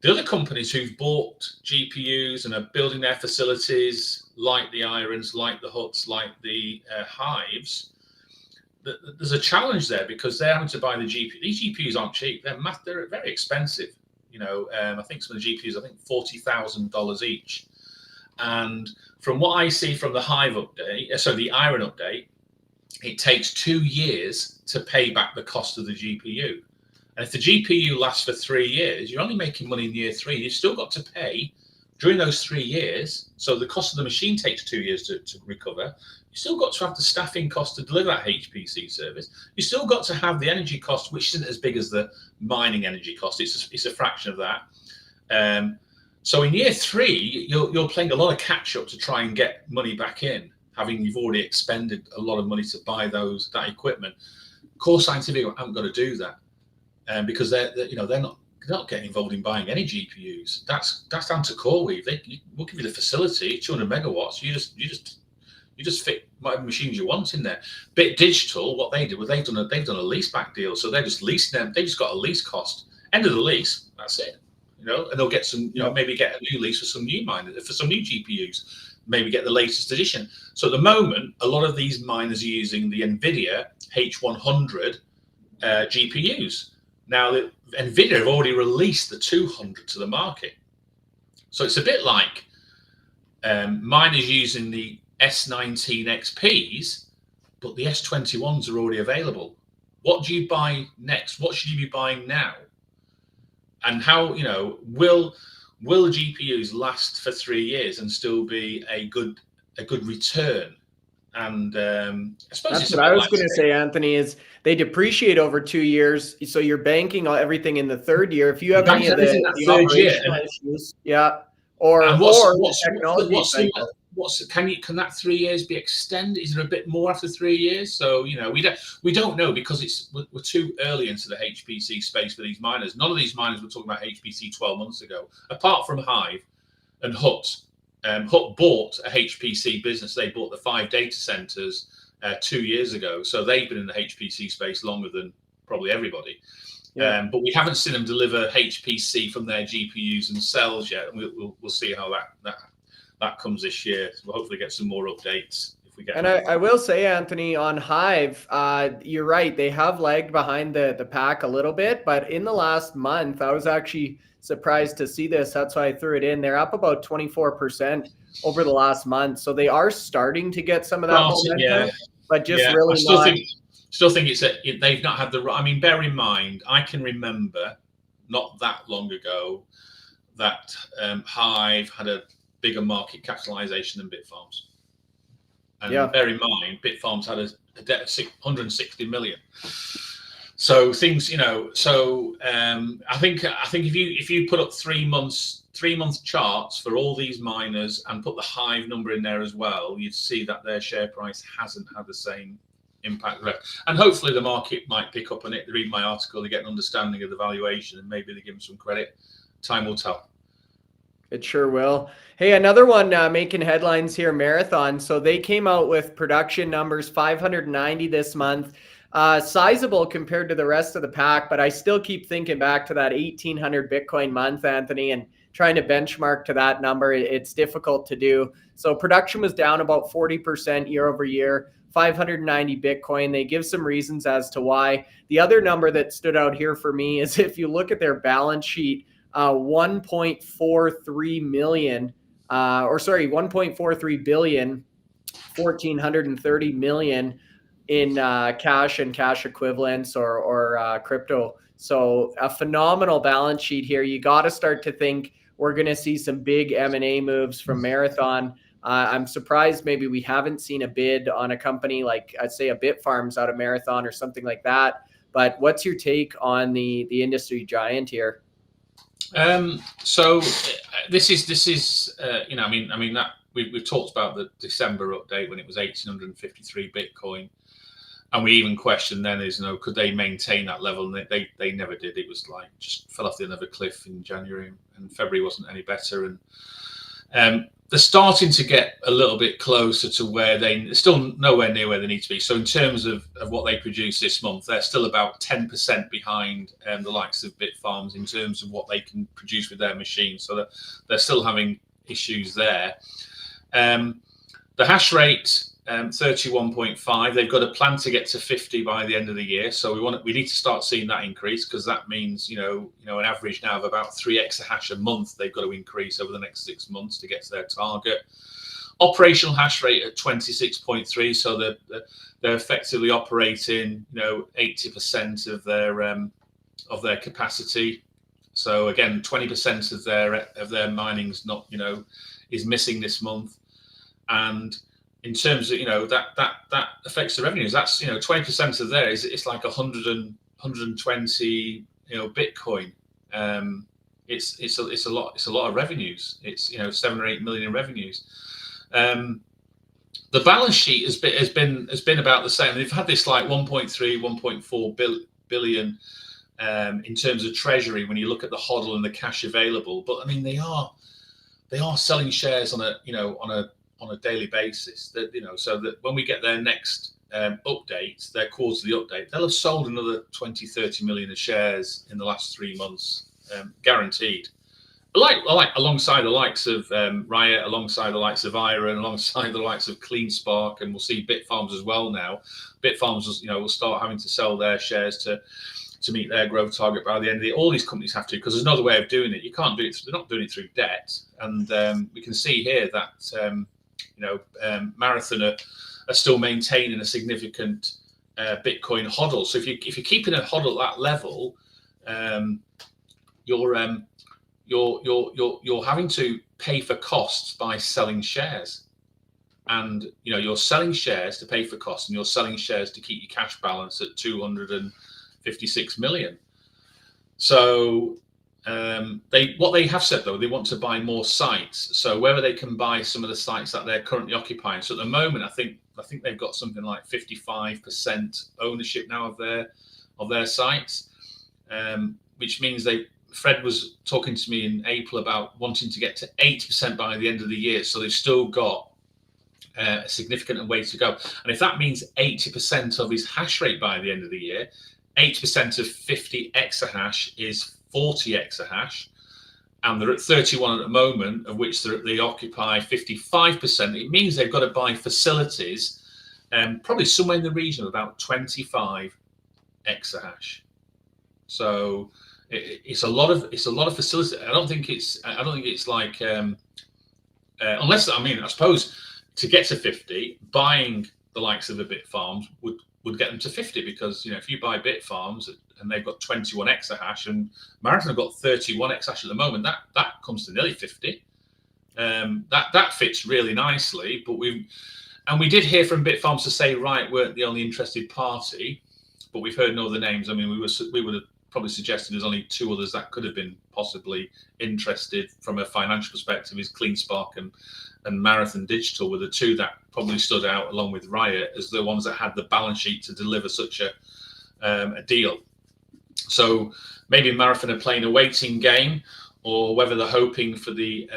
The other companies who've bought GPUs and are building their facilities, like the IRENs, like the Huts, like the Hives, there's a challenge there because they're having to buy the GPU. These GPUs aren't cheap. They're very expensive. I think some of the GPUs, $40,000 each. And from what I see from the Hive update, the IREN update, it takes 2 years to pay back the cost of the GPU. And if the GPU lasts for 3 years, you're only making money in year 3. You've still got to pay during those 3 years. So the cost of the machine takes 2 years to recover. You still got to have the staffing cost to deliver that HPC service. You still got to have the energy cost, which isn't as big as the mining energy cost. It's a fraction of that. So in year 3, you're playing a lot of catch up to try and get money back in, you've already expended a lot of money to buy that equipment. Core Scientific haven't got to do that, because they're not getting involved in buying any GPUs. That's down to CoreWeave. We'll give you the facility, 200 megawatts. You just fit whatever machines you want in there. Bit Digital, what they did was they've done a lease back deal, so they're just leasing them. They just got a lease cost. End of the lease, that's it. And they'll get some, maybe get a new lease for some new miners, for some new GPUs. Maybe get the latest edition. So at the moment, a lot of these miners are using the NVIDIA H100 GPUs. Now, NVIDIA have already released the 200 to the market. So it's a bit like miners using the S19 XPs, but the S21s are already available. What do you buy next? What should you be buying now? And how, will the GPUs last for 3 years and still be a good return? And I suppose that's what I was going to say, Anthony, is they depreciate over 2 years, so you're banking on everything in the third year. If you have any of the operational issues, or technology cycle. Can that 3 years be extended? Is there a bit more after 3 years? So we don't know, because we're too early into the HPC space for these miners. None of these miners were talking about HPC 12 months ago, apart from Hive and Hut. Hut bought a HPC business. They bought the 5 data centers 2 years ago, so they've been in the HPC space longer than probably everybody. Yeah. But we haven't seen them deliver HPC from their GPUs themselves yet. And we'll see how that comes this year. So we'll hopefully get some more updates if we get. And I will say, Anthony, on Hive, you're right. They have lagged behind the pack a little bit, but in the last month, I was actually surprised to see this. That's why I threw it in. They're up about 24% over the last month. So they are starting to get some of that momentum, but just really not. Still think they've not had the. I mean, bear in mind, I can remember not that long ago that Hive had a bigger market capitalization than Bitfarms. And bear in mind, Bitfarms had a debt of 160 million. So things, I think if you put up 3 month charts for all these miners and put the Hive number in there as well, you'd see that their share price hasn't had the same impact. And hopefully the market might pick up on it. They read my article, they get an understanding of the valuation, and maybe they give them some credit. Time will tell. It sure will. Hey, another one making headlines here, Marathon. So they came out with production numbers, 590 this month. Sizable compared to the rest of the pack, but I still keep thinking back to that 1,800 Bitcoin month, Anthony, and trying to benchmark to that number. It's difficult to do. So production was down about 40% year over year, 590 Bitcoin. They give some reasons as to why. The other number that stood out here for me is if you look at their balance sheet, 1.43 million, 1.43 billion, 1,430 million in cash and cash equivalents or crypto. So a phenomenal balance sheet here. You got to start to think we're going to see some big M&A moves from Marathon. I'm surprised maybe we haven't seen a bid on a company like, I'd say, a Bitfarms out of Marathon or something like that. But what's your take on the industry giant here? So this is I mean that we've talked about the December update when it was 1,853 Bitcoin, and we even questioned then could they maintain that level, and they never did. It was like just fell off the end of a cliff in January, and February wasn't any better, and they're starting to get a little bit closer to where they're still nowhere near where they need to be. So in terms of what they produce this month, they're still about 10% behind the likes of Bitfarms in terms of what they can produce with their machines. So they're still having issues there. The hash rate, 31.5. They've got a plan to get to 50 by the end of the year. So we need to start seeing that increase, because that means an average now of about 3 exahash a month they've got to increase over the next 6 months to get to their target. Operational hash rate at 26.3. So they're effectively operating 80% of their capacity. So again, 20% of their mining's not is missing this month. And in terms of that affects the revenues. That's 20% of there is it's like 120 Bitcoin. It's a lot of revenues. It's 7 or 8 million in revenues. The balance sheet has been about the same. They've had this like 1.3, 1.4 billion in terms of treasury when you look at the hodl and the cash available. But I mean they are selling shares on a daily basis, that so that when we get their next update, their quarterly update, they'll have sold another 20-30 million of shares in the last 3 months, guaranteed. Like alongside the likes of Riot, alongside the likes of IREN, alongside the likes of CleanSpark, and we'll see Bitfarms as well now. Bitfarms will start having to sell their shares to meet their growth target by the end of the year. All these companies have to, because there's another way of doing it. You can't do it. They're not doing it through debt, and we can see here that Marathon are still maintaining a significant Bitcoin hodl. So if you're keeping a hodl at that level, you're having to pay for costs by selling shares, and you're selling shares to pay for costs, and you're selling shares to keep your cash balance at 256 million. So what they have said though, they want to buy more sites. So whether they can buy some of the sites that they're currently occupying. So at the moment, I think they've got something like 55% ownership now of their sites, which means Fred was talking to me in April about wanting to get to 80% by the end of the year. So they've still got a significant way to go. And if that means 80% of his hash rate by the end of the year, 8% of 50 exahash is 40 exahash, and they're at 31 at the moment, of which they occupy 55%. It means they've got to buy facilities, probably somewhere in the region of about 25 exahash. So it's a lot of facilities. I don't think it's like unless, I mean, I suppose to get to 50, buying the likes of the Bitfarms would get them to 50, because, you know, if you buy Bitfarms and they've got 21 exahash and Marathon have got 31 exahash at the moment, that comes to nearly 50. That fits really nicely. But we did hear from Bitfarms to say Riot weren't the only interested party, but we've heard no other names. I mean, we would have probably suggested there's only two others that could have been possibly interested from a financial perspective, is CleanSpark and Marathon Digital were the two that probably stood out, along with Riot, as the ones that had the balance sheet to deliver such a deal. So maybe Marathon are playing a waiting game, or whether they're hoping for the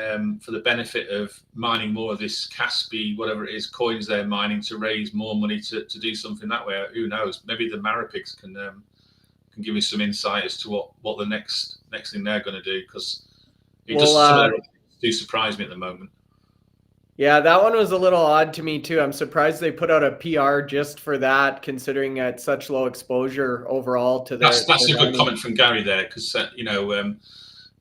benefit of mining more of this Caspi, whatever it is, coins they're mining, to raise more money to do something that way. Who knows? Maybe the Marapigs can give me some insight as to what the next thing they're going to do, because some of them do surprise me at the moment. Yeah, that one was a little odd to me too. I'm surprised they put out a PR just for that, considering it's such low exposure overall to their. That's a good comment from Gary there, because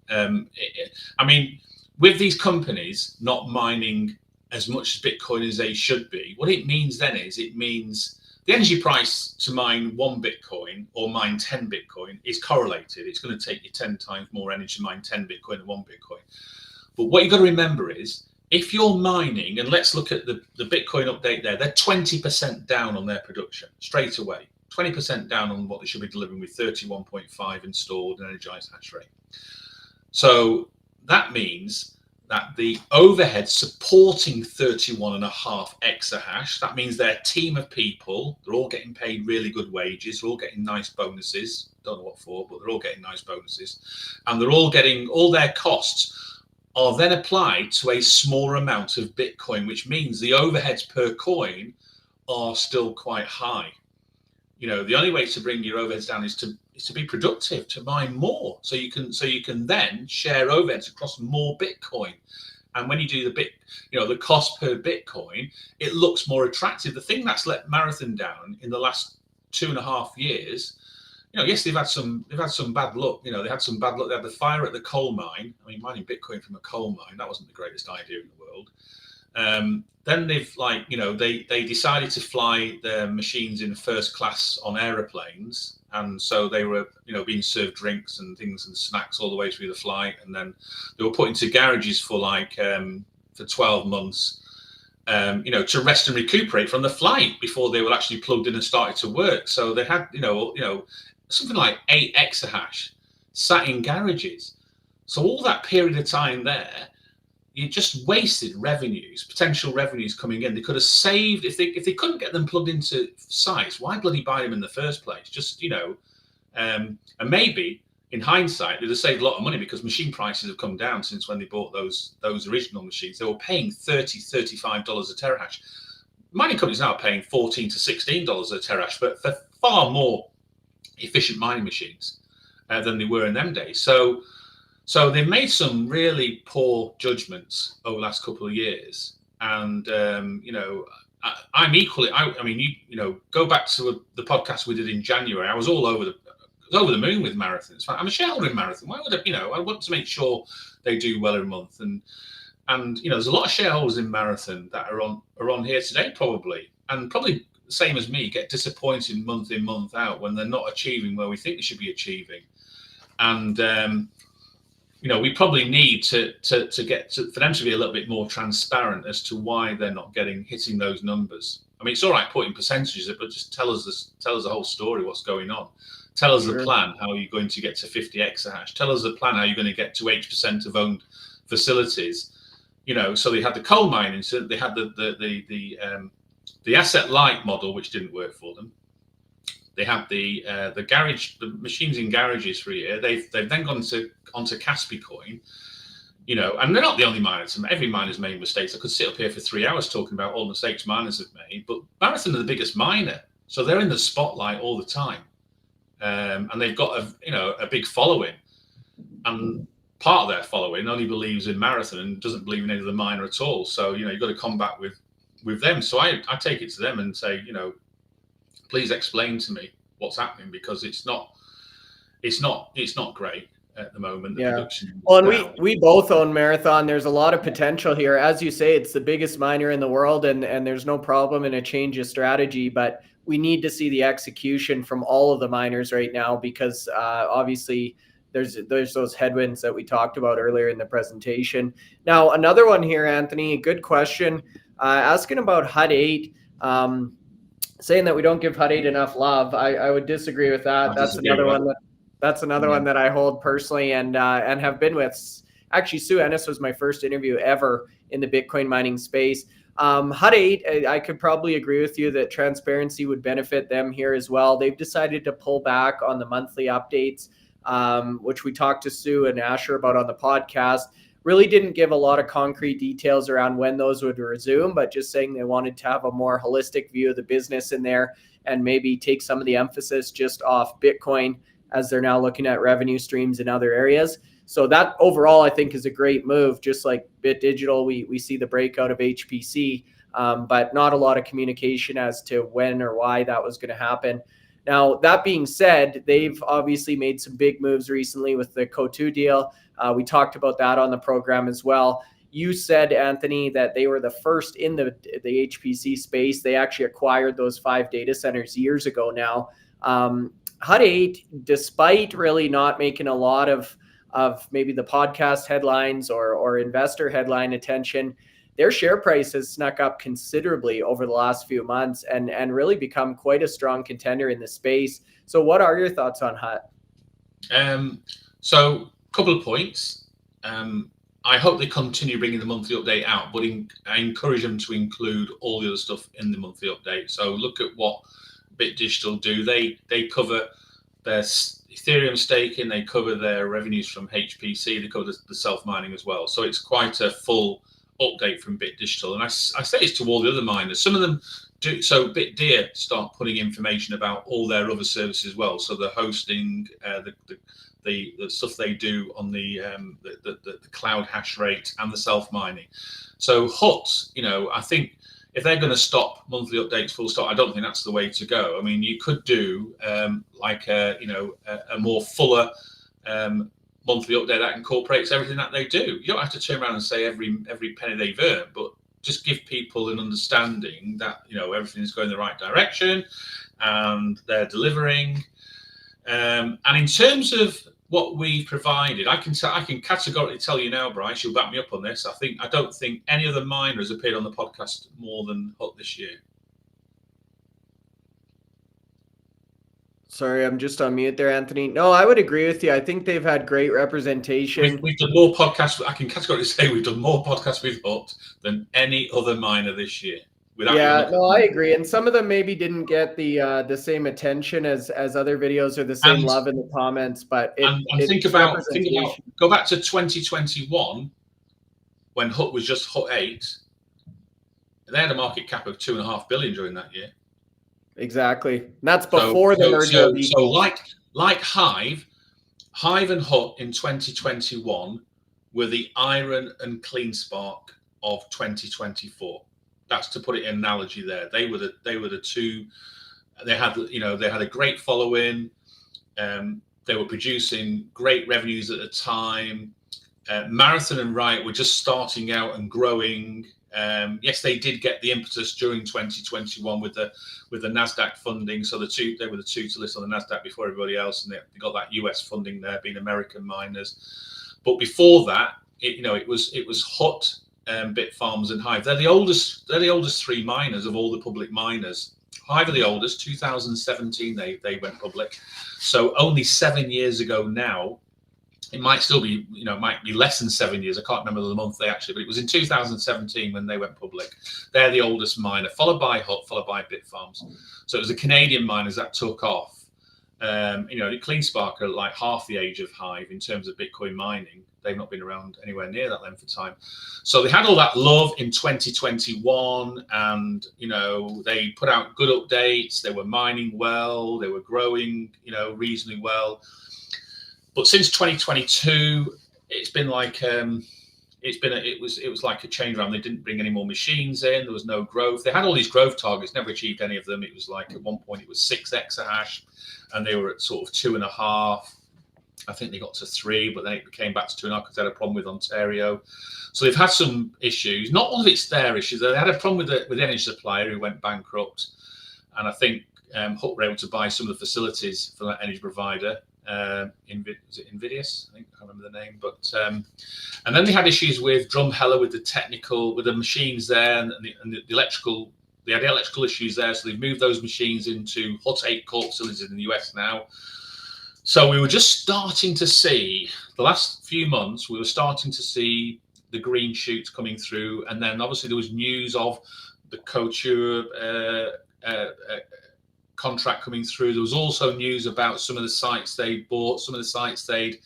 I mean, with these companies not mining as much Bitcoin as they should be, what it means then is it means the energy price to mine 1 Bitcoin or mine 10 Bitcoin is correlated. It's going to take you 10 times more energy to mine 10 Bitcoin than 1 Bitcoin. But what you've got to remember is, if you're mining, and let's look at the Bitcoin update there, they're 20% down on their production straight away, 20% down on what they should be delivering with 31.5 installed and energized hash rate. So that means that the overhead supporting 31.5 exahash, that means their team of people, they're all getting paid really good wages, they're all getting nice bonuses, don't know what for, but they're all getting nice bonuses, and they're all getting, all their costs are then applied to a smaller amount of Bitcoin, which means the overheads per coin are still quite high. You know, the only way to bring your overheads down is to be productive, to mine more, so you can then share overheads across more Bitcoin. And when you do the cost per Bitcoin, it looks more attractive. The thing that's let Marathon down in the last 2.5 years, you know, yes, they've had some bad luck. You know, they had some bad luck. They had the fire at the coal mine. I mean, mining Bitcoin from a coal mine, that wasn't the greatest idea in the world. Then they decided to fly their machines in first class on aeroplanes, and so they were, being served drinks and things and snacks all the way through the flight, and then they were put into garages for 12 months, to rest and recuperate from the flight before they were actually plugged in and started to work. So they had, something like 8 exahash sat in garages. So all that period of time there, you just wasted potential revenues coming in. They could have saved, if they couldn't get them plugged into sites, why bloody buy them in the first place? Just, and maybe in hindsight, they'd have saved a lot of money, because machine prices have come down since when they bought those original machines. They were paying $30, $35 a terahash. Mining companies now are paying $14 to $16 a terahash, but for far more efficient mining machines than they were in them days. So they've made some really poor judgments over the last couple of years, and I'm equally. I mean, go back to the podcast we did in January. I was over the moon with Marathon. I'm a shareholder in Marathon. Why would I want to make sure they do well every month, and there's a lot of shareholders in Marathon that are on here today, probably the same as me, get disappointed month in, month out when they're not achieving where we think they should be achieving, and. We probably need to for them to be a little bit more transparent as to why they're not hitting those numbers. I mean, it's all right putting percentages, but just tell us the whole story, what's going on. Tell us the plan, how you're going to get to 50 exahash. Tell us the plan, how you're going to get to 8% of owned facilities. So they had the coal mining, so they had the asset light model, which didn't work for them. They had the machines in garages for a year. They've then gone onto Caspi coin, and they're not the only miners. Every miner's made mistakes. I could sit up here for 3 hours talking about all the mistakes miners have made, but Marathon are the biggest miner, so they're in the spotlight all the time. and they've got a big following, and part of their following only believes in Marathon and doesn't believe in any other miner at all. So you've got to combat with them. So I take it to them and say, please explain to me what's happening, because it's not great at the moment. The production. Well, and we both own Marathon. There's a lot of potential here. As you say, it's the biggest miner in the world, and there's no problem in a change of strategy, but we need to see the execution from all of the miners right now, because obviously there's those headwinds that we talked about earlier in the presentation. Now, another one here, Anthony, good question, asking about HUD 8, saying that we don't give HUD 8 enough love. I would disagree with that. That's another one that That's another one that I hold personally and have been with. Actually, Sue Ennis was my first interview ever in the Bitcoin mining space. HUD 8, I could probably agree with you that transparency would benefit them here as well. They've decided to pull back on the monthly updates, which we talked to Sue and Asher about on the podcast. Really didn't give a lot of concrete details around when those would resume, but just saying they wanted to have a more holistic view of the business in there and maybe take some of the emphasis just off Bitcoin, as they're now looking at revenue streams in other areas. So that overall, I think, is a great move. Just like Bit Digital, we see the breakout of HPC, but not a lot of communication as to when or why that was going to happen. Now, that being said, they've obviously made some big moves recently with the Co2 deal. We talked about that on the program as well. You said, Anthony, that they were the first in the HPC space. They actually acquired those 5 data centers years ago now. HUD 8, despite really not making a lot of maybe the podcast headlines or investor headline attention, their share price has snuck up considerably over the last few months and really become quite a strong contender in the space. So what are your thoughts on HUD? So a couple of points. I hope they continue bringing the monthly update out, but I encourage them to include all the other stuff in the monthly update. So look at what Bit Digital do. They cover their Ethereum staking, they cover their revenues from HPC, they cover the self-mining as well. So it's quite a full update from Bit Digital. And I say it's to all the other miners. Some of them do. So Bitdeer start putting information about all their other services as well. So the hosting, the stuff they do on the cloud hash rate and the self-mining. So HUT, I think if they're going to stop monthly updates full stop, I don't think that's the way to go. I mean, you could do like a more fuller monthly update that incorporates everything that they do. You don't have to turn around and say every penny they've earned, but just give people an understanding that everything is going in the right direction and they're delivering. And in terms of what we've provided, I can categorically tell you now, Bryce, you'll back me up on this. I don't think any other miner has appeared on the podcast more than HUT this year. Sorry, I'm just on mute there, Anthony. No, I would agree with you. I think they've had great representation. We've done more podcasts. I can categorically say we've done more podcasts with HUT than any other miner this year. Yeah, no, I agree. And some of them maybe didn't get the same attention as other videos or the same love in the comments. But think about go back to 2021 when HUT was just HUT 8. They had a market cap of 2.5 billion during that year. Exactly. And that's before the merger. So like Hive and HUT in 2021 were the IREN and CleanSpark of 2024. That's to put it in analogy there. They were the two. They had a great following. They were producing great revenues at the time. Marathon and Riot were just starting out and growing. Yes, they did get the impetus during 2021 with the Nasdaq funding. So they were the two to list on the Nasdaq before everybody else, and they got that US funding there, being American miners. But before that, it was HUT, Bitfarms, and Hive. They're the oldest 3 miners of all the public miners. Hive are the oldest. 2017 they went public. So only 7 years ago now. It might still be, it might be less than 7 years. I can't remember the month but it was in 2017 when they went public. They're the oldest miner, followed by HUT, followed by Bitfarms. So it was the Canadian miners that took off. CleanSpark are like half the age of Hive in terms of Bitcoin mining. They've not been around anywhere near that length of time. So they had all that love in 2021, and they put out good updates. They were mining well. They were growing, reasonably well. But since 2022, it's been like it was like a change around. They didn't bring any more machines in. There was no growth. They had all these growth targets, never achieved any of them. It was like at one point it was 6 exahash, and they were at sort of 2.5. I think they got to 3, but then it came back to 2.5 because they had a problem with Ontario. So they've had some issues. Not all of it's their issues. They had a problem with the energy supplier who went bankrupt, and I think Hutt were able to buy some of the facilities for that energy provider. Was it Invidious? I think I can't remember the name, but and then they had issues with Drumheller with the machines there and the electrical. They had electrical issues there, so they've moved those machines into Hutt 8 Corp facilities in the US now. So we were just starting to see the last few months. We were starting to see the green shoots coming through, and then obviously there was news of the Couture contract coming through. There was also news about some of the sites they bought, some of the sites they'd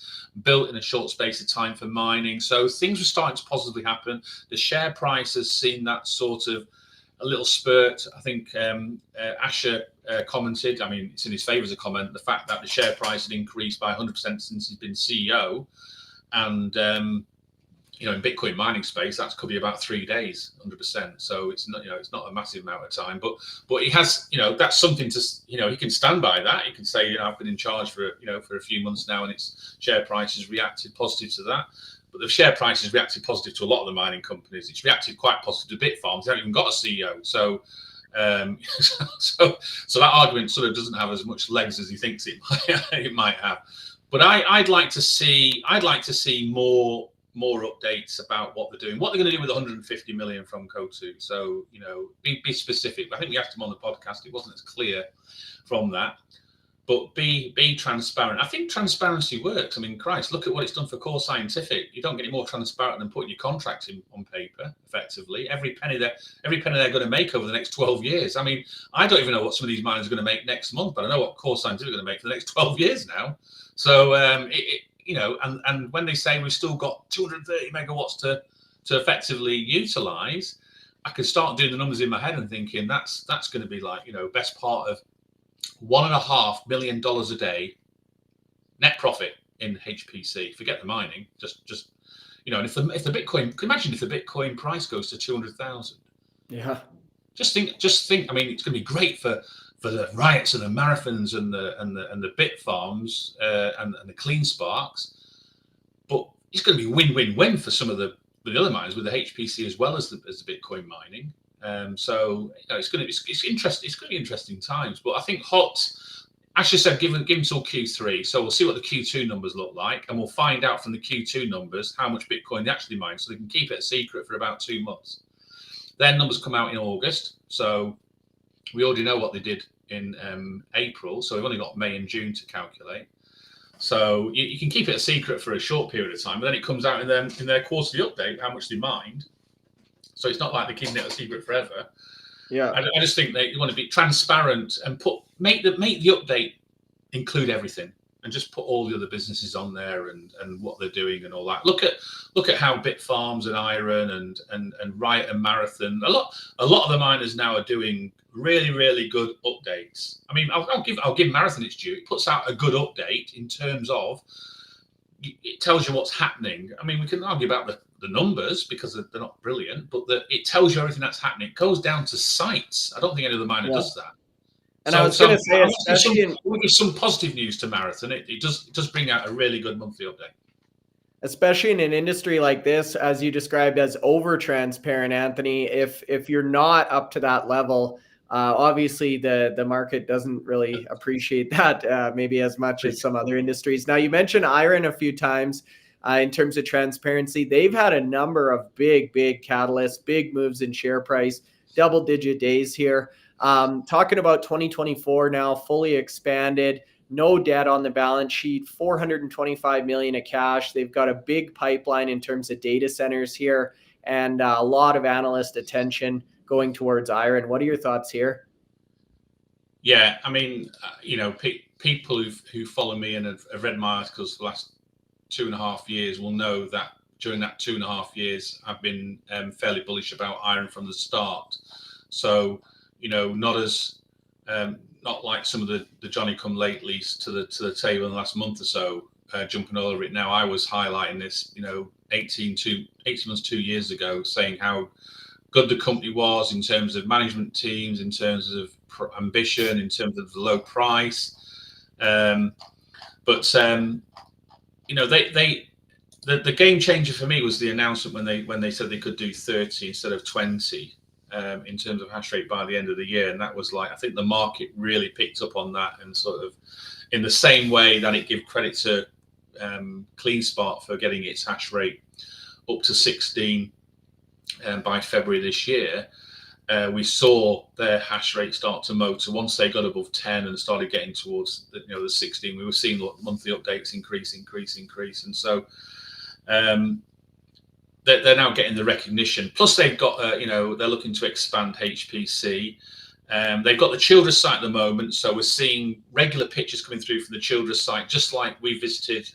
built in a short space of time for mining. So things were starting to positively happen. The share price has seen that sort of a little spurt. I think Asher commented, I mean, it's in his favor as a comment, the fact that the share price had increased by 100% since he's been CEO. And in Bitcoin mining space, that could be about 3 days, 100%. So it's not, it's not a massive amount of time, but he has, that's something to, he can stand by that. He can say, I've been in charge for, for a few months now, and its share price has reacted positive to that. But the share price has reacted positive to a lot of the mining companies. It's reacted quite positive to Bitfarms. They haven't even got a CEO. So, so that argument sort of doesn't have as much legs as he thinks it might have. But I'd like to see more updates about what they're doing, what they're going to do with 150 million from Couture. So, be specific. I think we asked him on the podcast. It wasn't as clear from that, but be transparent. I think transparency works. I mean, Christ, look at what it's done for Core Scientific. You don't get any more transparent than putting your contract on paper, effectively. Every penny they're going to make over the next 12 years. I mean, I don't even know what some of these miners are going to make next month, but I know what Core Scientific are going to make for the next 12 years now. So, and when they say we've still got 230 megawatts to effectively utilize, I can start doing the numbers in my head and thinking that's going to be like, best part of $1.5 million a day net profit in HPC. Forget the mining, just and if the Bitcoin, imagine if the Bitcoin price goes to 200,000. Yeah. Just think. I mean, it's going to be great for the Riots and the Marathons and the Bitfarms and the CleanSparks, but it's going to be win-win-win for some of the other miners with the HPC as well as the Bitcoin mining. So it's going to be interesting times. But I think Asher said, give him till Q3. So we'll see what the Q2 numbers look like, and we'll find out from the Q2 numbers how much Bitcoin they actually mine, so they can keep it a secret for about 2 months. Their numbers come out in August, so we already know what they did in April. So we've only got May and June to calculate. So you can keep it a secret for a short period of time, but then it comes out in their quarterly update how much they mined. So it's not like they're keeping it a secret forever. Yeah, I just think they want to be transparent and make the update include everything, and just put all the other businesses on there and what they're doing and all that. Look at how Bitfarms and IREN and Riot and Marathon. A lot of the miners now are doing really, really good updates. I mean, I'll give Marathon its due. It puts out a good update in terms of it tells you what's happening. I mean, we can argue about the numbers because they're not brilliant, but it tells you everything that's happening. It goes down to sites. I don't think any other miner does that. And I was going to say, especially we'll give some positive news to Marathon. It does bring out a really good monthly update. Especially in an industry like this, as you described as over transparent, Anthony, if you're not up to that level, obviously the market doesn't really appreciate that maybe as much as some other industries. Now, you mentioned IREN a few times in terms of transparency. They've had a number of big catalysts, big moves in share price, double-digit days here. Talking about 2024 now, fully expanded, no debt on the balance sheet, 425 million of cash. They've got a big pipeline in terms of data centers here, and a lot of analyst attention going towards IREN. What are your thoughts here? Yeah, I mean, people who follow me and have read my articles for the last 2.5 years will know that during that 2.5 years, I've been fairly bullish about IREN from the start. So, not like some of the Johnny come latelys to the table in the last month or so, jumping all over it now. I was highlighting this, 18 months, 2 years ago, saying how good the company was in terms of management teams, in terms of ambition, in terms of the low price. The game changer for me was the announcement when they said they could do 30 instead of 20 in terms of hash rate by the end of the year, and that was like, I think the market really picked up on that, and sort of in the same way that it gave credit to CleanSpark for getting its hash rate up to 16 by February this year. We saw their hash rate start to motor once they got above 10 and started getting towards the 16. We were seeing monthly updates increase, and so they're now getting the recognition. Plus, they've got they're looking to expand HPC. They've got the Childress site at the moment, so we're seeing regular pictures coming through from the Childress site, just like we visited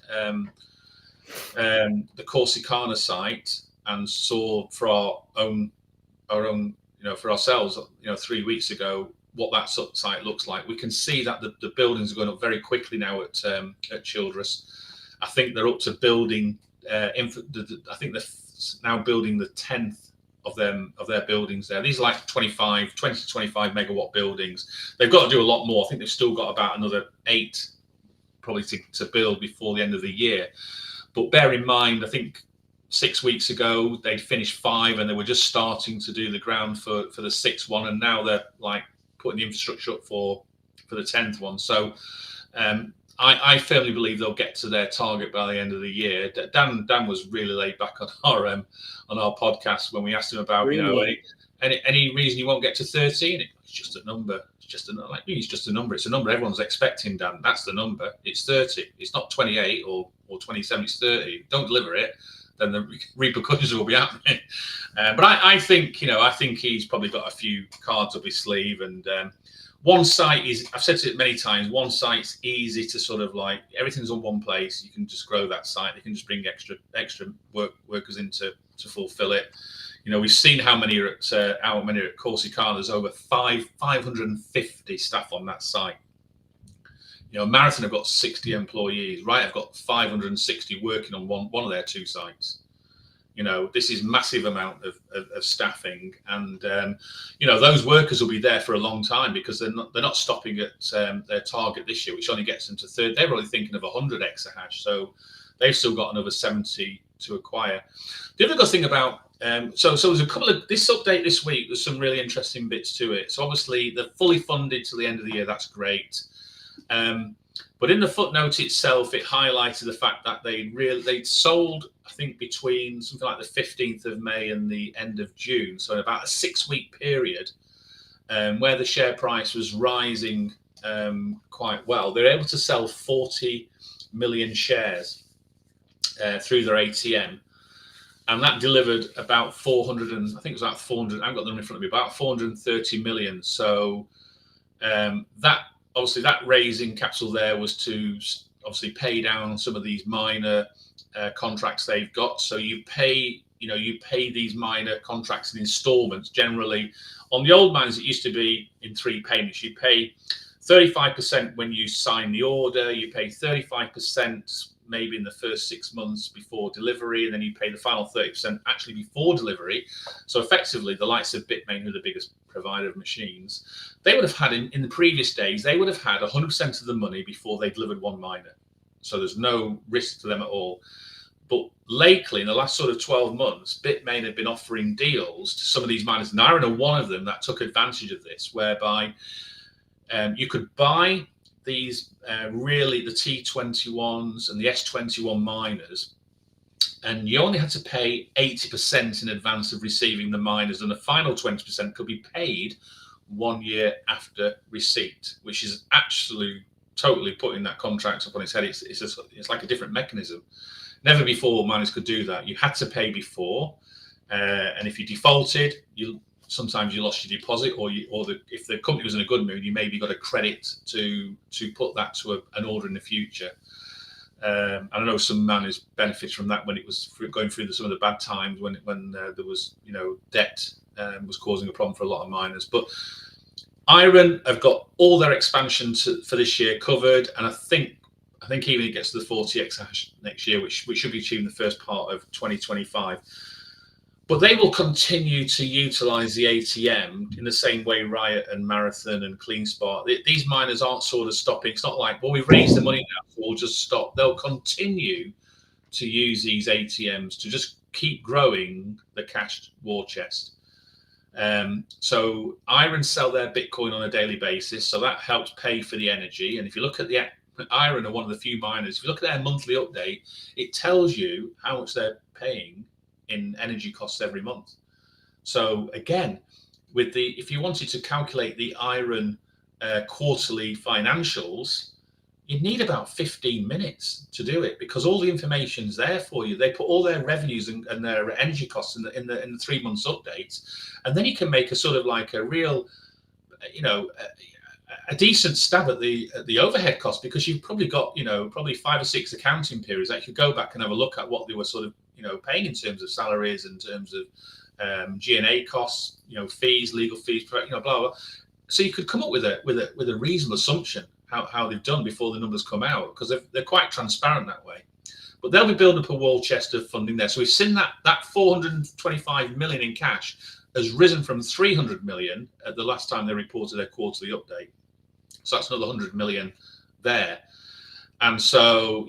the Corsicana site and saw for our own for ourselves 3 weeks ago what that site looks like. We can see that the buildings are going up very quickly now at Childress. I think they're up to building I think they're now building the 10th of their buildings there. These are like 20 to 25 megawatt buildings. They've got to do a lot more. I think they've still got about another 8 probably to build before the end of the year. But bear in mind, I think 6 weeks ago they'd finished 5 and they were just starting to do the ground for the 6th one, and now they're like putting the infrastructure up for the 10th one. So I firmly believe they'll get to their target by the end of the year. Dan was really laid back on our podcast when we asked him about any reason you won't get to 13. It's just a number. It's just a number. It's a number everyone's expecting, Dan. That's the number. It's 30. It's not 28 or 27. It's 30. Don't deliver it, then the repercussions will be happening. But I think he's probably got a few cards up his sleeve, and one site is, I've said it many times, one site's easy to sort of like, everything's on one place. You can just grow that site. You can just bring extra workers in to fulfill it. We've seen how many are at Corsicana. There's over 550 staff on that site. Marathon have got 60 employees. Riot have got 560 working on one of their 2 sites. This is massive amount of staffing, and those workers will be there for a long time because they're not stopping at their target this year, which only gets them to 3rd. They're only thinking of 100 exahash, so they've still got another 70 to acquire. The other good thing about so there's a couple of this update this week. There's some really interesting bits to it. So obviously they're fully funded till the end of the year. That's great. But in the footnote itself, it highlighted the fact that they'd sold, I think, between something like the 15th of May and the end of June. So in about a 6-week period, where the share price was rising quite well, they're able to sell 40 million shares through their ATM. And that delivered about 400, and I think it was about 400, I've got them in front of me, about 430 million. So that raising capital there was to obviously pay down some of these minor contracts they've got. So you pay these minor contracts in installments. Generally, on the old mines, it used to be in 3 payments. You pay 35% when you sign the order. You pay 35% maybe in the first 6 months before delivery, and then you pay the final 30% actually before delivery. So effectively, the likes of Bitmain, who are the biggest provider of machines, they would have had in the previous days, they would have had 100% of the money before they delivered 1 miner. So there's no risk to them at all. But lately, in the last sort of 12 months, Bitmain have been offering deals to some of these miners, and IREN are one of them that took advantage of this, whereby you could buy these really the T21s and the S21 miners, and you only had to pay 80% in advance of receiving the miners, and the final 20% could be paid 1 year after receipt, which is actually totally putting that contract up on its head. It's like a different mechanism. Never before miners could do that. You had to pay before, and if you defaulted, sometimes you lost your deposit, if the company was in a good mood, you maybe got a credit to put that to an order in the future. And I know some miners benefit from that when it was going through some of the bad times when there was, debt was causing a problem for a lot of miners. But IREN have got all their expansion for this year covered, and I think even it gets to the 40 exahash next year, which should be achieved in the first part of 2025. But they will continue to utilize the ATM in the same way Riot and Marathon and CleanSpark. These miners aren't sort of stopping. It's not like, well, we've raised the money now, so we'll just stop. They'll continue to use these ATMs to just keep growing the cash war chest. So IREN sell their Bitcoin on a daily basis, so that helps pay for the energy. And if you look at IREN are one of the few miners, if you look at their monthly update, it tells you how much they're paying in energy costs every month. So again, if you wanted to calculate the IREN quarterly financials, you'd need about 15 minutes to do it, because all the information's there for you. They put all their revenues and their energy costs in the 3 months updates, and then you can make a sort of like a real, a decent stab at the overhead cost, because you've probably got probably 5 or 6 accounting periods that you could go back and have a look at what they were sort of paying in terms of salaries, in terms of G&A costs, fees, legal fees, blah blah. So you could come up with a reasonable assumption how they've done before the numbers come out, because they're quite transparent that way. But they'll be building up a war chest of funding there. So we've seen that 425 million in cash has risen from 300 million at the last time they reported their quarterly update. So that's another 100 million there. And so,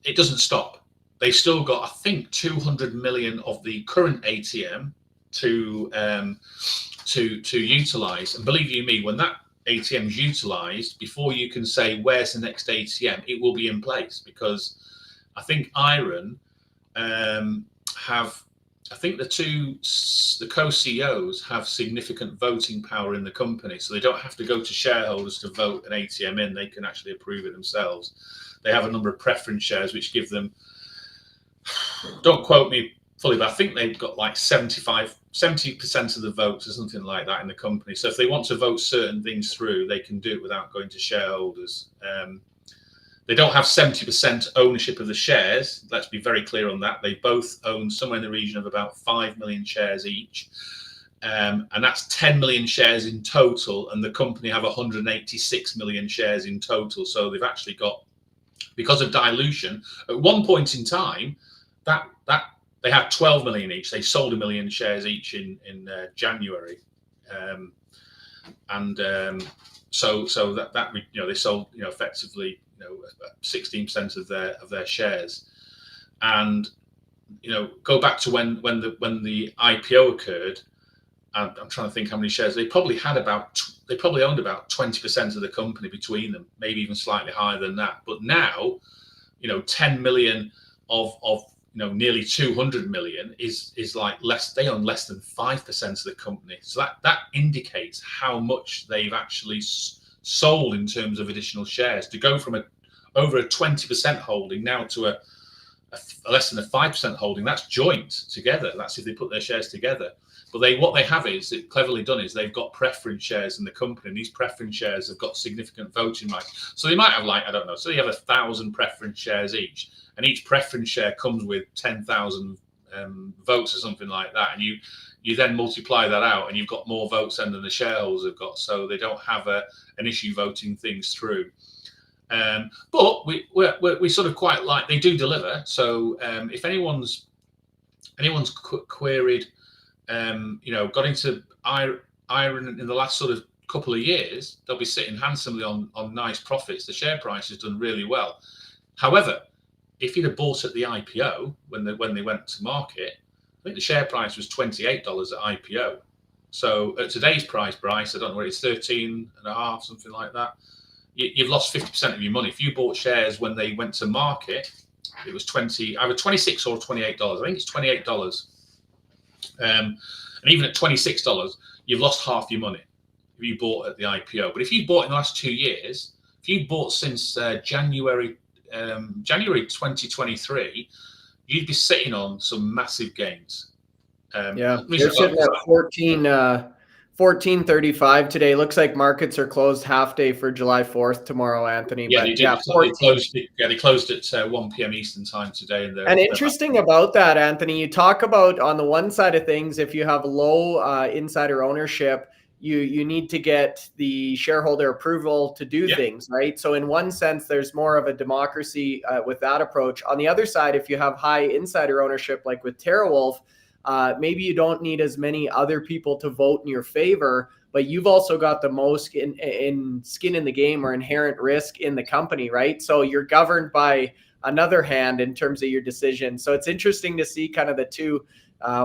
it doesn't stop. They still got, I think, 200 million of the current ATM to utilize. And believe you me, when that ATM is utilized, before you can say where's the next ATM, it will be in place, because I think IREN the co-CEOs have significant voting power in the company, so they don't have to go to shareholders to vote an ATM in. They can actually approve it themselves. They have a number of preference shares which give them, don't quote me fully, but I think they've got like 70% of the votes or something like that in the company. So if they want to vote certain things through, they can do it without going to shareholders. They don't have 70% ownership of the shares. Let's be very clear on that. They both own somewhere in the region of about 5 million shares each. And that's 10 million shares in total. And the company have 186 million shares in total. So they've actually got, because of dilution, at one point in time, that they had 12 million each. They sold 1 million shares each in January. So that they sold effectively 16% of their shares. And go back to when the IPO occurred, and I'm trying to think how many shares they probably owned about 20% of the company between them, maybe even slightly higher than that. But now 10 million of nearly 200 million is like less. They own less than 5% of the company. So that indicates how much they've actually sold in terms of additional shares, to go from over a 20% holding now to a less than a 5% holding. That's joint together. That's if they put their shares together. But what they have is, cleverly done, is they've got preference shares in the company, and these preference shares have got significant voting rights. So they might have, like, I don't know, so they have 1,000 preference shares each, and each preference share comes with 10,000 votes or something like that. And you then multiply that out, and you've got more votes than the shareholders have got. So they don't have an issue voting things through. But we sort of quite like, they do deliver. So if anyone's queried, got into IREN in the last sort of couple of years, they'll be sitting handsomely on nice profits. The share price has done really well. However, if you'd have bought at the IPO when they went to market, I think the share price was $28 at IPO. So at today's price, Bryce, I don't know where it's 13.5, something like that. You've lost 50% of your money. If you bought shares when they went to market, it was either $26 or $28. I think it's $28. And even at $26, you've lost half your money if you bought at the IPO. But if you bought in the last 2 years, if you bought since January 2023, you'd be sitting on some massive gains. Yeah, they're sitting at 14.35 today. Looks like markets are closed half day for July 4th tomorrow, Anthony. Yeah, but they did. yeah, 14. They closed at 1 p.m. Eastern time today. And interesting about that, Anthony, you talk about on the one side of things, if you have low insider ownership, you need to get the shareholder approval to do things, right? So in one sense, there's more of a democracy with that approach. On the other side, if you have high insider ownership, like with TeraWulf, maybe you don't need as many other people to vote in your favor, but you've also got the most in skin in the game or inherent risk in the company, right? So you're governed by another hand in terms of your decision. So it's interesting to see kind of the two.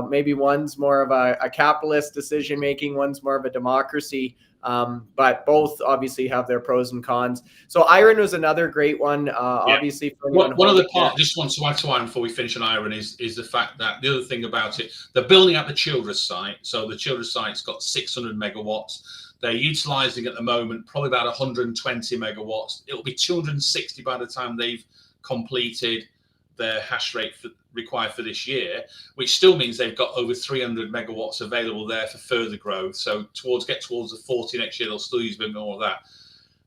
Maybe one's more of a capitalist decision making, one's more of a democracy, but both obviously have their pros and cons. So IREN was another great one. Obviously, for one other part, I just want to add to IREN before we finish on IREN is the fact that the other thing about it, they're building out the Childress site. So the Childress site's got 600 megawatts. They're utilizing at the moment probably about 120 megawatts. It'll be 260 by the time they've completed their hash rate required for this year, which still means they've got over 300 megawatts available there for further growth. So get towards the 40 next year, they'll still use a bit more of that.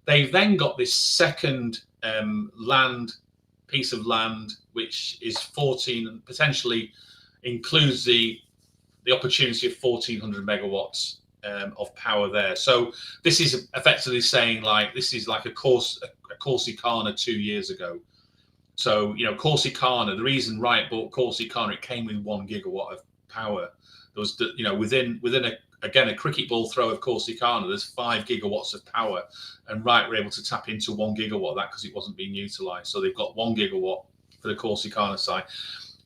They've then got this second piece of land, which is 14 and potentially includes the opportunity of 1,400 megawatts of power there. So this is effectively saying this is like a Corsicana 2 years ago. So, Corsicana, the reason Riot bought Corsicana, it came with 1 gigawatt of power. There was, within a cricket ball throw of Corsicana, there's 5 gigawatts of power, and Riot were able to tap into 1 gigawatt of that because it wasn't being utilized. So they've got 1 gigawatt for the Corsicana site.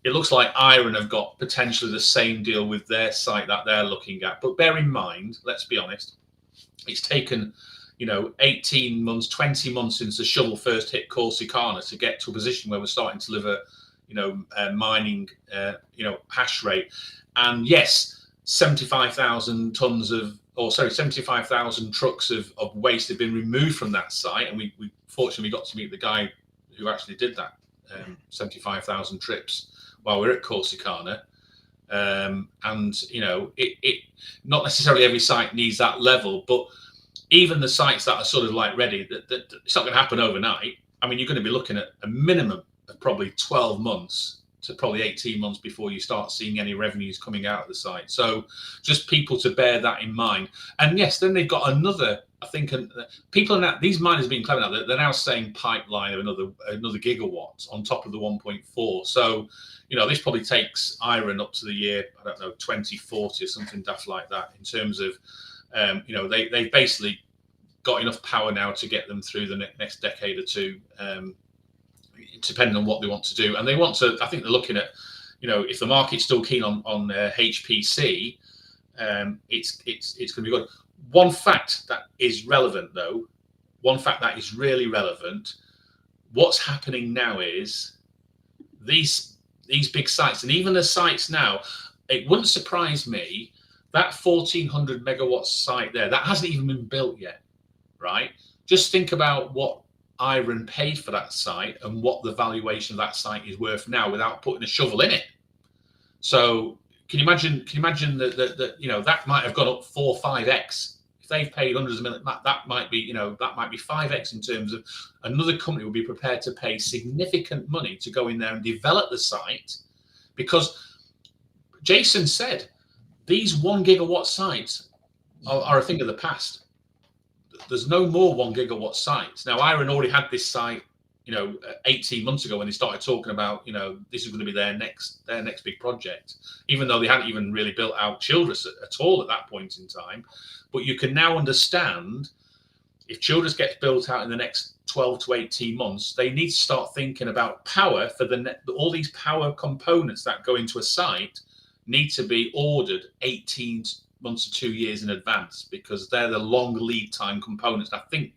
It looks like IREN have got potentially the same deal with their site that they're looking at. But bear in mind, let's be honest, it's taken 18 months, 20 months since the shovel first hit Corsicana to get to a position where we're starting to deliver, mining, hash rate. And yes, 75,000 trucks of waste have been removed from that site. And we fortunately got to meet the guy who actually did that, 75,000 trips while we're at Corsicana. And, it not necessarily every site needs that level, but even the sites that are sort of ready, that it's not going to happen overnight. I mean, you're going to be looking at a minimum of probably 12 months to probably 18 months before you start seeing any revenues coming out of the site. So just people to bear that in mind. And yes, then they've got another, I think, people are now, these miners have been clever now, they're now saying pipeline of another gigawatt on top of the 1.4. So, this probably takes IREN up to the year, 2040 or something daft like that in terms of, they've basically got enough power now to get them through the next decade or two, depending on what they want to do. And they want to, I think they're looking at, if the market's still keen on HPC, it's going to be good. One fact that is relevant, though, really relevant, what's happening now is these big sites, and even the sites now, it wouldn't surprise me that 1,400 megawatt site there, that hasn't even been built yet, right? Just think about what IREN paid for that site and what the valuation of that site is worth now without putting a shovel in it. So can you imagine that that might have gone up 4 or 5x. If they've paid hundreds of millions, that might be 5x in terms of another company will be prepared to pay significant money to go in there and develop the site, because Jason said, these 1 gigawatt sites are a thing of the past. There's no more 1 gigawatt sites. Now, IREN already had this site, 18 months ago when they started talking about, this is going to be their next big project, even though they hadn't even really built out Childress at all at that point in time. But you can now understand, if Childress gets built out in the next 12 to 18 months, they need to start thinking about power for all these power components that go into a site need to be ordered 18 months to 2 years in advance, because they're the long lead time components. I think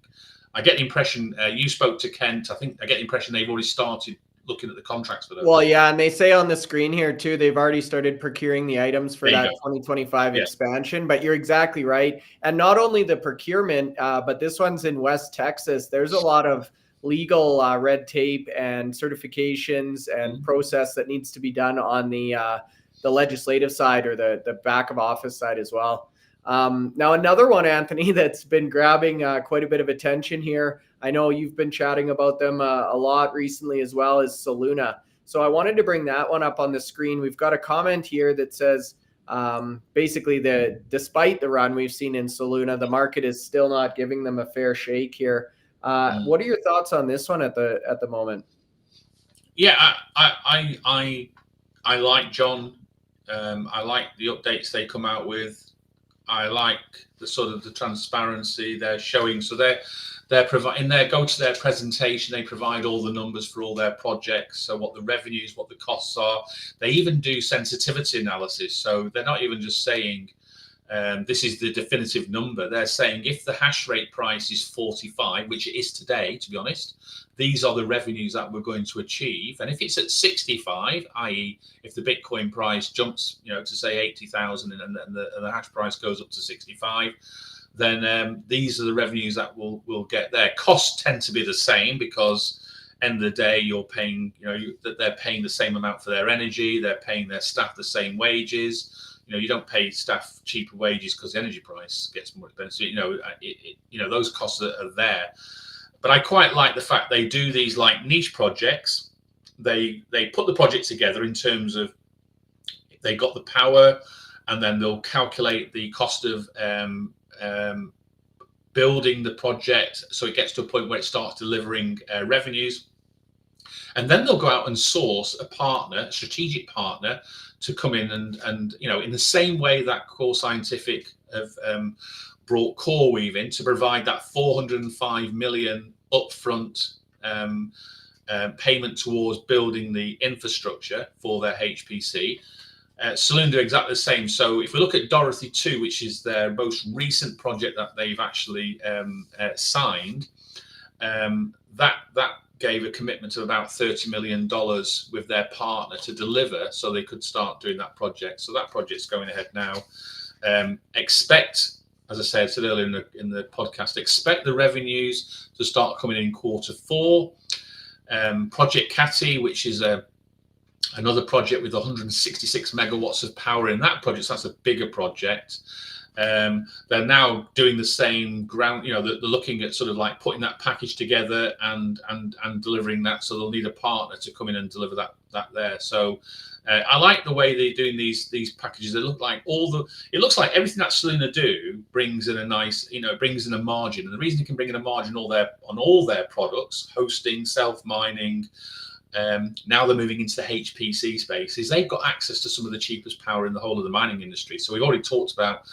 I get the impression you spoke to Kent. I get the impression they've already started looking at the contracts for those. Well, yeah, and they say on the screen here too, they've already started procuring the items for that 2025 expansion. But you're exactly right, and not only the procurement, but this one's in West Texas. There's a lot of legal red tape and certifications and process that needs to be done on the legislative side or the back of office side as well. Now, another one, Anthony, that's been grabbing quite a bit of attention here. I know you've been chatting about them a lot recently as well, is Soluna. So I wanted to bring that one up on the screen. We've got a comment here that says, basically, despite the run we've seen in Soluna, the market is still not giving them a fair shake here. What are your thoughts on this one at the moment? Yeah, I like John. I like the updates they come out with. I like the sort of the transparency they're showing. So they're providing go to their presentation. They provide all the numbers for all their projects. So what the revenues, what the costs are. They even do sensitivity analysis. So they're not even just saying this is the definitive number. They're saying if the hash rate price is 45, which it is today, to be honest, these are the revenues that we're going to achieve. And if it's at 65, i.e., if the Bitcoin price jumps, to say 80,000 and the hash price goes up to 65, then these are the revenues that we'll get there. Costs tend to be the same because end of the day, you're paying, that they're paying the same amount for their energy. They're paying their staff the same wages. You don't pay staff cheaper wages because the energy price gets more expensive. Those costs are there. But I quite like the fact they do these like niche projects. They put the project together in terms of they got the power, and then they'll calculate the cost of building the project so it gets to a point where it starts delivering revenues. And then they'll go out and source a strategic partner, to come in and in the same way that Core Scientific have brought CoreWeave in to provide that 405 million upfront payment towards building the infrastructure for their HPC. Soluna do exactly the same. So if we look at Dorothy 2, which is their most recent project that they've actually signed, that gave a commitment of about $30 million with their partner to deliver so they could start doing that project. So that project's going ahead now. Expect, as I said earlier in the podcast, expect the revenues to start coming in Q4. Project Catty, which is another project with 166 megawatts of power in that project. So that's a bigger project. They're now doing the same ground, they're looking at sort of like putting that package together and delivering that. So they'll need a partner to come in and deliver that there. So I like the way they're doing these packages. They look like it looks like everything that Soluna do brings in a nice, brings in a margin. And the reason you can bring in a margin on all their products, hosting, self-mining, now they're moving into the HPC space, is they've got access to some of the cheapest power in the whole of the mining industry. So we've already talked about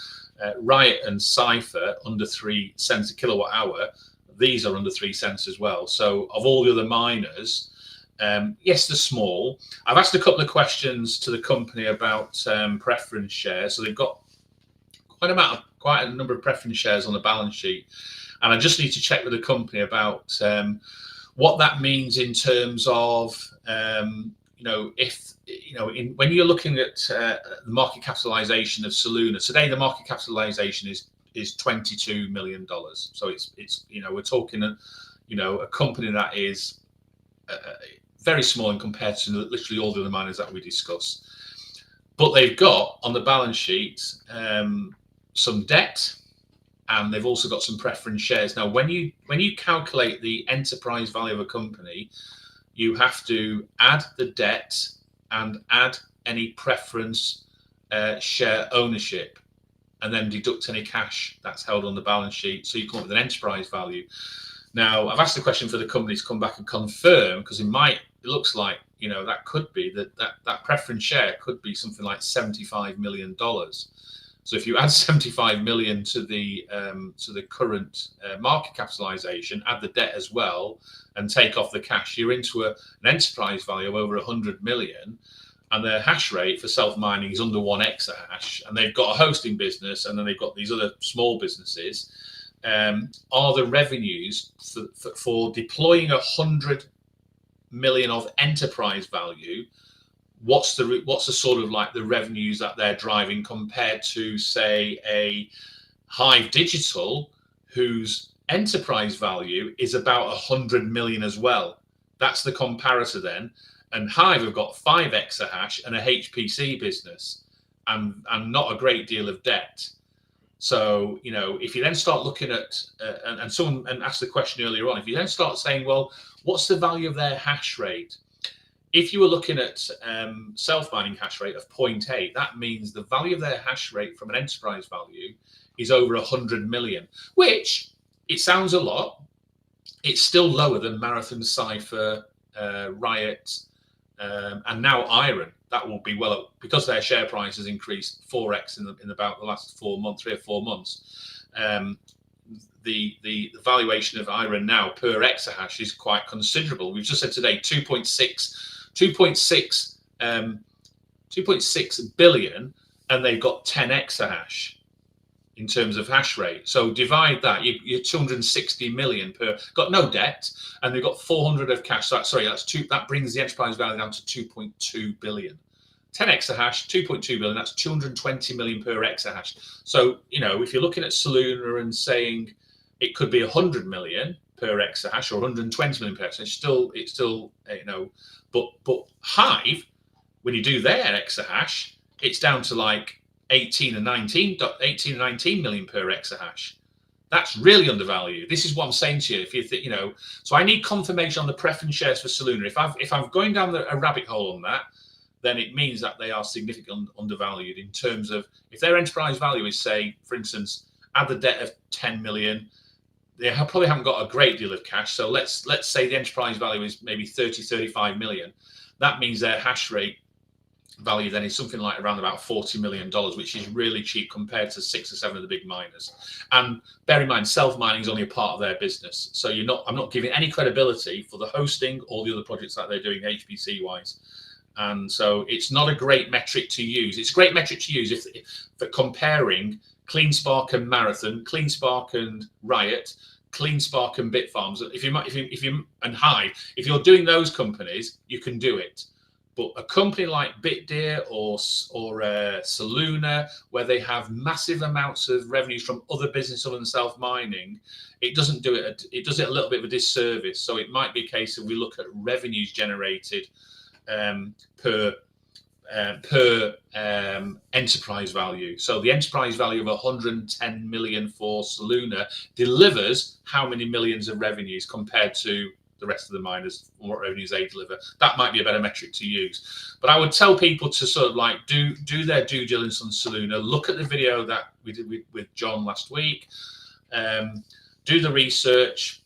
Riot and Cipher under 3 cents a kilowatt hour. These are under 3 cents as well. So of all the other miners, yes, they're small. I've asked a couple of questions to the company about preference shares. So they've got quite a number of preference shares on the balance sheet, and I just need to check with the company about what that means in terms of when you're looking at the market capitalization of Soluna today, the market capitalization is $22 million. So it's we're talking a company that is very small in compared to literally all the other miners that we discuss. But they've got on the balance sheet some debt, and they've also got some preference shares. Now, when you calculate the enterprise value of a company, you have to add the debt and add any preference share ownership, and then deduct any cash that's held on the balance sheet. So you come up with an enterprise value. Now, I've asked the question for the company to come back and confirm, because it looks like that could be that preference share could be something like $75 million. So if you add 75 million to the current market capitalization, add the debt as well, and take off the cash, you're into an enterprise value of over 100 million. And their hash rate for self-mining is under 1 exahash, and they've got a hosting business, and then they've got these other small businesses. Are the revenues for deploying 100 million of enterprise value? What's the sort of like the revenues that they're driving compared to, say, a Hive Digital, whose enterprise value is about 100 million as well? That's the comparator then. and Hive have got 5 exahash and a HPC business, and not a great deal of debt. So, you know, if you then start looking at, and someone asked the question earlier on, if you then start saying, well, what's the value of their hash rate? If you were looking at self-mining hash rate of 0.8, that means the value of their hash rate from an enterprise value is over 100 million, which it sounds a lot. It's still lower than Marathon, Cipher, Riot, and now IREN. That will be well, because their share price has increased 4x in about the last 4 months, 3 or 4 months. The valuation of IREN now per exahash is quite considerable. We've just said today 2.6 billion, and they've got 10 exahash in terms of hash rate. So divide that, you're 260 million per, got no debt, and they've got 400 of cash. So that brings the enterprise value down to 2.2 billion. 10 exahash, 2.2 billion, that's 220 million per exahash. So, you know, if you're looking at Soluna and saying it could be 100 million per exahash or 120 million per exahash, it's still, you know, but Hive, when you do their exahash, it's down to like 18 and 19 million per exahash. That's really undervalued. This is what I'm saying to you. If you think, you know, so I need confirmation on the preference shares for Soluna. If I'm going down a rabbit hole on that, then it means that they are significantly undervalued in terms of, if their enterprise value is, say, for instance, add the debt of 10 million, they probably haven't got a great deal of cash. So let's say the enterprise value is maybe 35 million. That means their hash rate value then is something like around about $40 million, which is really cheap compared to 6 or 7 of the big miners. And bear in mind, self-mining is only a part of their business. So I'm not giving any credibility for the hosting or the other projects that they're doing HPC wise. And so it's not a great metric to use. It's a great metric to use if for comparing CleanSpark and Marathon, CleanSpark and Riot, CleanSpark and Bitfarms. If you and Hive, if you're doing those companies, you can do it. But a company like Bitdeer or Soluna, where they have massive amounts of revenues from other business other than self-mining, it does it a little bit of a disservice. So it might be a case of we look at revenues generated per enterprise value. So the enterprise value of 110 million for Soluna delivers how many millions of revenues compared to the rest of the miners, what revenues they deliver. That might be a better metric to use. But I would tell people to sort of like do their due diligence on Soluna. Look at the video that we did with John last week. Do the research.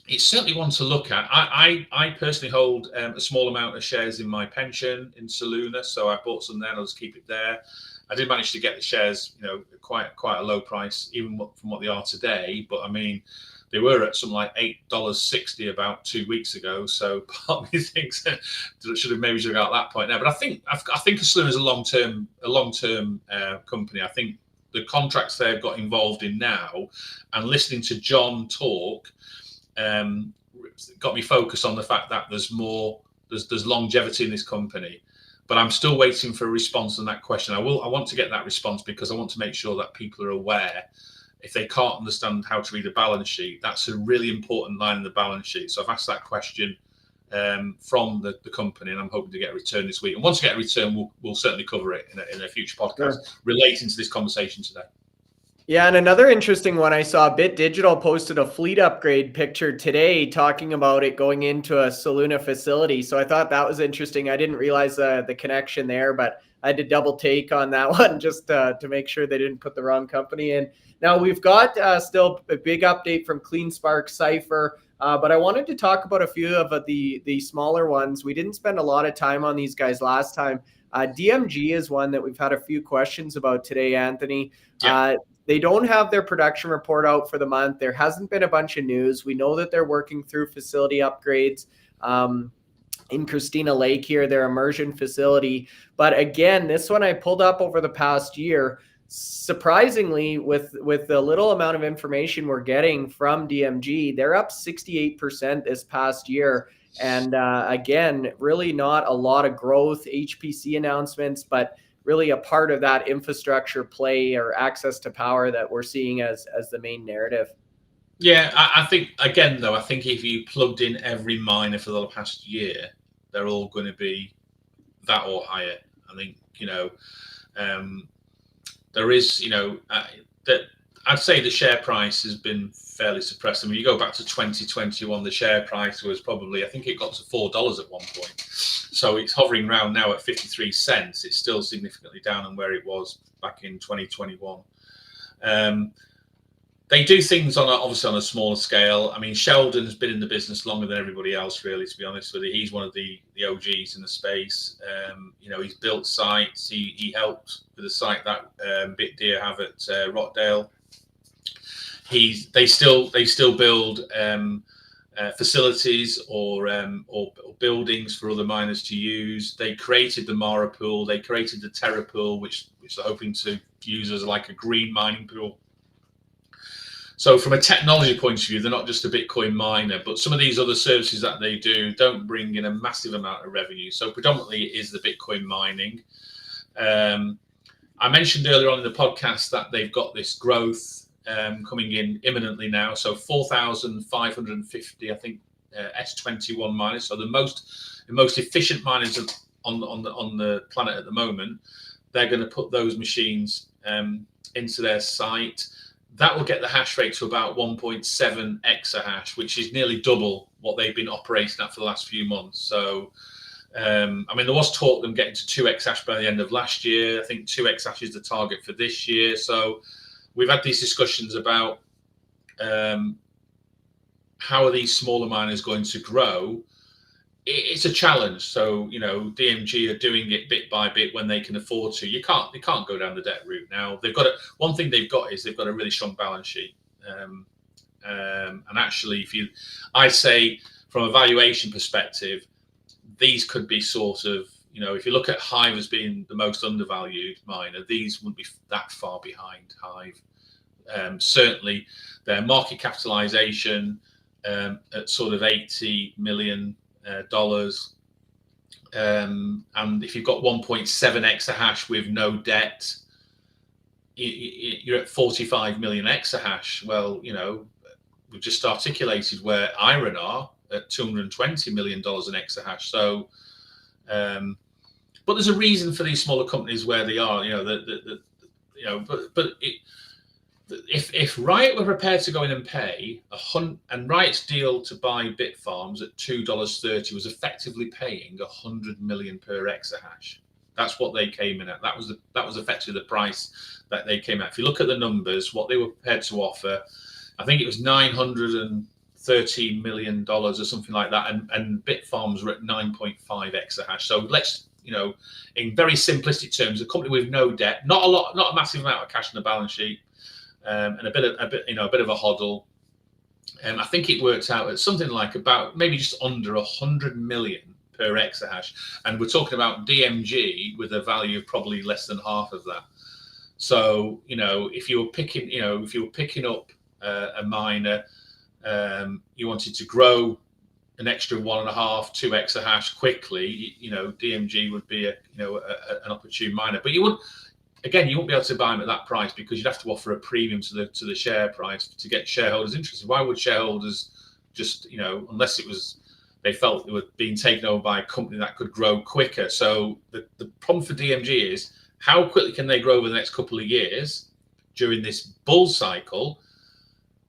It's certainly one to look at. I personally hold a small amount of shares in my pension in Soluna, so I bought some there and I'll just keep it there. I did manage to get the shares, you know, quite a low price, even from what they are today. But I mean, they were at something like $8.60 about 2 weeks ago. So part of me thinks that should have got that point now. But I think Soluna is a long-term company. I think the contracts they've got involved in now, and listening to John talk, got me focused on the fact that there's longevity in this company. But I'm still waiting for a response on that question. I want to get that response because I want to make sure that people are aware. If they can't understand how to read a balance sheet, that's a really important line in the balance sheet. So I've asked that question from the company, and I'm hoping to get a return this week. And once we get a return, we'll certainly cover it in a future podcast relating to this conversation today. Yeah, and another interesting one I saw, Bit Digital posted a fleet upgrade picture today talking about it going into a Soluna facility. So I thought that was interesting. I didn't realize the connection there, but I had to double take on that one just to make sure they didn't put the wrong company in. Now we've got still a big update from CleanSpark, Cipher, but I wanted to talk about a few of the smaller ones. We didn't spend a lot of time on these guys last time. DMG is one that we've had a few questions about today, Anthony. Yeah. They don't have their production report out for the month. There hasn't been a bunch of news. We know that they're working through facility upgrades in Christina Lake here, their immersion facility. But again, this one I pulled up over the past year. Surprisingly, with the little amount of information we're getting from DMG, they're up 68% this past year. And again, really not a lot of growth, HPC announcements, but really a part of that infrastructure play or access to power that we're seeing as the main narrative. Yeah, I think, again, though, I think if you plugged in every miner for the past year, they're all going to be that or higher. I think, there is, that I'd say the share price has been fairly suppressed. I mean, you go back to 2021, the share price was probably, I think it got to $4 at one point. So it's hovering around now at 53 cents. It's still significantly down on where it was back in 2021. They do things obviously on a smaller scale. I mean, Sheldon's been in the business longer than everybody else, really, to be honest with you. He's one of the OGs in the space. He's built sites. He helped with the site that Bitdeer have at Rockdale. They still build facilities or buildings for other miners to use. They created the Mara pool. They created the Terra pool, which they're hoping to use as like a green mining pool. So from a technology point of view, they're not just a Bitcoin miner, but some of these other services that they do don't bring in a massive amount of revenue. So predominantly it is the Bitcoin mining. I mentioned earlier on in the podcast that they've got this growth coming in imminently now. So 4,550, I think, S21 miners. So the most efficient miners on the planet at the moment. They're going to put those machines into their site. That will get the hash rate to about 1.7 exahash, which is nearly double what they've been operating at for the last few months. So, I mean, there was talk of them getting to 2 exahash by the end of last year. I think 2 exahash is the target for this year. So we've had these discussions about how are these smaller miners going to grow. It's a challenge. So, DMG are doing it bit by bit when they can afford to. They can't go down the debt route now. One thing they've got is they've got a really strong balance sheet. And actually, I say from a valuation perspective, these could be sort of, if you look at Hive as being the most undervalued miner, these wouldn't be that far behind Hive. Certainly their market capitalization at sort of $80 million. And if you've got 1.7 exahash with no debt, you're at 45 million exahash. Well, we've just articulated where IREN are at $220 million in exahash. So, but there's a reason for these smaller companies where they are. If Riot were prepared to go in and pay and Riot's deal to buy Bitfarms at $2.30 was effectively paying 100 million per exahash. That's what they came in at. That was effectively the price that they came at. If you look at the numbers, what they were prepared to offer, I think it was $913 million or something like that, and Bitfarms were at 9.5 exahash. So let's, in very simplistic terms, a company with no debt, not a massive amount of cash on the balance sheet. And a bit of a hodl. I think it works out at something like about maybe just under 100 million per exahash, and we're talking about DMG with a value of probably less than half of that. So if you were picking up a miner, you wanted to grow an extra 1.5, 2 exahash quickly, DMG would be an opportune miner, but you wouldn't be able to buy them at that price because you'd have to offer a premium to the share price to get shareholders interested. Why would shareholders just, unless it was they felt they were being taken over by a company that could grow quicker? So the problem for DMG is how quickly can they grow over the next couple of years during this bull cycle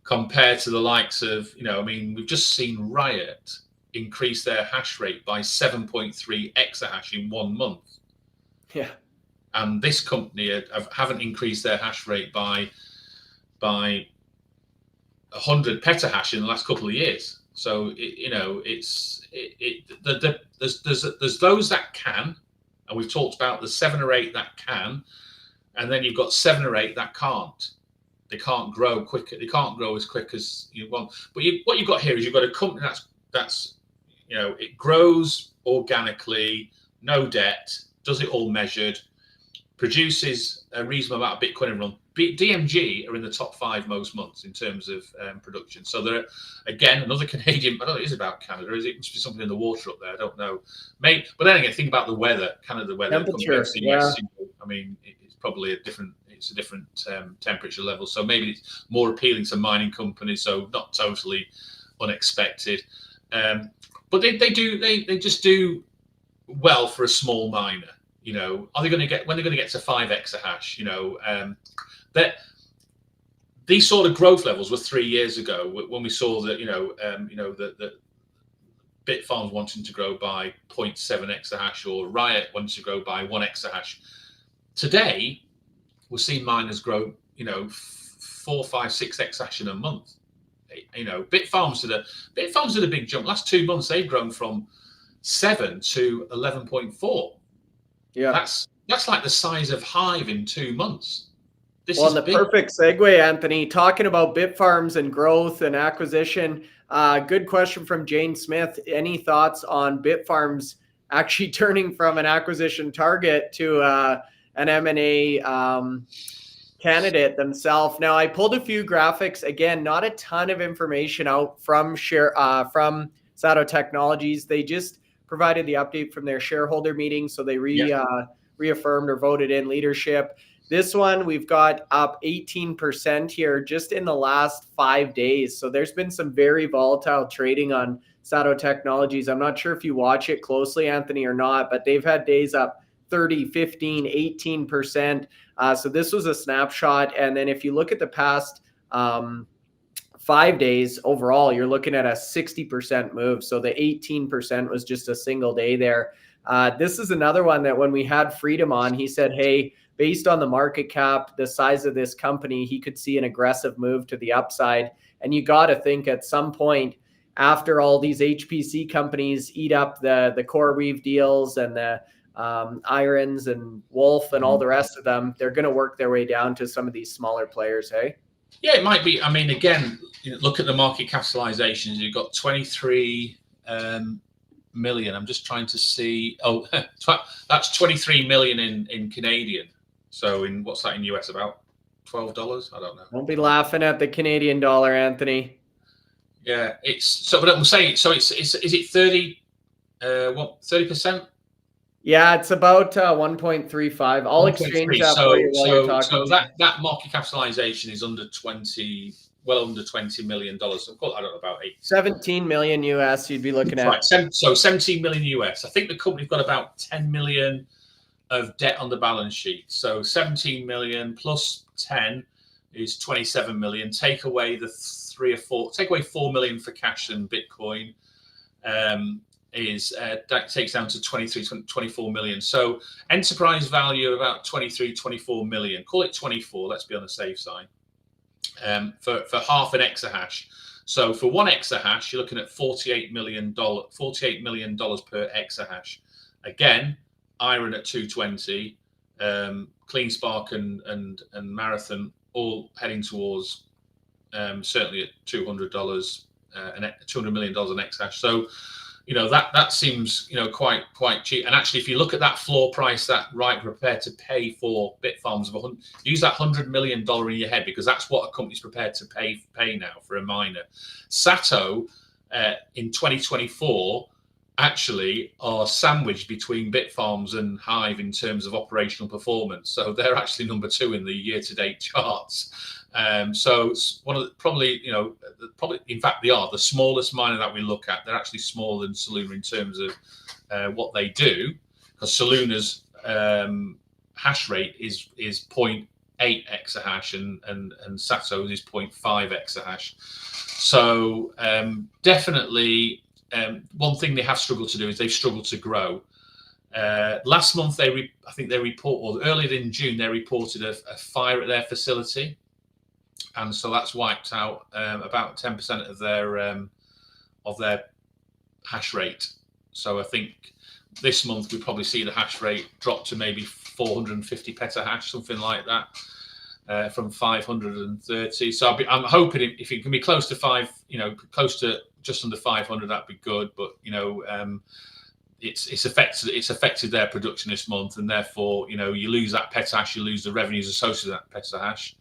compared to the likes of, we've just seen Riot increase their hash rate by 7.3 exahash in 1 month. Yeah. And this company haven't increased their hash rate by 100 petahash in the last couple of years. So there's those that can, and we've talked about the 7 or 8 that can, and then you've got 7 or 8 that can't. They can't grow quicker. They can't grow as quick as you want. But what you've got here is you've got a company that's it grows organically, no debt, does it all measured, produces a reasonable amount of Bitcoin every month. DMG are in the top 5 most months in terms of production. So they're, again, another Canadian, I don't know if it is about Canada, is it? It must be something in the water up there, I don't know. Maybe, but then again, think about the weather, Canada weather. Temperature, yeah. It's probably a different temperature level. So maybe it's more appealing to mining companies, so not totally unexpected. But they just do well for a small miner. You know, are they going to get, when they're going to get to 5 exahash? You know, that these sort of growth levels were 3 years ago when we saw that, the Bitfarms wanting to grow by 0.7 exahash or Riot wanting to grow by 1 exahash. Today, we're seeing miners grow, 4, 5, 6 exahash in a month. You know, Bitfarms did a big jump. Last 2 months, they've grown from 7 to 11.4. Yeah, that's like the size of Hive in 2 months. This well, is the big. perfect segue, Anthony, talking about Bitfarms and growth and acquisition. Good question from Jane Smith. Any thoughts on Bitfarms actually turning from an acquisition target to an M&A candidate themselves? Now, I pulled a few graphics. Again, not a ton of information out from SATO Technologies. They just provided the update from their shareholder meeting, so they reaffirmed or voted in leadership. This one, we've got up 18% here just in the last 5 days. So there's been some very volatile trading on SATO Technologies. I'm not sure if you watch it closely, Anthony, or not, but they've had days up 30, 15, 18%. So this was a snapshot. And then if you look at the past 5 days overall, you're looking at a 60% move. So the 18% was just a single day there. This is another one that when we had Freedom on, he said, hey, based on the market cap, the size of this company, he could see an aggressive move to the upside. And you got to think at some point after all these HPC companies eat up the CoreWeave deals and the IRENs and Wolf and all the rest of them, they're going to work their way down to some of these smaller players, hey? Yeah, it might be. I mean, again, look at the market capitalizations. You've got 23 million. I'm just trying to see. Oh, that's 23 million in Canadian. So in what's that in US? About $12? I don't know. Don't be laughing at the Canadian dollar, Anthony. Yeah, it's so. But I'm saying, so is it 30? 30%? Yeah, it's about 1.35. I'll exchange that for you while you're talking. So that market capitalization is under 20, well under $20 million. So I don't know, about 17 million US. You'd be looking at. Right. So 17 million US. I think the company's got about 10 million of debt on the balance sheet. So 17 million plus 10 is 27 million. Take away the 3 or 4. Take away 4 million for cash and Bitcoin. That takes down to 24 million. So enterprise value of about 24 million. Call it 24. Let's be on the safe side. For half an exahash. So for 1 exahash, you're looking at $48 million per exahash. Again, IREN at 220, CleanSpark and Marathon all heading towards certainly at $200 and $200 million an exahash. So that seems quite cheap. And actually, if you look at that floor price that Riot prepared to pay for Bitfarms, use that $100 million in your head, because that's what a company's prepared to pay now for a miner. SATO in 2024 actually are sandwiched between Bitfarms and Hive in terms of operational performance. So they're actually number 2 in the year-to-date charts. So it's one of the, probably in fact they are the smallest miner that we look at. They're actually smaller than Soluna in terms of what they do, because Soluna's hash rate is 0.8 exahash and SATO's is 0.5 exahash. So definitely one thing they have struggled to do is they've struggled to grow. Last month earlier in June, they reported a fire at their facility. And so that's wiped out about 10% of their hash rate. So I think this month we probably see the hash rate drop to maybe 450 petahash, something like that, from 530. So I'm hoping if it can be close to close to just under 500, that'd be good. But it's affected their production this month, and therefore you lose that petahash, you lose the revenues associated with that petahash.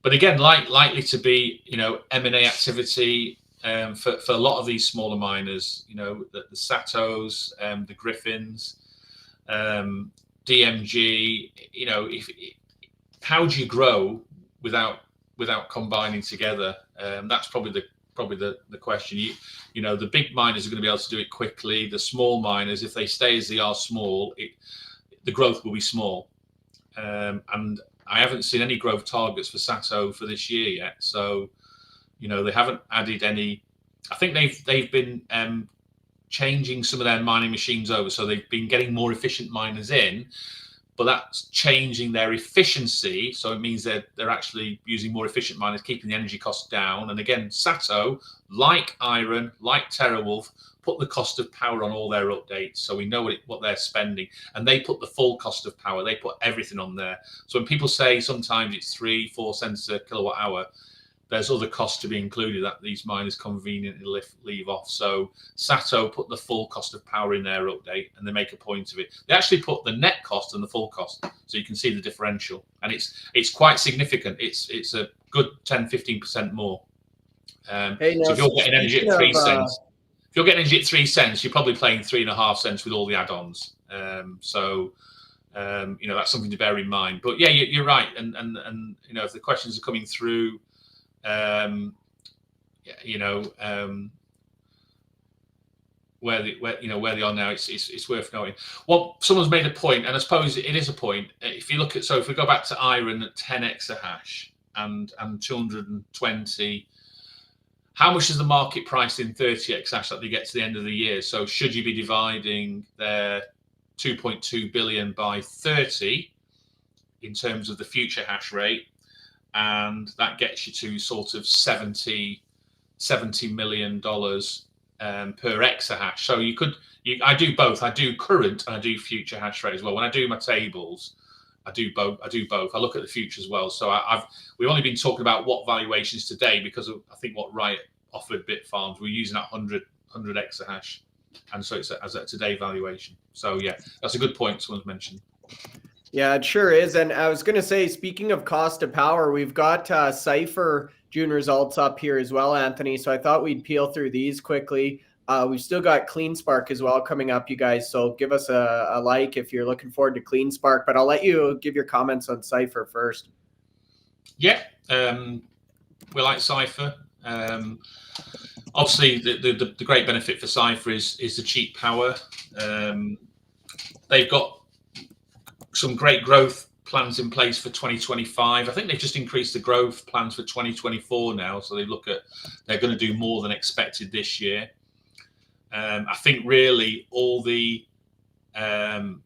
But again, likely to be M&A activity for a lot of these smaller miners. The SATOs, the Griffins, DMG. How do you grow without combining together? That's probably probably the question. You know, the big miners are going to be able to do it quickly. The small miners, if they stay as they are small, the growth will be small. And I haven't seen any growth targets for SATO for this year yet. So, you know, they haven't added any. I think they've been changing some of their mining machines over, so they've been getting more efficient miners in, but that's changing their efficiency. So it means they're actually using more efficient miners, keeping the energy costs down. And again, SATO, like IREN, like TeraWulf, put the cost of power on all their updates, so we know what they're spending, and they put the full cost of power. They put everything on there. So when people say sometimes it's 3-4 cents a kilowatt hour, there's other costs to be included that these miners conveniently leave off. So SATO put the full cost of power in their update, and they make a point of it. They actually put the net cost and the full cost, so you can see the differential, and it's quite significant. It's a good 10-15% more. So if you're getting energy at 3 cents, if you're getting energy at 3 cents, you're probably paying 3.5 cents with all the add-ons. You know, that's something to bear in mind. But yeah, you're right, and you know, if the questions are coming through, you know, where they are now, it's worth knowing. Well, someone's made a point, and I suppose it is a point. If you look at, so if we go back to IREN at 10 exahash and 220, how much is the market price in 30 exahash that they get to the end of the year? So should you be dividing their 2.2 billion by 30 in terms of the future hash rate? And that gets you to sort of $70 million per exahash. So I do both. I do current and I do future hash rate as well. When I do my tables, I do both. I look at the future as well. So we've only been talking about what valuations today because of, I think, what Riot offered Bitfarms. We're using that 100 exahash, and so it's as a today valuation. So yeah, that's a good point someone's mentioned. Yeah, it sure is. And I was going to say, speaking of cost of power, we've got Cipher June results up here as well, Anthony. So I thought we'd peel through these quickly. We've still got CleanSpark as well coming up, you guys. So give us a like if you're looking forward to CleanSpark. But I'll let you give your comments on Cipher first. Yeah, we like Cipher. Obviously, the great benefit for Cipher is the cheap power. They've got some great growth plans in place for 2025. I think they've just increased the growth plans for 2024 now. So they're going to do more than expected this year. I think really all the other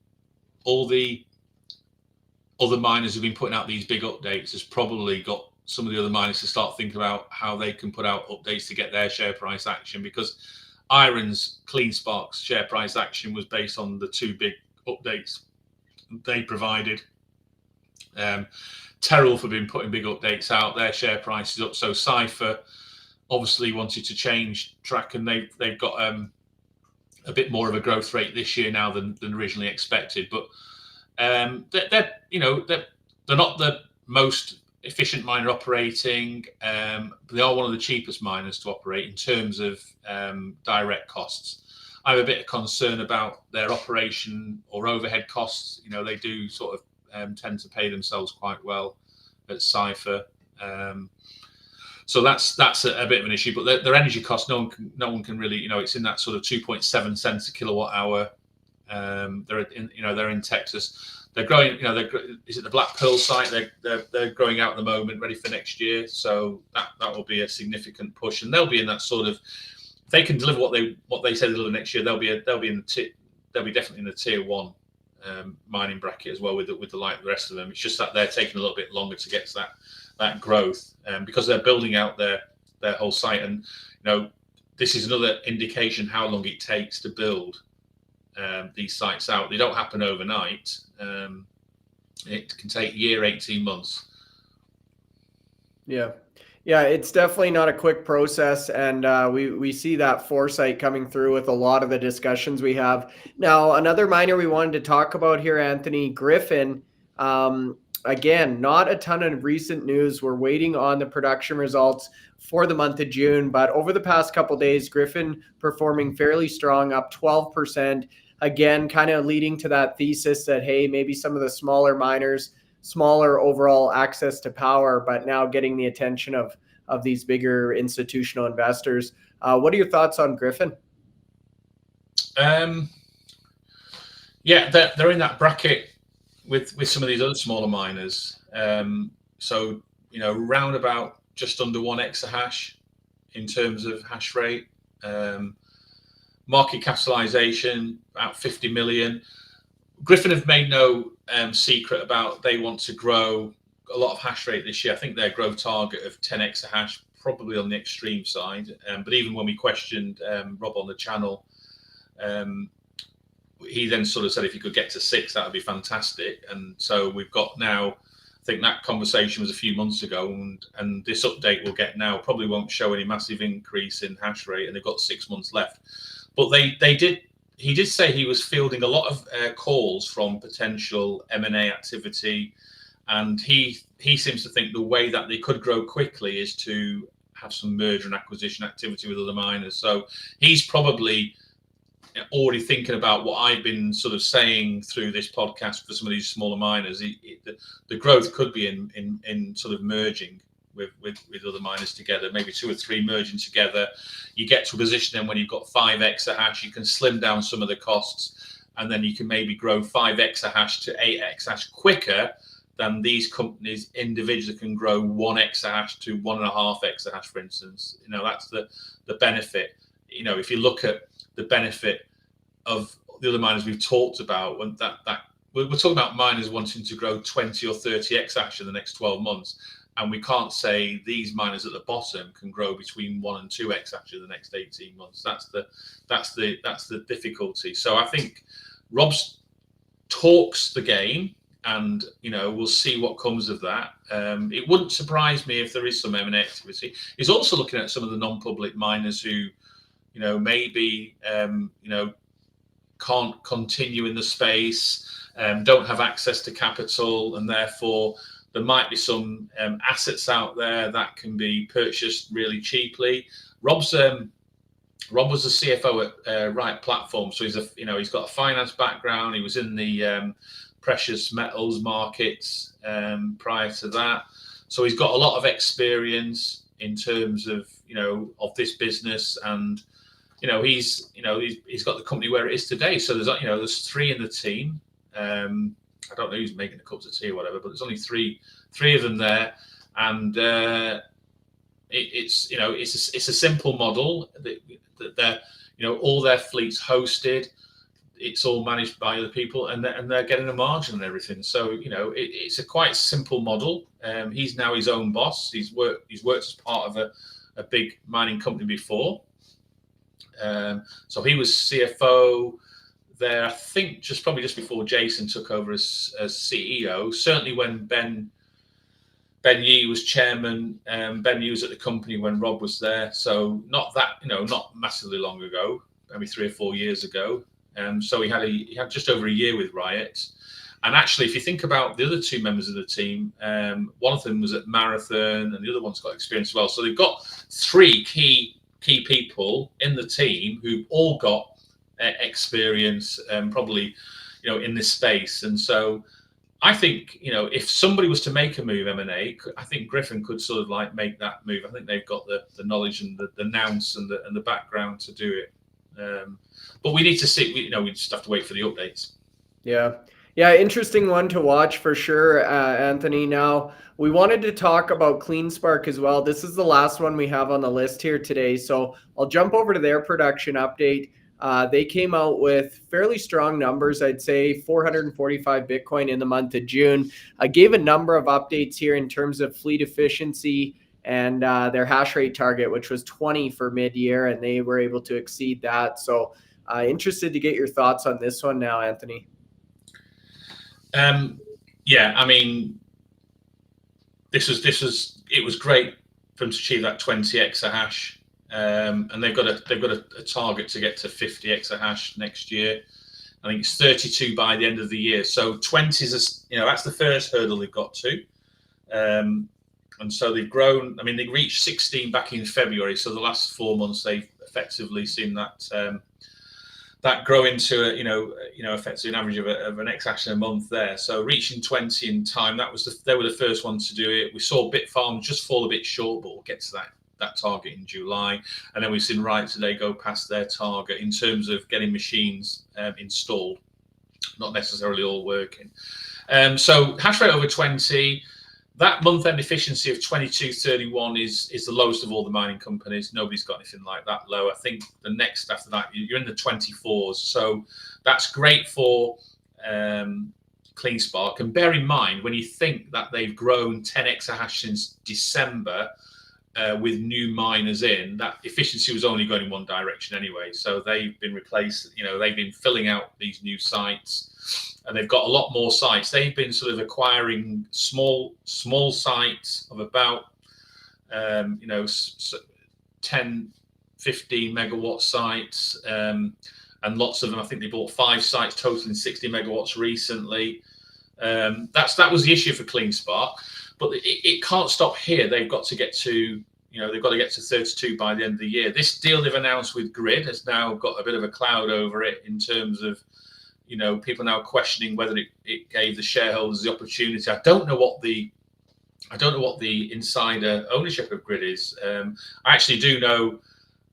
miners who've been putting out these big updates has probably got some of the other miners to start thinking about how they can put out updates to get their share price action, because IREN's CleanSpark's share price action was based on the 2 big updates they provided. Terawulf have been putting big updates out, their share price is up. So Cipher obviously wanted to change track, and they've got a bit more of a growth rate this year now than originally expected. But they're not the most efficient miner operating, but they are one of the cheapest miners to operate in terms of direct costs. I have a bit of concern about their operation or overhead costs. You know, they do sort of tend to pay themselves quite well at Cipher. So that's a bit of an issue. But their energy costs, no one can really, you know, it's in that sort of 2.7 cents a kilowatt hour. They're in Texas. They're growing. You know, is it the Black Pearl site? They're growing out at the moment, ready for next year. So that will be a significant push, and they'll be in that sort of. If they can deliver what they say they'll deliver next year, they'll be definitely in the tier 1 mining bracket as well with the rest of them. It's just that they're taking a little bit longer to get to that growth because they're building out their whole site. And you know, this is another indication how long it takes to build these sites out. They don't happen overnight. It can take a year, 18 months. Yeah, it's definitely not a quick process, and we see that foresight coming through with a lot of the discussions we have. Now, another miner we wanted to talk about here, Anthony, Griffin. Again, not a ton of recent news. We're waiting on the production results for the month of June, but over the past couple of days, Griffin performing fairly strong, up 12%. Again, kind of leading to that thesis that, hey, maybe some of the smaller miners, smaller overall access to power, but now getting the attention of of these bigger institutional investors. What are your thoughts on Griffin? Yeah, they're in that bracket with some of these other smaller miners. So, round about just under 1 exahash in terms of hash rate. Market capitalization, about 50 million. Griffin have made no secret about they want to grow a lot of hash rate this year. I think their growth target of 10 exahash, probably on the extreme side. But even when we questioned Rob on the channel, he then sort of said if you could get to 6, that would be fantastic. And so we've got now, I think that conversation was a few months ago, and this update we'll get now probably won't show any massive increase in hash rate, and they've got 6 months left. But he did say he was fielding a lot of calls from potential M&A activity, and he seems to think the way that they could grow quickly is to have some merger and acquisition activity with other miners. So he's probably already thinking about what I've been sort of saying through this podcast for some of these smaller miners. The growth could be in sort of merging with other miners together, maybe 2 or 3 merging together. You get to a position then when you've got 5 exahash, you can slim down some of the costs, and then you can maybe grow 5 exahash to 8 exahash quicker than these companies individually can grow 1 exahash to 1.5 exahash, for instance. That's the benefit. If you look at the benefit of the other miners we've talked about, when we're talking about miners wanting to grow 20 or 30 exahash in the next 12 months, and we can't say these miners at the bottom can grow between 1 and 2 exahash in the next 18 months. That's the difficulty. So I think Rob's talks the game, and we'll see what comes of that. It wouldn't surprise me if there is some M&A activity. He's also looking at some of the non-public miners who maybe can't continue in the space, don't have access to capital, and therefore there might be some assets out there that can be purchased really cheaply. Rob was the CFO at Riot Platforms, so he's got a finance background. He was in the precious metals markets prior to that, so he's got a lot of experience in terms of this business, and he's got the company where it is today. So there's 3 in the team. I don't know who's making the cups of tea or whatever, but there's only three of them there, and it's a simple model that they're all their fleets hosted. It's all managed by other people, and they're getting a margin and everything. So it's a quite simple model. He's now his own boss. He's worked as part of a big mining company before. So he was CFO there, I think, probably just before Jason took over as CEO. Certainly when Ben Yee was chairman, Ben Yee was at the company when Rob was there. So not massively long ago, maybe 3 or 4 years ago. So he had just over a year with Riot. And actually, if you think about the other 2 members of the team, one of them was at Marathon, and the other one's got experience as well. So they've got 3 key people in the team who've all got experience, probably in this space. And so I think if somebody was to make a move M&A, I think Griffin could sort of like make that move. I think they've got the knowledge and the nous and the background to do it. But we need to see. We just have to wait for the updates. Yeah, interesting one to watch for sure, Anthony. Now, we wanted to talk about CleanSpark as well. This is the last one we have on the list here today, so I'll jump over to their production update. They came out with fairly strong numbers, I'd say 445 Bitcoin in the month of June. I gave a number of updates here in terms of fleet efficiency and their hash rate target, which was 20 for mid-year, and they were able to exceed that. So interested to get your thoughts on this one now, Anthony. Yeah, I mean, it was great for them to achieve that 20 exahash, and they've got a target to get to 50 exahash next year. I think it's 32 by the end of the year. So 20 is that's the first hurdle they've got to, and so they've grown. I mean, they reached 16 back in February, so the last 4 months they've effectively seen that that grow into a, effectively an average of an exahash in a month there. So reaching 20 in time, they were the first ones to do it. We saw Bitfarms just fall a bit short, but we'll get to that target in July. And then we've seen Riot today go past their target in terms of getting machines installed, not necessarily all working. So hash rate over 20. That month-end efficiency of 22.31 is the lowest of all the mining companies. Nobody's got anything like that low. I think the next after that, you're in the 24s. So that's great for CleanSpark. And bear in mind, when you think that they've grown 10 exahash since December with new miners in, that efficiency was only going in one direction anyway. So they've been replaced, they've been filling out these new sites. And they've got a lot more sites. They've been sort of acquiring small sites of about 10, 15 megawatt sites, and lots of them. I think they bought 5 sites totaling 60 megawatts recently. That was the issue for CleanSpark, but it can't stop here. They've got to get to 32 by the end of the year. This deal they've announced with Grid has now got a bit of a cloud over it in terms of people now questioning whether it gave the shareholders the opportunity. I don't know what the insider ownership of Grid is. I actually do know.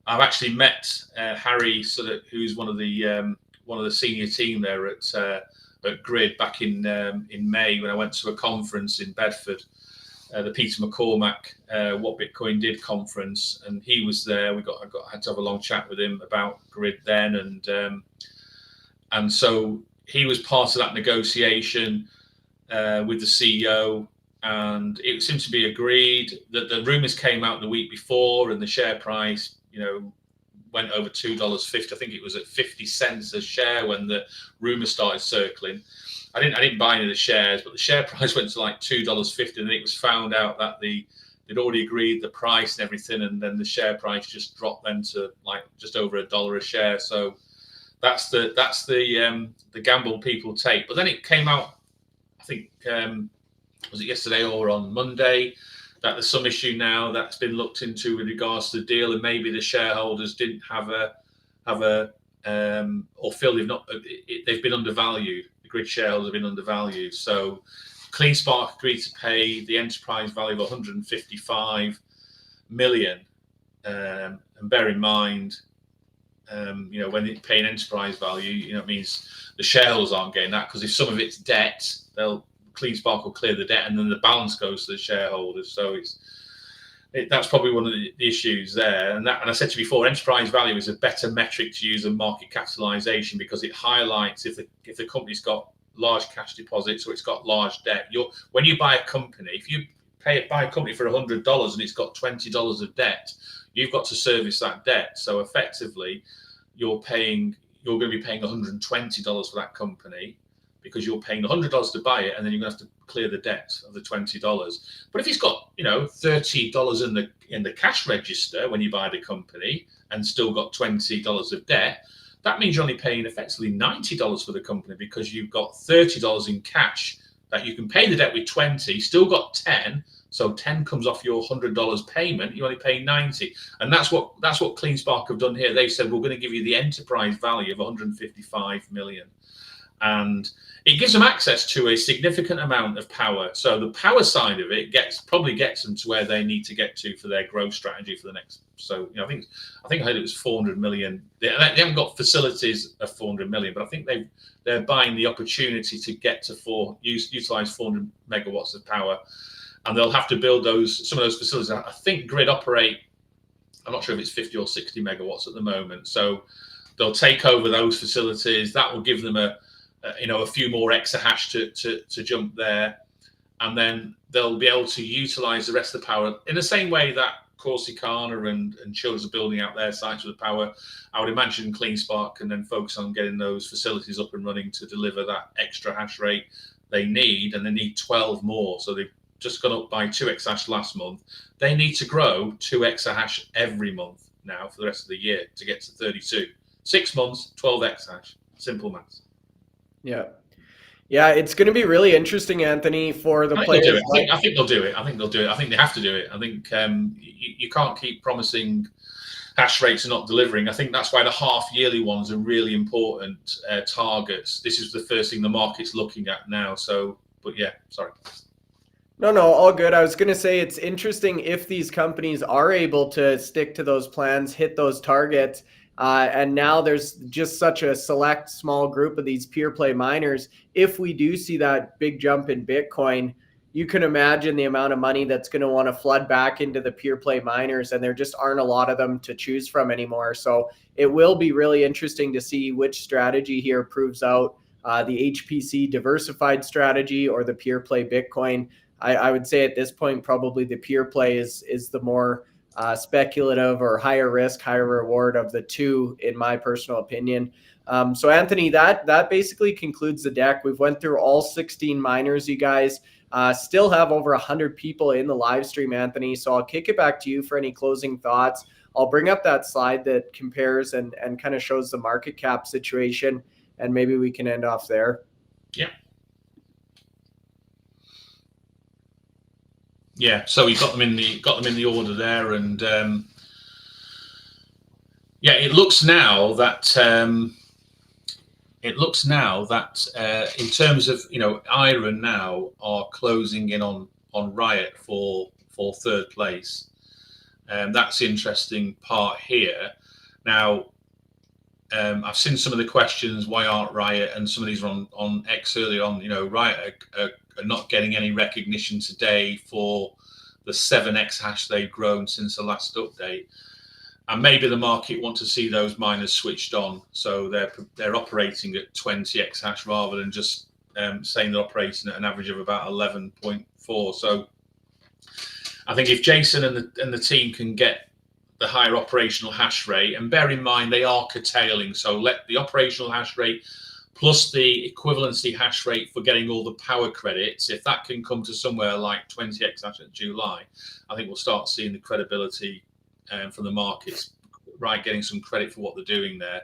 I've actually met Harry, who's one of the senior team there at Grid back in May when I went to a conference in Bedford, the Peter McCormack What Bitcoin Did conference, and he was there. I had to have a long chat with him about Grid then, and so he was part of that negotiation with the CEO, and it seemed to be agreed that the rumors came out the week before, and the share price, went over $2.50. I think it was at 50 cents a share when the rumors started circling. I didn't buy any of the shares, but the share price went to like $2.50, and it was found out that they'd already agreed the price and everything, and then the share price just dropped then to like just over $1 a share. So that's the gamble people take. But then it came out, I think, was it yesterday or on Monday, that there's some issue now that's been looked into with regards to the deal, and maybe the shareholders didn't have a or feel they've been undervalued. The Grid shareholders have been undervalued. So CleanSpark agreed to pay the enterprise value of 155 million. And bear in mind, when they pay an enterprise value, it means the shareholders aren't getting that, because if some of it's debt, CleanSpark will clear the debt, and then the balance goes to the shareholders. So that's probably one of the issues there. And I said to you before, enterprise value is a better metric to use than market capitalization, because it highlights if the company's got large cash deposits or it's got large debt. When you buy a company, if you buy a company for $100 and it's got $20 of debt, you've got to service that debt. So effectively, you're going to be paying $120 for that company, because you're paying $100 to buy it, and then you're going to have to clear the debt of the $20. But if it's got $30 in the cash register when you buy the company, and still got $20 of debt, that means you're only paying effectively $90 for the company, because you've got $30 in cash that you can pay the debt with 20, still got 10. So 10 comes off your $100 payment. You only pay 90, and that's what CleanSpark have done here. They said, we're going to give you the enterprise value of 155 million. And it gives them access to a significant amount of power. So the power side of it probably gets them to where they need to get to for their growth strategy for the next. So I think I heard it was 400 million. They haven't got facilities of 400 million, but I think they're buying the opportunity to get to utilize 400 megawatts of power, and they'll have to build some of those facilities. I think Grid operate, I'm not sure if it's 50 or 60 megawatts at the moment. So they'll take over those facilities. That will give them a few more exahash to jump there, and then they'll be able to utilize the rest of the power in the same way that Corsicana and Childers are building out their sites with the power. I would imagine CleanSpark can then focus on getting those facilities up and running to deliver that extra hash rate they need, and they need 12 more. So they've just gone up by 2 exahash last month. They need to grow 2 exahash every month now for the rest of the year to get to 32. 6 months, 12 exahash. Simple maths. Yeah, it's going to be really interesting, Anthony, for the players. I think they'll do it. I think they'll do it. I think they have to do it. I think you can't keep promising hash rates are not delivering. I think that's why the half-yearly ones are really important targets. This is the first thing the market's looking at now. So, but yeah, sorry. No, all good. I was going to say it's interesting if these companies are able to stick to those plans, hit those targets, and now there's just such a select small group of these pure play miners. If we do see that big jump in Bitcoin, you can imagine the amount of money that's going to want to flood back into the pure play miners, and there just aren't a lot of them to choose from anymore. So it will be really interesting to see which strategy here proves out, the HPC diversified strategy or the pure play Bitcoin. I would say at this point, probably the pure play is the more speculative or higher risk, higher reward of the two, in my personal opinion. So Anthony, that basically concludes the deck. We've went through all 16 miners, you guys. Still have over 100 people in the live stream, Anthony. So I'll kick it back to you for any closing thoughts. I'll bring up that slide that compares and kind of shows the market cap situation, and maybe we can end off there. Yeah. Yeah, so we got them in the order there, and yeah, it looks now that in terms of, you know, IREN now are closing in on Riot for third place, and that's the interesting part here. Now, I've seen some of the questions, why aren't Riot, and some of these are on X earlier on. You know, Riot are not getting any recognition today for the 7 exahash they've grown since the last update, and maybe the market want to see those miners switched on, so they're operating at 20 exahash rather than just saying they're operating at an average of about 11.4. So I think if Jason and the team can get the higher operational hash rate, and bear in mind they are curtailing, so let the operational hash rate plus the equivalency hash rate for getting all the power credits, if that can come to somewhere like 20 exahash in July, I think we'll start seeing the credibility from the markets, right, getting some credit for what they're doing there.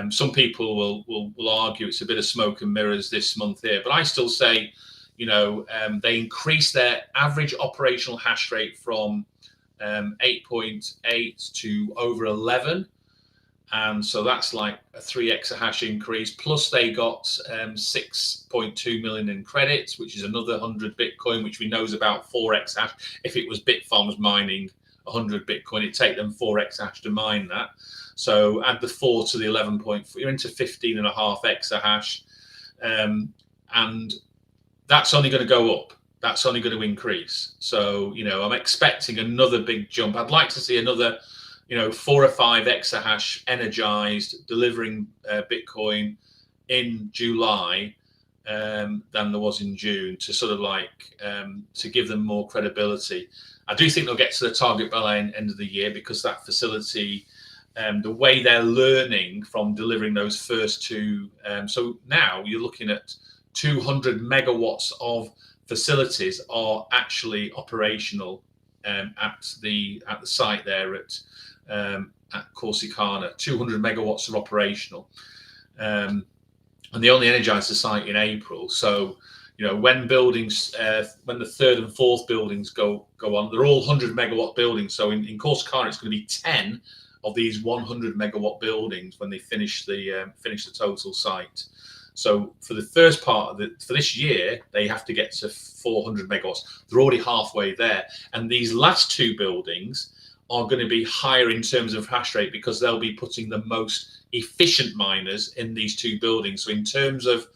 Some people will argue it's a bit of smoke and mirrors this month here, but I still say, you know, they increased their average operational hash rate from 8.8 to over 11. And so that's like a 3 exahash increase. Plus they got 6.2 million in credits, which is another 100 Bitcoin, which we know is about 4 exahash. If it was Bitfarms mining 100 Bitcoin, it'd take them 4 exahash to mine that. So add the 4 to the 11.4, you're into 15.5 exahash. And that's only going to go up. That's only going to increase. So, you know, I'm expecting another big jump. I'd like to see another, you know, 4 or 5 exahash energized, delivering Bitcoin in July than there was in June, to sort of like to give them more credibility. I do think they'll get to the target by the end of the year, because that facility, the way they're learning from delivering those first two. So now you're looking at 200 megawatts of facilities are actually operational at the site there at Corsicana. 200 megawatts are operational, and they only energized the site in April. So, you know, when buildings, when the third and fourth buildings go on, they're all 100 megawatt buildings. So in Corsicana, it's going to be 10 of these 100 megawatt buildings when they finish the total site. So for the first part of for this year, they have to get to 400 megawatts. They're already halfway there, and these last 2 buildings are going to be higher in terms of hash rate, because they'll be putting the most efficient miners in these 2 buildings. So in terms of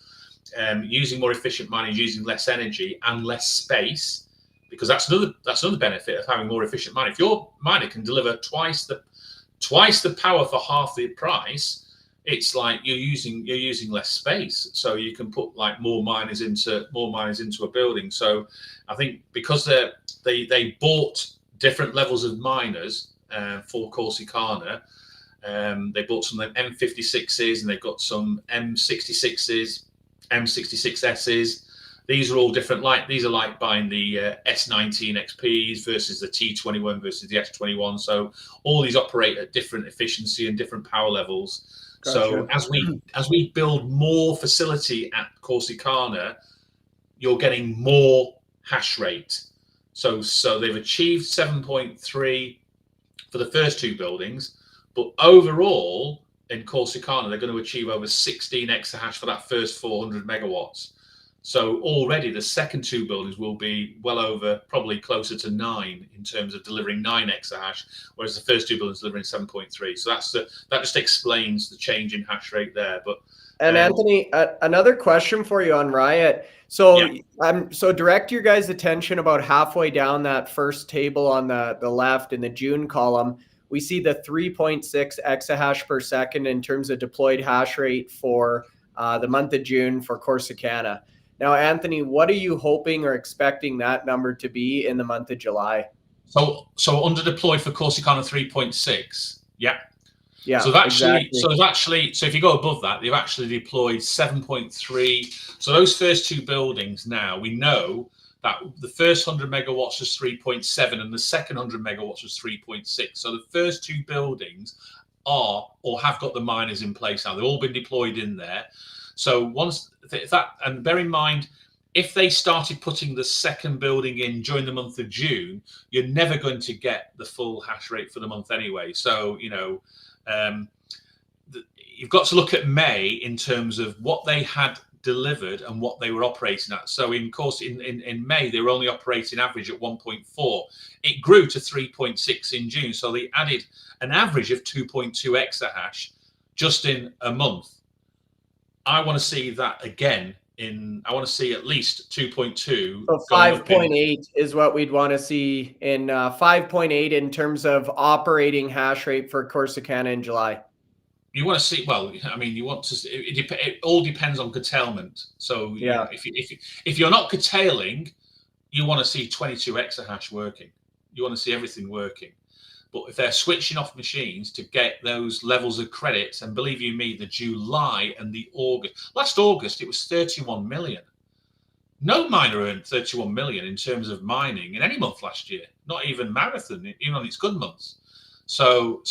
using more efficient miners, using less energy and less space, because that's another benefit of having more efficient mining. If your miner can deliver twice the power for half the price, it's like you're using less space, so you can put like more miners into a building. So I think because they bought different levels of miners for Corsicana, they bought some M56s, and they've got some M66s, M66Ss. These are all different. Like, these are like buying the S19 XPs versus the T21 versus the S21. So all these operate at different efficiency and different power levels. Gotcha. So as we build more facility at Corsicana, you're getting more hash rate. So they've achieved 7.3 for the first 2 buildings, but overall in Corsicana they're going to achieve over 16 exahash for that first 400 megawatts. So already the second 2 buildings will be well over, probably closer to 9 in terms of delivering 9 exahash, whereas the first 2 buildings delivering 7.3. So that just explains the change in hash rate there. But and Anthony, another question for you on Riot. So so direct your guys' attention about halfway down that first table on the left in the June column. We see the 3.6 exahash per second in terms of deployed hash rate for the month of June for Corsicana. Now, Anthony, what are you hoping or expecting that number to be in the month of July? So under deployed for Corsicana 3.6. Yeah. Yeah. So if you go above that, they've actually deployed 7.3. So those first 2 buildings now, we know that the first 100 megawatts was 3.7 and the second 100 megawatts was 3.6. So the first 2 buildings are or have got the miners in place now. They've all been deployed in there. So once that, and bear in mind, if they started putting the second building in during the month of June, you're never going to get the full hash rate for the month anyway. So, you know, you've got to look at May in terms of what they had delivered and what they were operating at. So in May, they were only operating average at 1.4. It grew to 3.6 in June. So they added an average of 2.2 exahash just in a month. I want to see that again I want to see at least 2.2. So 5.8 is what we'd want to see in 5.8 in terms of operating hash rate for Corsicana in July. You want to see, well, I mean, you want to, it all depends on curtailment. So yeah, if you're not curtailing, you want to see 22 exahash working. You want to see everything working. But if they're switching off machines to get those levels of credits, and believe you me, the July and the August, last August, it was 31 million. No miner earned 31 million in terms of mining in any month last year, not even Marathon, even on its good months. So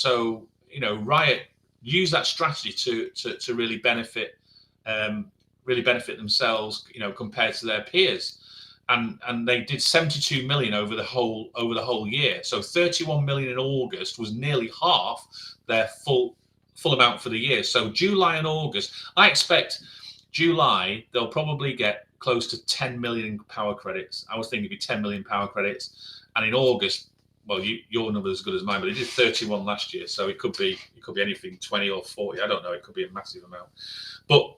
you know, Riot use that strategy to really benefit themselves, you know, compared to their peers. And they did 72 million over the whole year. So 31 million in August was nearly half their full amount for the year. So July and August, I expect July they'll probably get close to 10 million power credits. I was thinking it'd be 10 million power credits, and in August, well, your number is as good as mine, but they did 31 last year, so it could be anything 20 or 40. I don't know. It could be a massive amount, but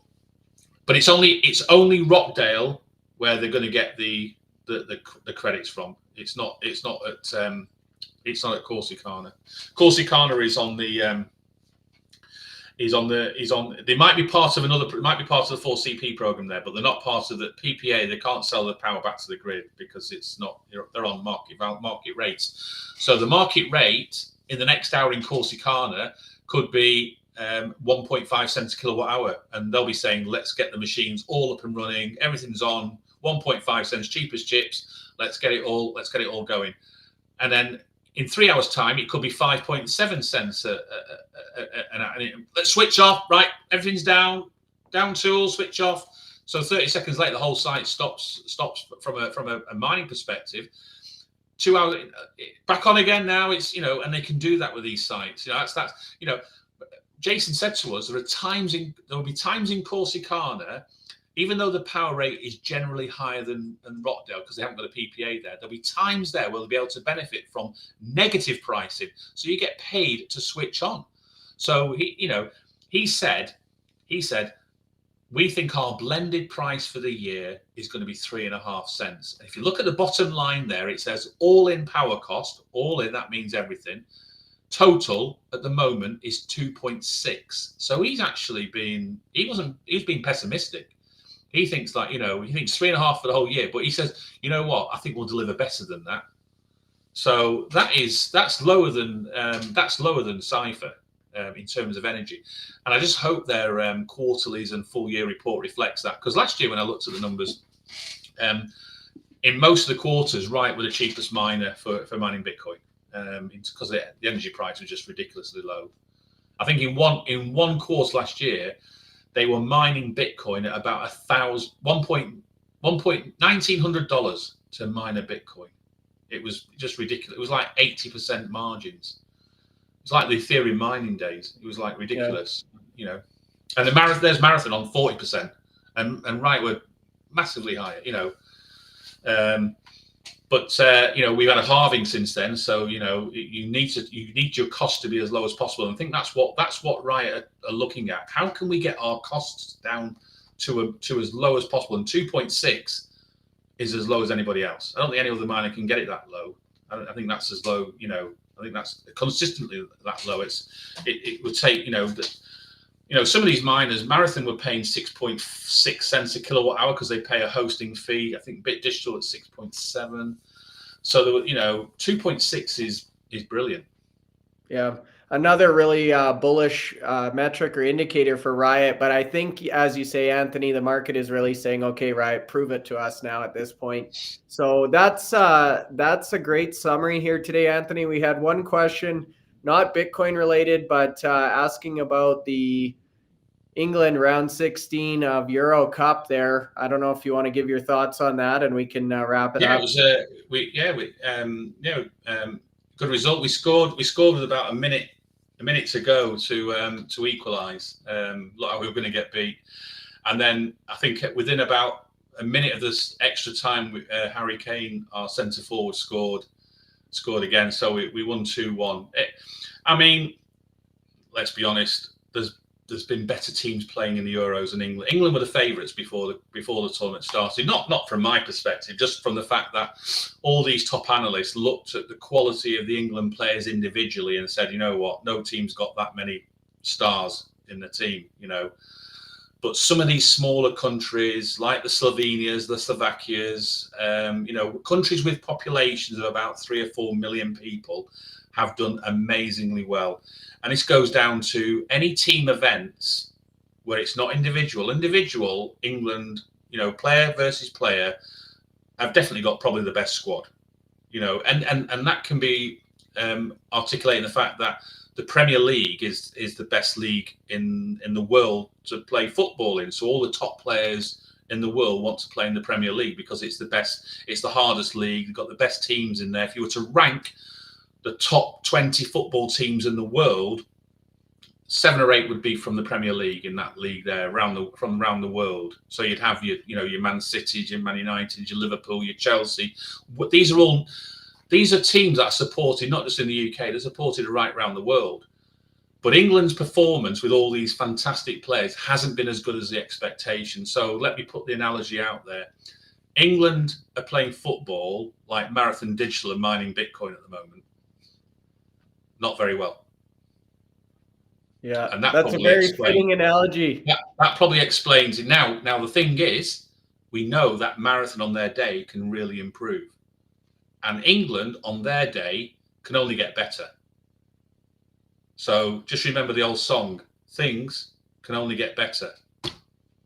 it's only Rockdale where they're going to get the credits from. It's not at Corsicana. Corsicana they might be part of it might be part of the 4CP program there, but they're not part of the PPA. They can't sell the power back to the grid because it's not, they're on market rates. So the market rate in the next hour in Corsicana could be 1.5 cents a kilowatt hour, and they'll be saying, let's get the machines all up and running, everything's on, 1.5 cents, cheap as chips, let's get it all going. And then in 3 hours time, it could be 5.7 cents let's switch off, right, everything's down tools, switch off. So 30 seconds later, the whole site stops from a mining perspective. 2 hours back on again now, it's, you know, and they can do that with these sites. You know, that's you know, Jason said to us, there will be times in Corsicana, even though the power rate is generally higher than Rockdale because they haven't got a PPA there, there'll be times there where they'll be able to benefit from negative pricing. So you get paid to switch on. So he said, we think our blended price for the year is going to be 3.5 cents. And if you look at the bottom line there, it says all in power cost, all in, that means everything. Total at the moment is 2.6. So he's being pessimistic. He thinks he thinks 3.5 for the whole year, but he says, you know what, I think we'll deliver better than that. So that's lower than Cipher in terms of energy. And I just hope their quarterlies and full year report reflects that. Because last year when I looked at the numbers, in most of the quarters, Riot were the cheapest miner for mining Bitcoin. Because the energy price was just ridiculously low. I think in one quarter last year, they were mining Bitcoin at about $1,900 to mine a Bitcoin. It was just ridiculous. It was like 80% margins. It's like the Ethereum mining days. It was like ridiculous, you know. And there's Marathon on 40%, and Riot were massively higher, you know. But you know, we've had a halving since then, so you know you need your cost to be as low as possible. And I think that's what Riot are looking at. How can we get our costs down to as low as possible? And 2.6 is as low as anybody else. I don't think any other miner can get it that low. I think that's as low. You know, I think that's consistently that low. It would take, you know, some of these miners, Marathon were paying 6.6 cents a kilowatt hour because they pay a hosting fee. I think Bit Digital at 6.7. So there were, you know, 2.6 is brilliant. Yeah, another really bullish metric or indicator for Riot. But I think, as you say, Anthony, the market is really saying, okay, Riot, prove it to us now at this point. So that's a great summary here today, Anthony. We had one question, not Bitcoin related, but asking about the England round 16 of Euro Cup there. I don't know if you want to give your thoughts on that, and we can wrap it up. Good result. We scored with about a minute to go to equalise. Like we were going to get beat, and then I think within about a minute of this extra time, Harry Kane, our centre forward, scored again. So we won 2-1. I mean, let's be honest. There's been better teams playing in the Euros than England. England were the favourites before the tournament started. Not from my perspective, just from the fact that all these top analysts looked at the quality of the England players individually and said, you know what, no team's got that many stars in the team, you know. But some of these smaller countries, like the Slovenias, the Slovakias, you know, countries with populations of about 3 or 4 million people, have done amazingly well. And this goes down to any team events where it's not individual. England, you know, player versus player, have definitely got probably the best squad, you know, and that can be articulating the fact that the Premier League is the best league in the world to play football in. So all the top players in the world want to play in the Premier League because it's the best, it's the hardest league. You've got the best teams in there. If you were to rank the top 20 football teams in the world, 7 or 8 would be from the Premier League in that league there, from around the world. So you'd have your Man City, your Man United, your Liverpool, your Chelsea. These are teams that are supported not just in the UK, they're supported right around the world. But England's performance with all these fantastic players hasn't been as good as the expectation. So let me put the analogy out there. England are playing football like Marathon Digital and mining Bitcoin at the moment. Not very well. Yeah, and that's a very fitting analogy. That probably explains it. Now the thing is, we know that Marathon on their day can really improve, and England on their day can only get better. So just remember the old song, things can only get better.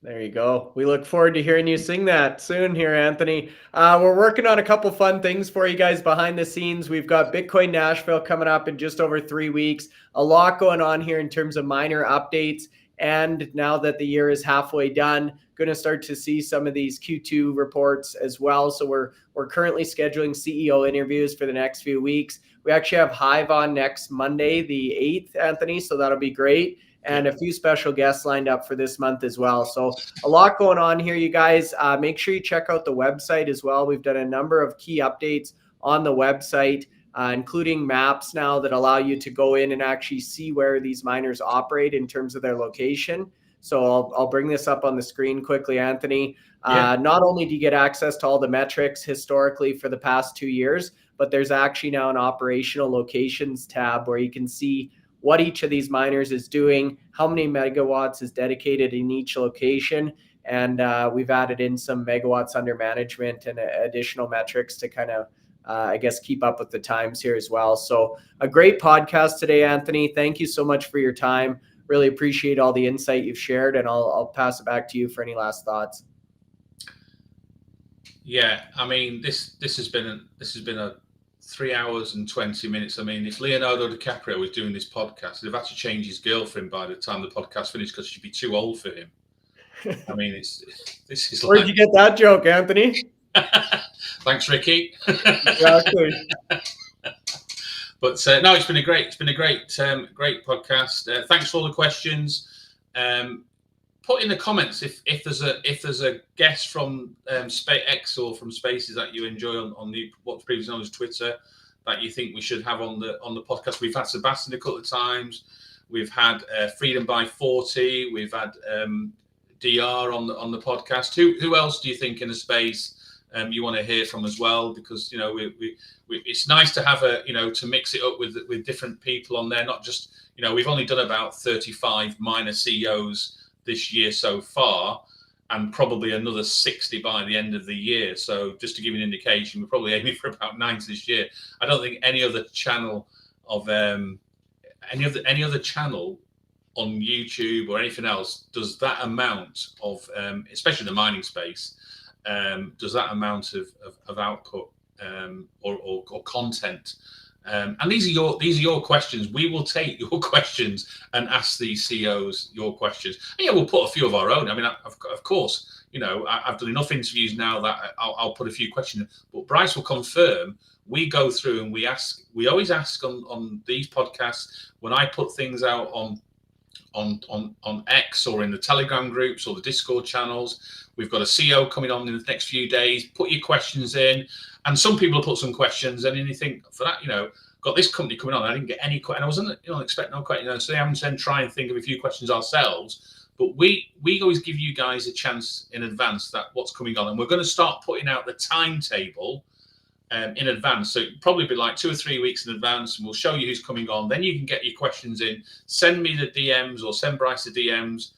There you go. We look forward to hearing you sing that soon here, Anthony. We're working on a couple fun things for you guys behind the scenes. We've got Bitcoin Nashville coming up in just over 3 weeks. A lot going on here in terms of miner updates. And now that the year is halfway done, going to start to see some of these Q2 reports as well. So we're currently scheduling CEO interviews for the next few weeks. We actually have Hive on next Monday, the 8th, Anthony. So that'll be great. And a few special guests lined up for this month as well. So a lot going on here, you guys. Make sure you check out the website as well. We've done a number of key updates on the website, including maps now that allow you to go in and actually see where these miners operate in terms of their location. So I'll bring this up on the screen quickly, Anthony. Not only do you get access to all the metrics historically for the past 2 years, but there's actually now an operational locations tab where you can see what each of these miners is doing, how many megawatts is dedicated in each location. And we've added in some megawatts under management and additional metrics to kind of, I guess, keep up with the times here as well. So a great podcast today, Anthony. Thank you so much for your time. Really appreciate all the insight you've shared, and I'll pass it back to you for any last thoughts. Yeah, I mean, this has been a 3 hours and 20 minutes. I mean, if Leonardo DiCaprio was doing this podcast, he'd have had to change his girlfriend by the time the podcast finished because she'd be too old for him. I mean, this is Where'd you get that joke, Anthony? Thanks, Ricky. Exactly. But no, it's been a great great podcast. Thanks for all the questions. Put in the comments if there's a guest from SpaceX or from Spaces that you enjoy on the what's previously known as Twitter that you think we should have on the podcast. We've had Sebastian a couple of times. We've had Freedom by 40. We've had DR on the podcast. Who else do you think in the space you want to hear from as well? Because we it's nice to have to mix it up with different people on there. Not just we've only done about 35 minor CEOs this year so far, and probably another 60 by the end of the year. So just to give you an indication, we're probably aiming for about 90 this year. I don't think any other channel of any other channel on YouTube or anything else does that amount of, especially the mining space, does that amount of output or content. And these are your questions. We will take your questions and ask these CEOs your questions. And yeah, we'll put a few of our own. I mean, of course, I've done enough interviews now that I'll put a few questions. But Bryce will confirm. We go through and we ask. We always ask on these podcasts when I put things out on X or in the Telegram groups or the Discord channels. We've got a CEO coming on in the next few days. Put your questions in. And some people have put some questions, and then you think for that, got this company coming on. I didn't get any questions. I wasn't, expecting no questions. So they haven't then try and think of a few questions ourselves. But we always give you guys a chance in advance that what's coming on, and we're going to start putting out the timetable in advance. So it'll probably be like 2 or 3 weeks in advance, and we'll show you who's coming on. Then you can get your questions in. Send me the DMs or send Bryce the DMs,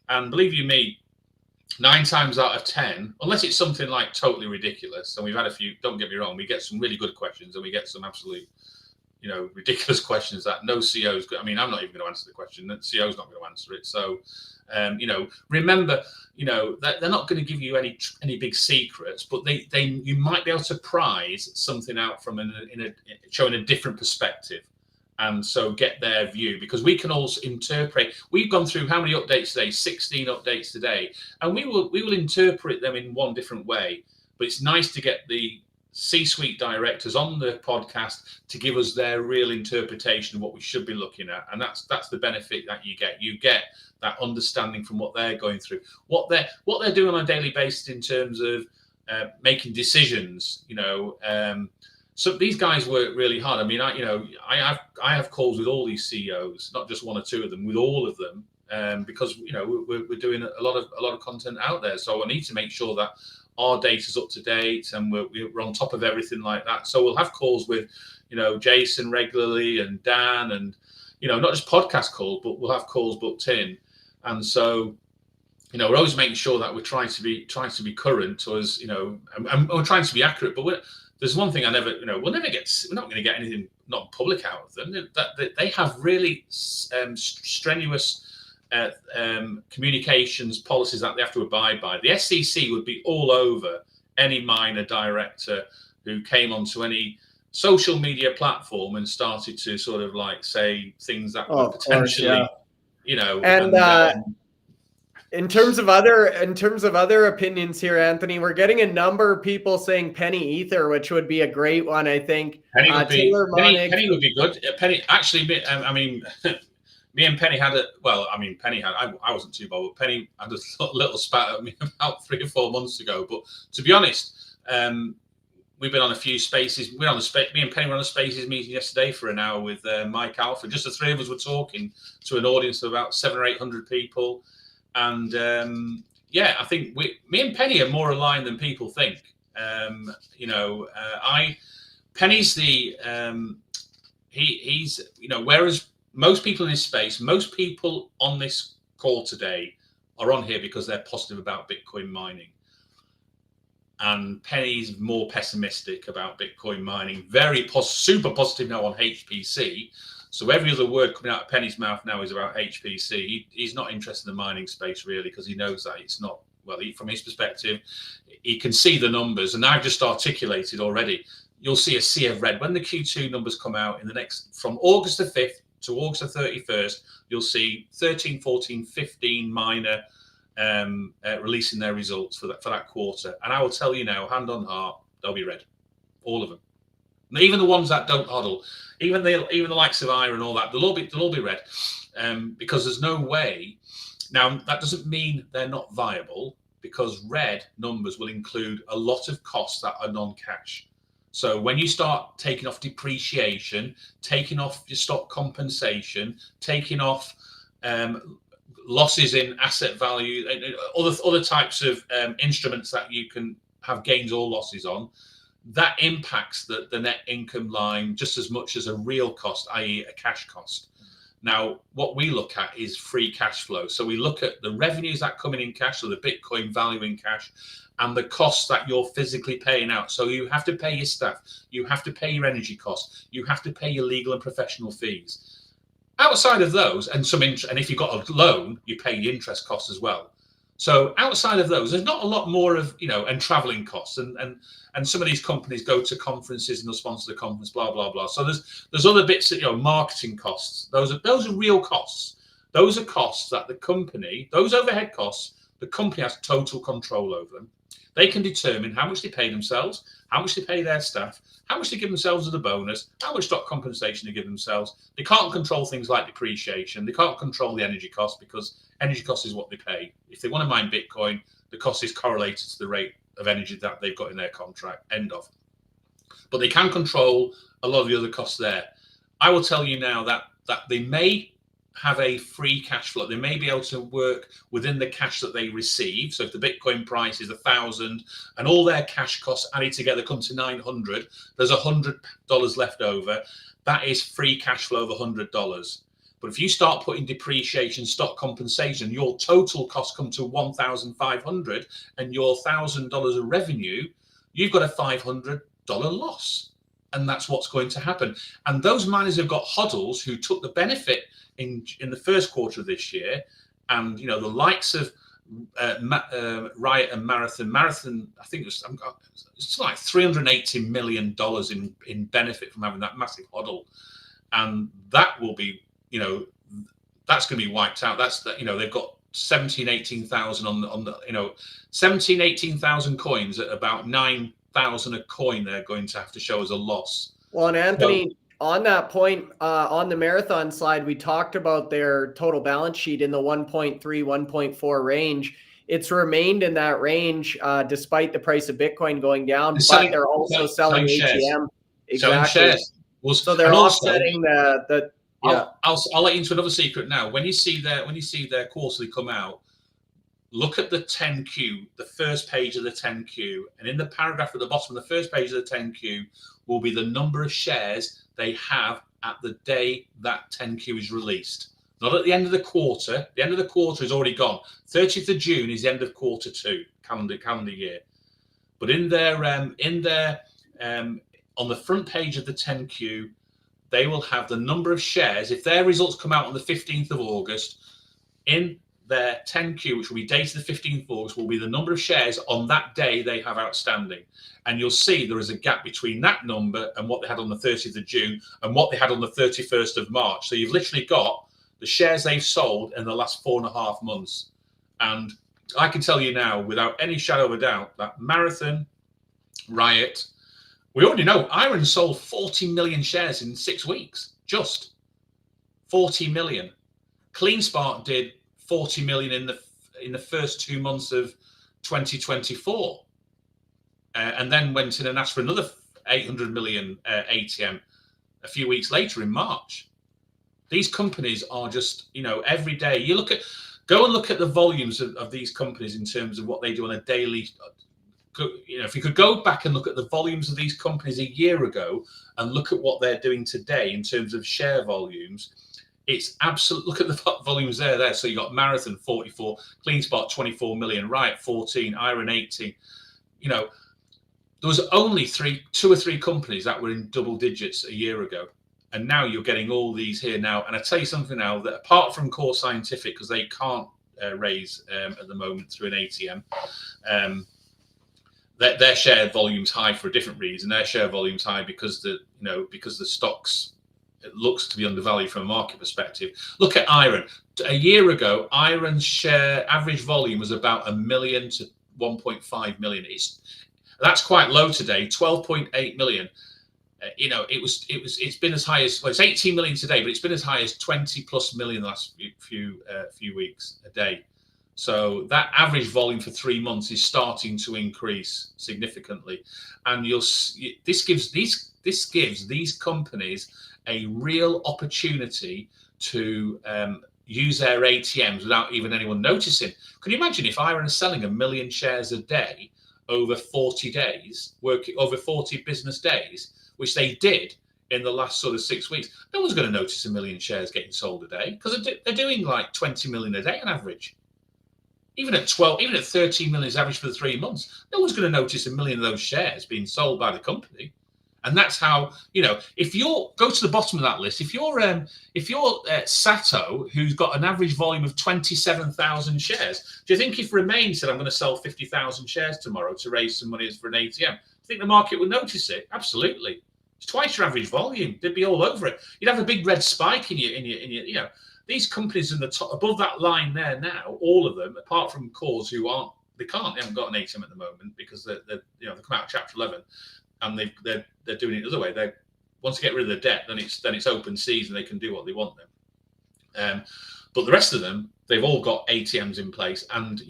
and believe you me, 9 times out of 10, unless it's something like totally ridiculous, and we've had a few, don't get me wrong, we get some really good questions and we get some absolute, ridiculous questions that no CEO's, I'm not even going to answer the question, the CEO's not going to answer it. So, remember, that they're not going to give you any big secrets, but you might be able to prize something out from showing a different perspective. And so get their view, because we can also interpret. We've gone through how many updates today? 16 updates today, and we will interpret them in one different way. But it's nice to get the C-suite directors on the podcast to give us their real interpretation of what we should be looking at, and that's the benefit that you get. You get that understanding from what they're going through, what they're doing on a daily basis in terms of making decisions. So these guys work really hard. I mean, I have calls with all these CEOs, not just 1 or 2 of them, with all of them, because we're doing a lot of content out there. So I need to make sure that our data's up to date and we're on top of everything like that. So we'll have calls with Jason regularly and Dan, and not just podcast calls, but we'll have calls booked in. And so we're always making sure that we're trying to be current, or and we're trying to be accurate, but there's one thing we're not going to get anything not public out of them. That they have really strenuous communications policies that they have to abide by. The SEC would be all over any miner director who came onto any social media platform and started to sort of like say things that would potentially, In terms of other opinions here, Anthony, we're getting a number of people saying Penny Ether, which would be a great one, I think. Penny would be good. Penny, actually, me and Penny had I wasn't too bothered. Penny had a little spat at me about 3 or 4 months ago. But to be honest, we've been on a few spaces. Me and Penny were on a spaces meeting yesterday for an hour with Mike Alford. Just the 3 of us were talking to an audience of about 700 or 800 people. And I think me and Penny are more aligned than people think. Penny's he's whereas most people in this space, most people on this call today are on here because they're positive about Bitcoin mining. And Penny's more pessimistic about Bitcoin mining, super positive now on HPC. So every other word coming out of Penny's mouth now is about HPC. He's not interested in the mining space really, because he knows that it's not, from his perspective, he can see the numbers. And I've just articulated already, you'll see a sea of red. When the Q2 numbers come out from August the 5th to August the 31st, you'll see 13, 14, 15 miner releasing their results for that quarter. And I will tell you now, hand on heart, they'll be red. All of them. Even the ones that don't hodl, even the likes of IREN and all that, they'll all be red, because there's no way. Now that doesn't mean they're not viable, because red numbers will include a lot of costs that are non-cash. So when you start taking off depreciation, taking off your stock compensation, taking off losses in asset value, other types of instruments that you can have gains or losses on, that impacts the net income line just as much as a real cost, i.e. a cash cost. Now, what we look at is free cash flow. So we look at the revenues that come in cash, so the Bitcoin value in cash, and the costs that you're physically paying out. So you have to pay your staff, you have to pay your energy costs, you have to pay your legal and professional fees. Outside of those, and if you've got a loan, you pay the interest costs as well. So outside of those, there's not a lot more of, and traveling costs, and some of these companies go to conferences and they'll sponsor the conference, blah blah blah. So there's other bits that, marketing costs. Those are real costs. Those are costs that the company, those overhead costs, the company has total control over them. They can determine how much they pay themselves, how much they pay their staff, how much they give themselves as a bonus, how much stock compensation they give themselves. They can't control things like depreciation. They can't control the energy cost, because energy cost is what they pay. If they want to mine Bitcoin, the cost is correlated to the rate of energy that they've got in their contract, end of. But they can control a lot of the other costs there. I will tell you now that they may have a free cash flow. They may be able to work within the cash that they receive. So if the Bitcoin price is 1,000 and all their cash costs added together come to 900, there's $100 left over. That is free cash flow of $100. But if you start putting depreciation, stock compensation, your total costs come to 1,500, and your $1,000 of revenue, you've got a $500 loss. And that's what's going to happen. And those miners who've got hodls, who took the benefit in the first quarter of this year, and the likes of Riot and Marathon, I think it's like $380 million in benefit from having that massive hodl, and that will be, that's going to be wiped out. That's they've got 18,000 on the 18,000 coins at about 9,000 a coin. They're going to have to show as a loss. Well, and Anthony, on that point, on the Marathon slide, we talked about their total balance sheet in the 1.3, 1.4 range. It's remained in that range despite the price of Bitcoin going down, but they're also selling ATM. Exactly. So they're offsetting the. Yeah. I'll let you into another secret now. When you see their quarterly come out, look at the 10Q, the first page of the 10Q, and in the paragraph at the bottom of the first page of the 10Q will be the number of shares they have at the day that 10Q is released. Not at the end of the quarter. The end of the quarter is already gone. 30th of June is the end of quarter 2, calendar year. But in their on the front page of the 10Q, they will have the number of shares. If their results come out on the 15th of August, in their 10Q, which will be dated the 15th of August, will be the number of shares on that day they have outstanding. And you'll see there is a gap between that number and what they had on the 30th of June and what they had on the 31st of March. So you've literally got the shares they've sold in the last 4.5 months. And I can tell you now, without any shadow of a doubt, that Marathon, Riot, we already know IREN sold 40 million shares in 6 weeks, just 40 million. CleanSpark did 40 million in the first 2 months of 2024, and then went in and asked for another 800 million ATM a few weeks later in March. These companies are just, every day you go and look at the volumes of these companies in terms of what they do on a daily. If you could go back and look at the volumes of these companies a year ago and look at what they're doing today in terms of share volumes, it's absolute. Look at the volumes there. So you got Marathon 44, CleanSpark 24 million, Riot 14, IREN 18. There was only 2 or 3 companies that were in double digits a year ago, and now you're getting all these here now. And I tell you something now, that apart from Core Scientific, because they can't raise at the moment through an ATM. Their share volume's high for a different reason. Their share volume's high because the stocks, it looks to be undervalued from a market perspective. Look at IREN. A year ago, IREN's share average volume was about 1 million to 1.5 million. That's quite low today, 12.8 million. it's been as high as, well, it's 18 million today, but it's been as high as 20 plus million the last few weeks a day. So that average volume for 3 months is starting to increase significantly, and this gives these companies a real opportunity to use their ATMs without even anyone noticing. Can you imagine if IREN is selling 1 million shares a day over 40 days, working over 40 business days, which they did in the last sort of 6 weeks? No one's going to notice 1 million shares getting sold a day, because they're doing like 20 million a day on average. Even at 13 million is average for the 3 months, no one's going to notice 1 million of those shares being sold by the company. And that's how, if you're, go to the bottom of that list, if you're SATO, who's got an average volume of 27,000 shares, do you think if Remain said, I'm going to sell 50,000 shares tomorrow to raise some money for an ATM, do you think the market would notice it? Absolutely. It's twice your average volume. They'd be all over it. You'd have a big red spike in your these companies in the top, above that line there now, all of them, apart from Cores, who they haven't got an ATM at the moment because they've come out of Chapter 11. And they're doing it the other way. They once they get rid of the debt, then it's open season. They can do what they want then. But the rest of them, they've all got ATMs in place. And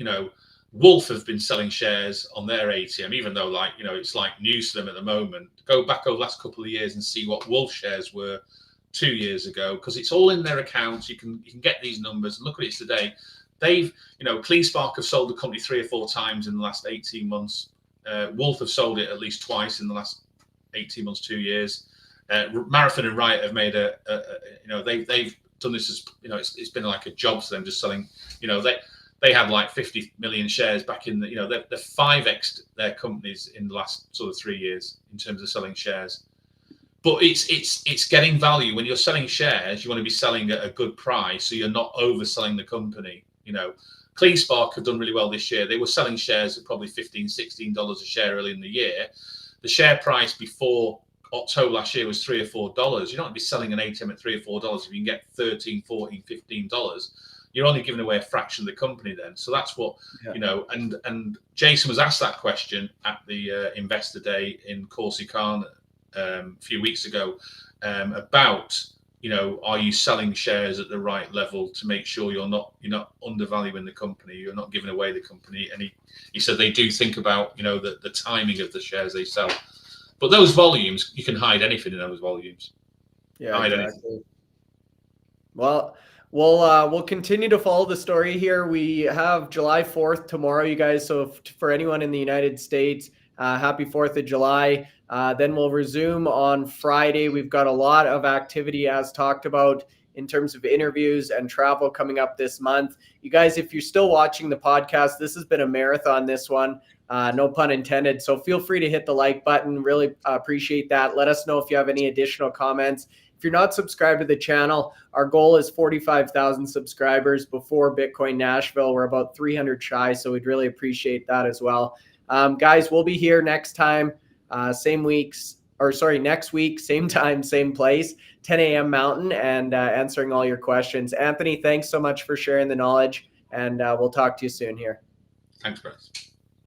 Wolf have been selling shares on their ATM, even though it's like news to them at the moment. Go back over the last couple of years and see what Wolf shares were 2 years ago, because it's all in their accounts. You can get these numbers and look at it today. They've CleanSpark have sold the company 3 or 4 times in the last 18 months. Wolf have sold it at least twice in the last 18 months, 2 years. Marathon and Riot have made they've done this as, it's been like a job for them, just selling. They had like 50 million shares back in they've 5x'd their companies in the last sort of 3 years in terms of selling shares. But it's getting value. When you're selling shares, you want to be selling at a good price, so you're not overselling the company. CleanSpark have done really well this year. They were selling shares at probably $15, $16 a share early in the year. The share price before October last year was $3 or $4. You don't want to be selling an ATM at $3 or $4 if you can get $13, $14, $15. You're only giving away a fraction of the company then. So that's what, and Jason was asked that question at the Investor Day in Corsican a few weeks ago about, are you selling shares at the right level to make sure you're not undervaluing the company, you're not giving away the company? And he said they do think about the timing of the shares they sell, but those volumes, you can hide anything in those volumes. Hide exactly. Anything. Well, we'll continue to follow the story here. We have July 4th tomorrow, you guys. So for anyone in the United States, happy 4th of July. Then we'll resume on Friday. We've got a lot of activity, as talked about, in terms of interviews and travel coming up this month. You guys, if you're still watching the podcast, this has been a marathon, this one, no pun intended. So feel free to hit the like button. Really appreciate that. Let us know if you have any additional comments. If you're not subscribed to the channel, our goal is 45,000 subscribers before Bitcoin Nashville. We're about 300 shy, so we'd really appreciate that as well. Guys, we'll be here next time. Next week, same time, same place, 10 a.m. Mountain, and answering all your questions. Anthony, thanks so much for sharing the knowledge, and we'll talk to you soon here. Thanks, Chris.